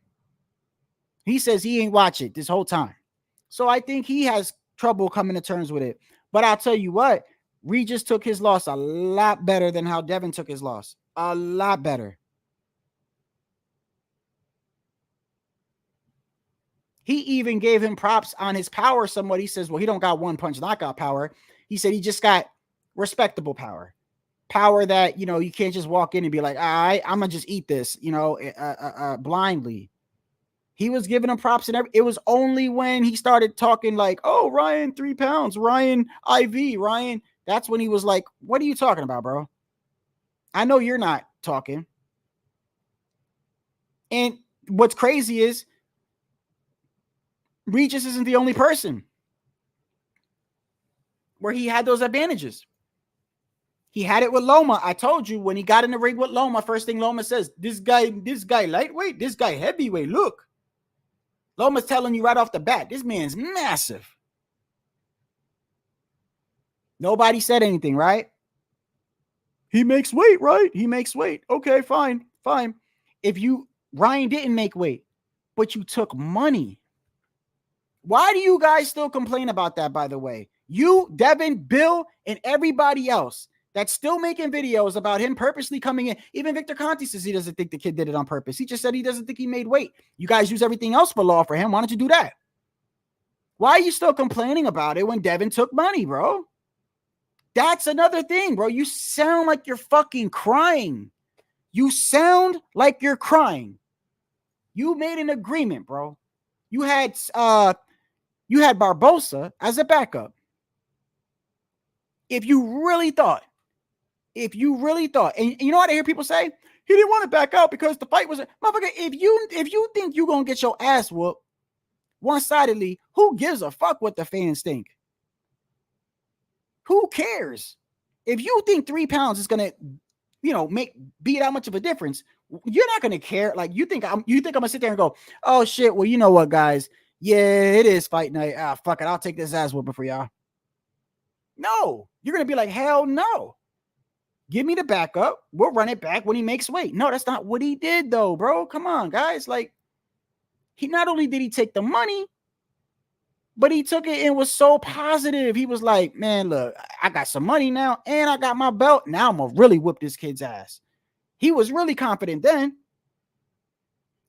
He says he ain't watch it this whole time. So I think he has trouble coming to terms with it. But I'll tell you what, Regis took his loss a lot better than how Devin took his loss. A lot better. He even gave him props on his power somewhat. He says, well, he don't got one punch knockout power. He said he just got respectable power. Power that, you know, you can't just walk in and be like, all right, I'm going to just eat this, you know, blindly. He was giving him props and it was only when he started talking like, oh, Ryan, 3 pounds, Ryan, IV, Ryan. That's when he was like, what are you talking about, bro? I know you're not talking. And what's crazy is Regis isn't the only person where he had those advantages. He had it with Loma. I told you when he got in the ring with Loma, first thing Loma says, this guy lightweight, this guy heavyweight, look. Loma's telling you right off the bat, this man's massive. Nobody said anything, right? He makes weight, right? He makes weight. Okay, fine. Ryan didn't make weight, but you took money. Why do you guys still complain about that, by the way? You, Devin, Bill, and everybody else that's still making videos about him purposely coming in. Even Victor Conti says he doesn't think the kid did it on purpose. He just said he doesn't think he made weight. You guys use everything else for law for him. Why don't you do that? Why are you still complaining about it when Devin took money, bro? That's another thing, bro. You sound like you're fucking crying. You sound like you're crying. You made an agreement, bro. You had Barbosa as a backup. If you really thought, and you know what I hear people say? He didn't want to back out because the fight was motherfucker. If you think you're gonna get your ass whooped one-sidedly, who gives a fuck what the fans think? Who cares? If you think 3 pounds is gonna, you know, be that much of a difference, you're not gonna care. Like you think I'm gonna sit there and go, oh shit, well, you know what, guys? Yeah, it is fight night. Fuck it, I'll take this ass whooping for y'all. No, you're gonna be like, hell no. Give me the backup. We'll run it back when he makes weight. No, that's not what he did, though, bro. Come on, guys. Like, he not only did he take the money, but he took it and was so positive. He was like, man, look, I got some money now, and I got my belt. Now I'm gonna really whip this kid's ass. He was really confident then,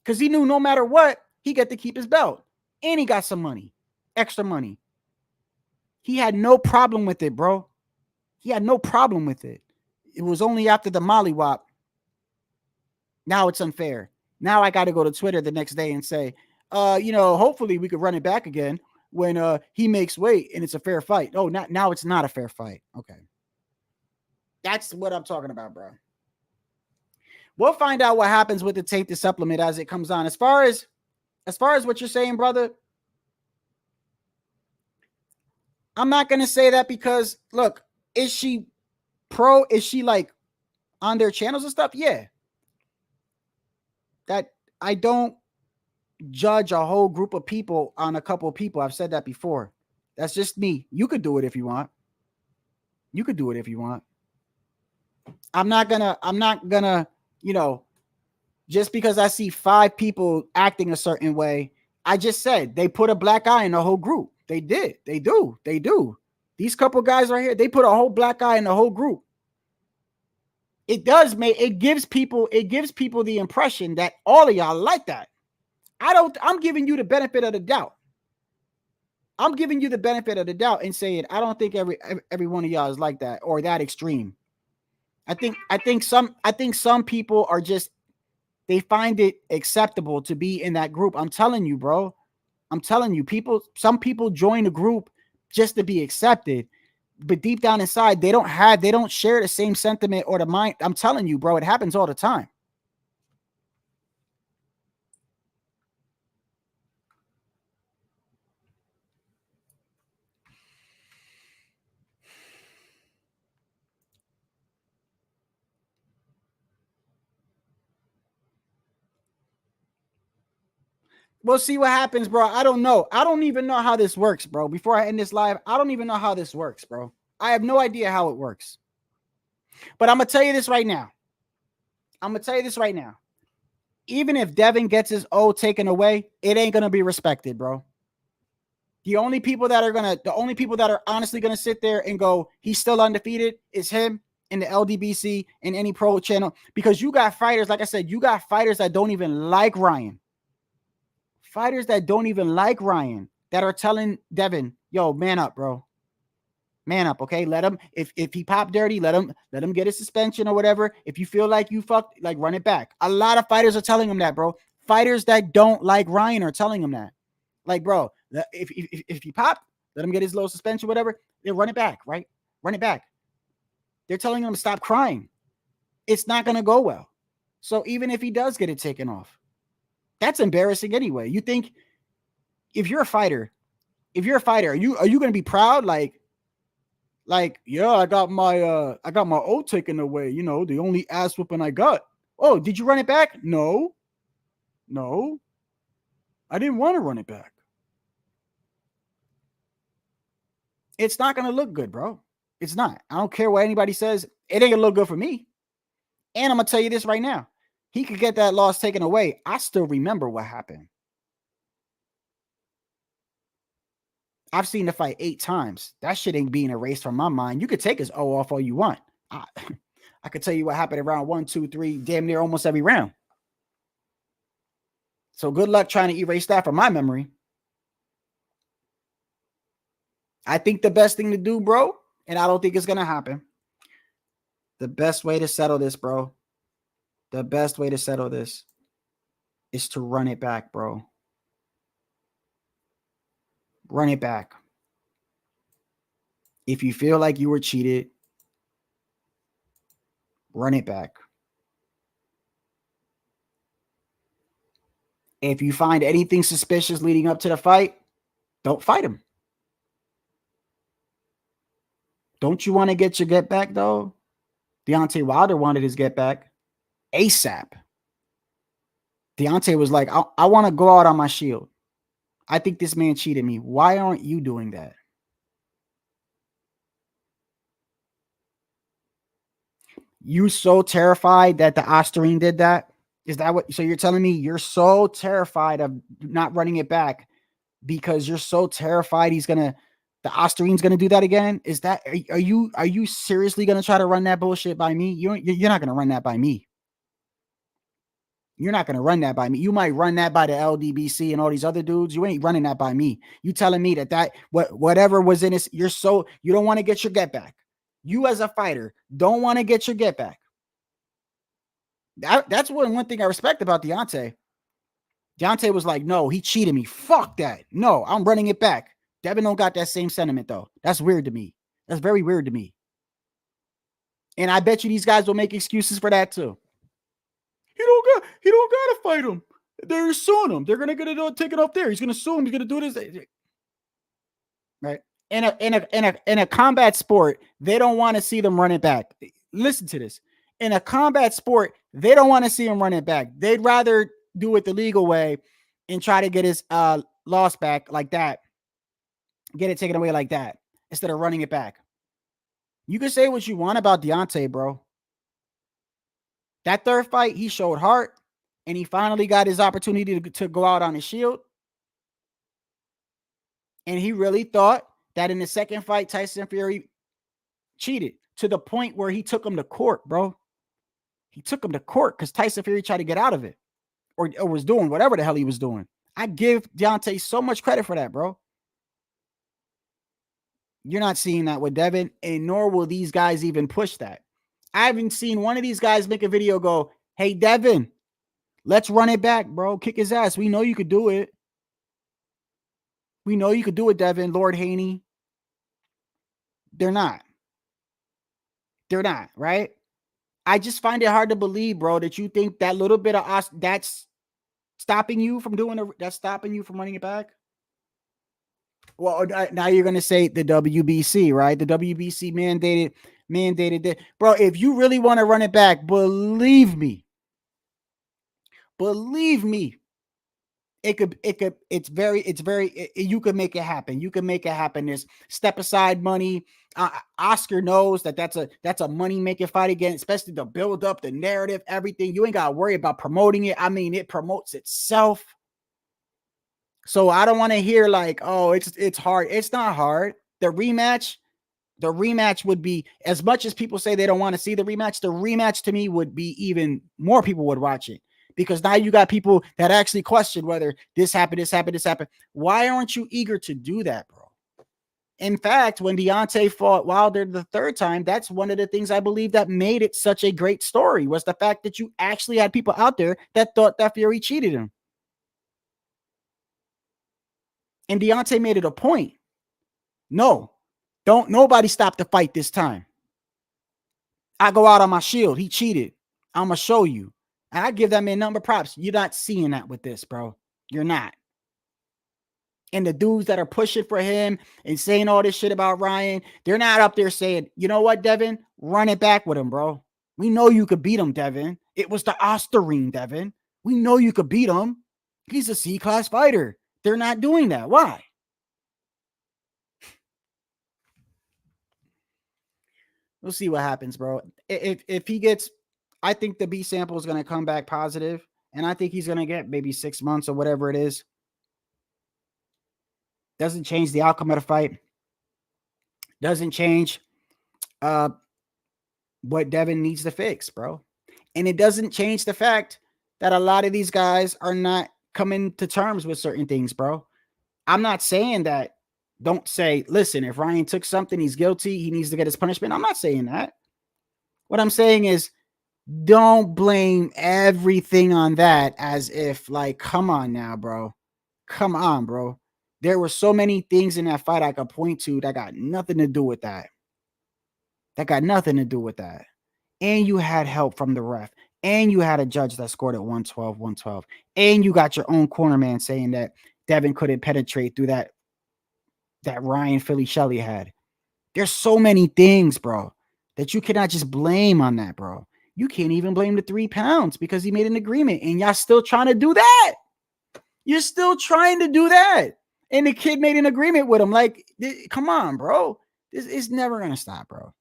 because he knew no matter what, he got to keep his belt, and he got some money, extra money. He had no problem with it, bro. He had no problem with it. It was only after the mollywop. Now it's unfair. Now I got to go to Twitter the next day and say, you know, hopefully we could run it back again when he makes weight and it's a fair fight. Oh, now it's not a fair fight. Okay. That's what I'm talking about, bro. We'll find out what happens with the tainted supplement as it comes on. As far as what you're saying, brother, I'm not going to say that because, look, is she pro? Is she like on their channels and stuff? Yeah. That I don't judge a whole group of people on a couple of people. I've said that before. That's just me. You could do it if you want. You could do it if you want. I'm not gonna, you know, just because I see 5 people acting a certain way. I just said they put a black eye in the whole group. They did. They do. These couple guys right here, they put a whole black eye in the whole group. It gives people the impression that all of y'all like that. I'm giving you the benefit of the doubt. I'm giving you the benefit of the doubt and saying, I don't think every one of y'all is like that or that extreme. I think some people are just, they find it acceptable to be in that group. I'm telling you, bro. I'm telling you, some people join the group just to be accepted, but deep down inside, they don't share the same sentiment or the mind. I'm telling you, bro, it happens all the time. We'll see what happens, bro. I don't know. I don't even know how this works, bro. Before I end this live, I don't even know how this works, bro. I have no idea how it works. But I'm gonna tell you this right now. Even if Devin gets his O taken away, it ain't gonna be respected, bro. The only people that are honestly gonna sit there and go, he's still undefeated, is him in the LDBC and any pro channel. Because you got fighters, like I said, you got fighters that don't even like Ryan. Fighters that don't even like Ryan that are telling Devin, yo, man up, bro. Man up, okay? Let him, if he popped dirty, let him get a suspension or whatever. If you feel like you fucked, like, run it back. A lot of fighters are telling him that, bro. Fighters that don't like Ryan are telling him that. Like, bro, if he popped, let him get his little suspension, whatever. Then run it back, right? Run it back. They're telling him to stop crying. It's not going to go well. So even if he does get it taken off, that's embarrassing anyway. You think if you're a fighter, are you going to be proud? Like, yeah, I got my O taken away. You know, the only ass whooping I got. Oh, did you run it back? No, I didn't want to run it back. It's not going to look good, bro. It's not. I don't care what anybody says. It ain't going to look good for me. And I'm going to tell you this right now. He could get that loss taken away. I still remember what happened. I've seen the fight 8 times. That shit ain't being erased from my mind. You could take his O off all you want. I could tell you what happened around 1, 2, 3, damn near almost every round. So good luck trying to erase that from my memory. I think the best thing to do, bro, and I don't think it's going to happen. The best way to settle this, bro, the best way to settle this is to run it back, bro. Run it back. If you feel like you were cheated, run it back. If you find anything suspicious leading up to the fight, don't fight him. Don't you want to get your get back, though? Deontay Wilder wanted his get back ASAP. Deontay was like, I want to go out on my shield. I think this man cheated me. Why aren't you doing that? You so terrified that the Osterine did that? Is that what? So you're telling me you're so terrified of not running it back because you're so terrified the Osterine's gonna do that again? Is that, are you seriously gonna try to run that bullshit by me? You're not gonna run that by me. You're not going to run that by me. You might run that by the LDBC and all these other dudes. You ain't running that by me. You telling me that whatever was in this, you don't want to get your get back. You as a fighter don't want to get your get back. That's one thing I respect about Deontay. Deontay was like, no, he cheated me. Fuck that. No, I'm running it back. Devin don't got that same sentiment though. That's weird to me. That's very weird to me. And I bet you these guys will make excuses for that too. He don't gotta fight him. They're suing him. They're gonna get it taken off there. He's gonna sue him. He's gonna do this. Right. In a combat sport, they don't want to see them run it back. Listen to this. In a combat sport, they don't want to see him run it back. They'd rather do it the legal way and try to get his loss back like that. Get it taken away like that instead of running it back. You can say what you want about Deontay, bro. That third fight, he showed heart, and he finally got his opportunity to go out on his shield. And he really thought that in the second fight, Tyson Fury cheated to the point where he took him to court, bro. He took him to court because Tyson Fury tried to get out of it or was doing whatever the hell he was doing. I give Deontay so much credit for that, bro. You're not seeing that with Devin, and nor will these guys even push that. I haven't seen one of these guys make a video go, hey, Devin, let's run it back, bro. Kick his ass. We know you could do it. We know you could do it, Devin. Lord Haney. They're not. They're not, right? I just find it hard to believe, bro, that you think that little bit of us, that's stopping you from that's stopping you from running it back. Well, now you're going to say the WBC, right? The WBC mandated that. Bro, if you really want to run it back, believe me, you could make it happen. You can make it happen. There's step aside money. Oscar knows that that's a money-making fight again, especially to build up the narrative, everything. You ain't got to worry about promoting it. I mean, it promotes itself. So I don't want to hear like, oh, it's hard. It's not hard. The rematch would be, as much as people say they don't want to see the rematch to me would be even more people would watch it, because now you got people that actually question whether this happened. Why aren't you eager to do that, bro? In fact, when Deontay fought Wilder the third time, that's one of the things I believe that made it such a great story, was the fact that you actually had people out there that thought that Fury cheated him. And Deontay made it a point. No, don't nobody stop the fight this time. I go out on my shield. He cheated. I'm going to show you. And I give that man number props. You're not seeing that with this, bro. You're not. And the dudes that are pushing for him and saying all this shit about Ryan, they're not up there saying, you know what, Devin? Run it back with him, bro. We know you could beat him, Devin. It was the Osterine, Devin. We know you could beat him. He's a C-class fighter. They're not doing that. Why? We'll see what happens, bro. If he gets, I think the B sample is going to come back positive, and I think he's going to get maybe 6 months or whatever it is. Doesn't change the outcome of the fight. Doesn't change what Devin needs to fix, bro. And it doesn't change the fact that a lot of these guys are not coming to terms with certain things, bro. I'm not saying that. Don't say, listen, if Ryan took something, he's guilty, he needs to get his punishment. I'm not saying that. What I'm saying is, don't blame everything on that as if, like, come on now, bro. Come on, bro. There were so many things in that fight I could point to that got nothing to do with that. And you had help from the ref. And you had a judge that scored at 112. And you got your own corner man saying that Devin couldn't penetrate through that Ryan Philly Shelley had. There's so many things, bro, that you cannot just blame on that, bro. You can't even blame the 3 pounds because he made an agreement, and y'all still trying to do that. You're still trying to do that. And the kid made an agreement with him. Like, come on, bro. This is never going to stop, bro.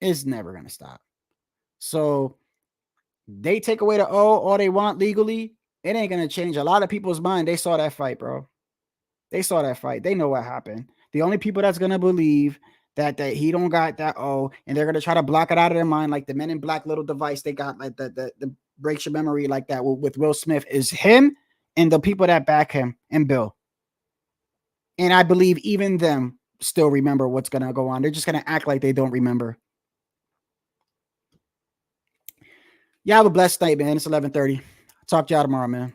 It's never going to stop. So they take away the O all they want legally. It ain't going to change a lot of people's mind. They saw that fight, bro. They saw that fight. They know what happened. The only people that's going to believe that he don't got that O, and they're going to try to block it out of their mind, like the Men in Black little device they got, like the breaks your memory like that with Will Smith, is him and the people that back him and Bill. And I believe even them still remember what's going to go on. They're just going to act like they don't remember. Y'all have a blessed night, man. It's 11:30. Talk to y'all tomorrow, man.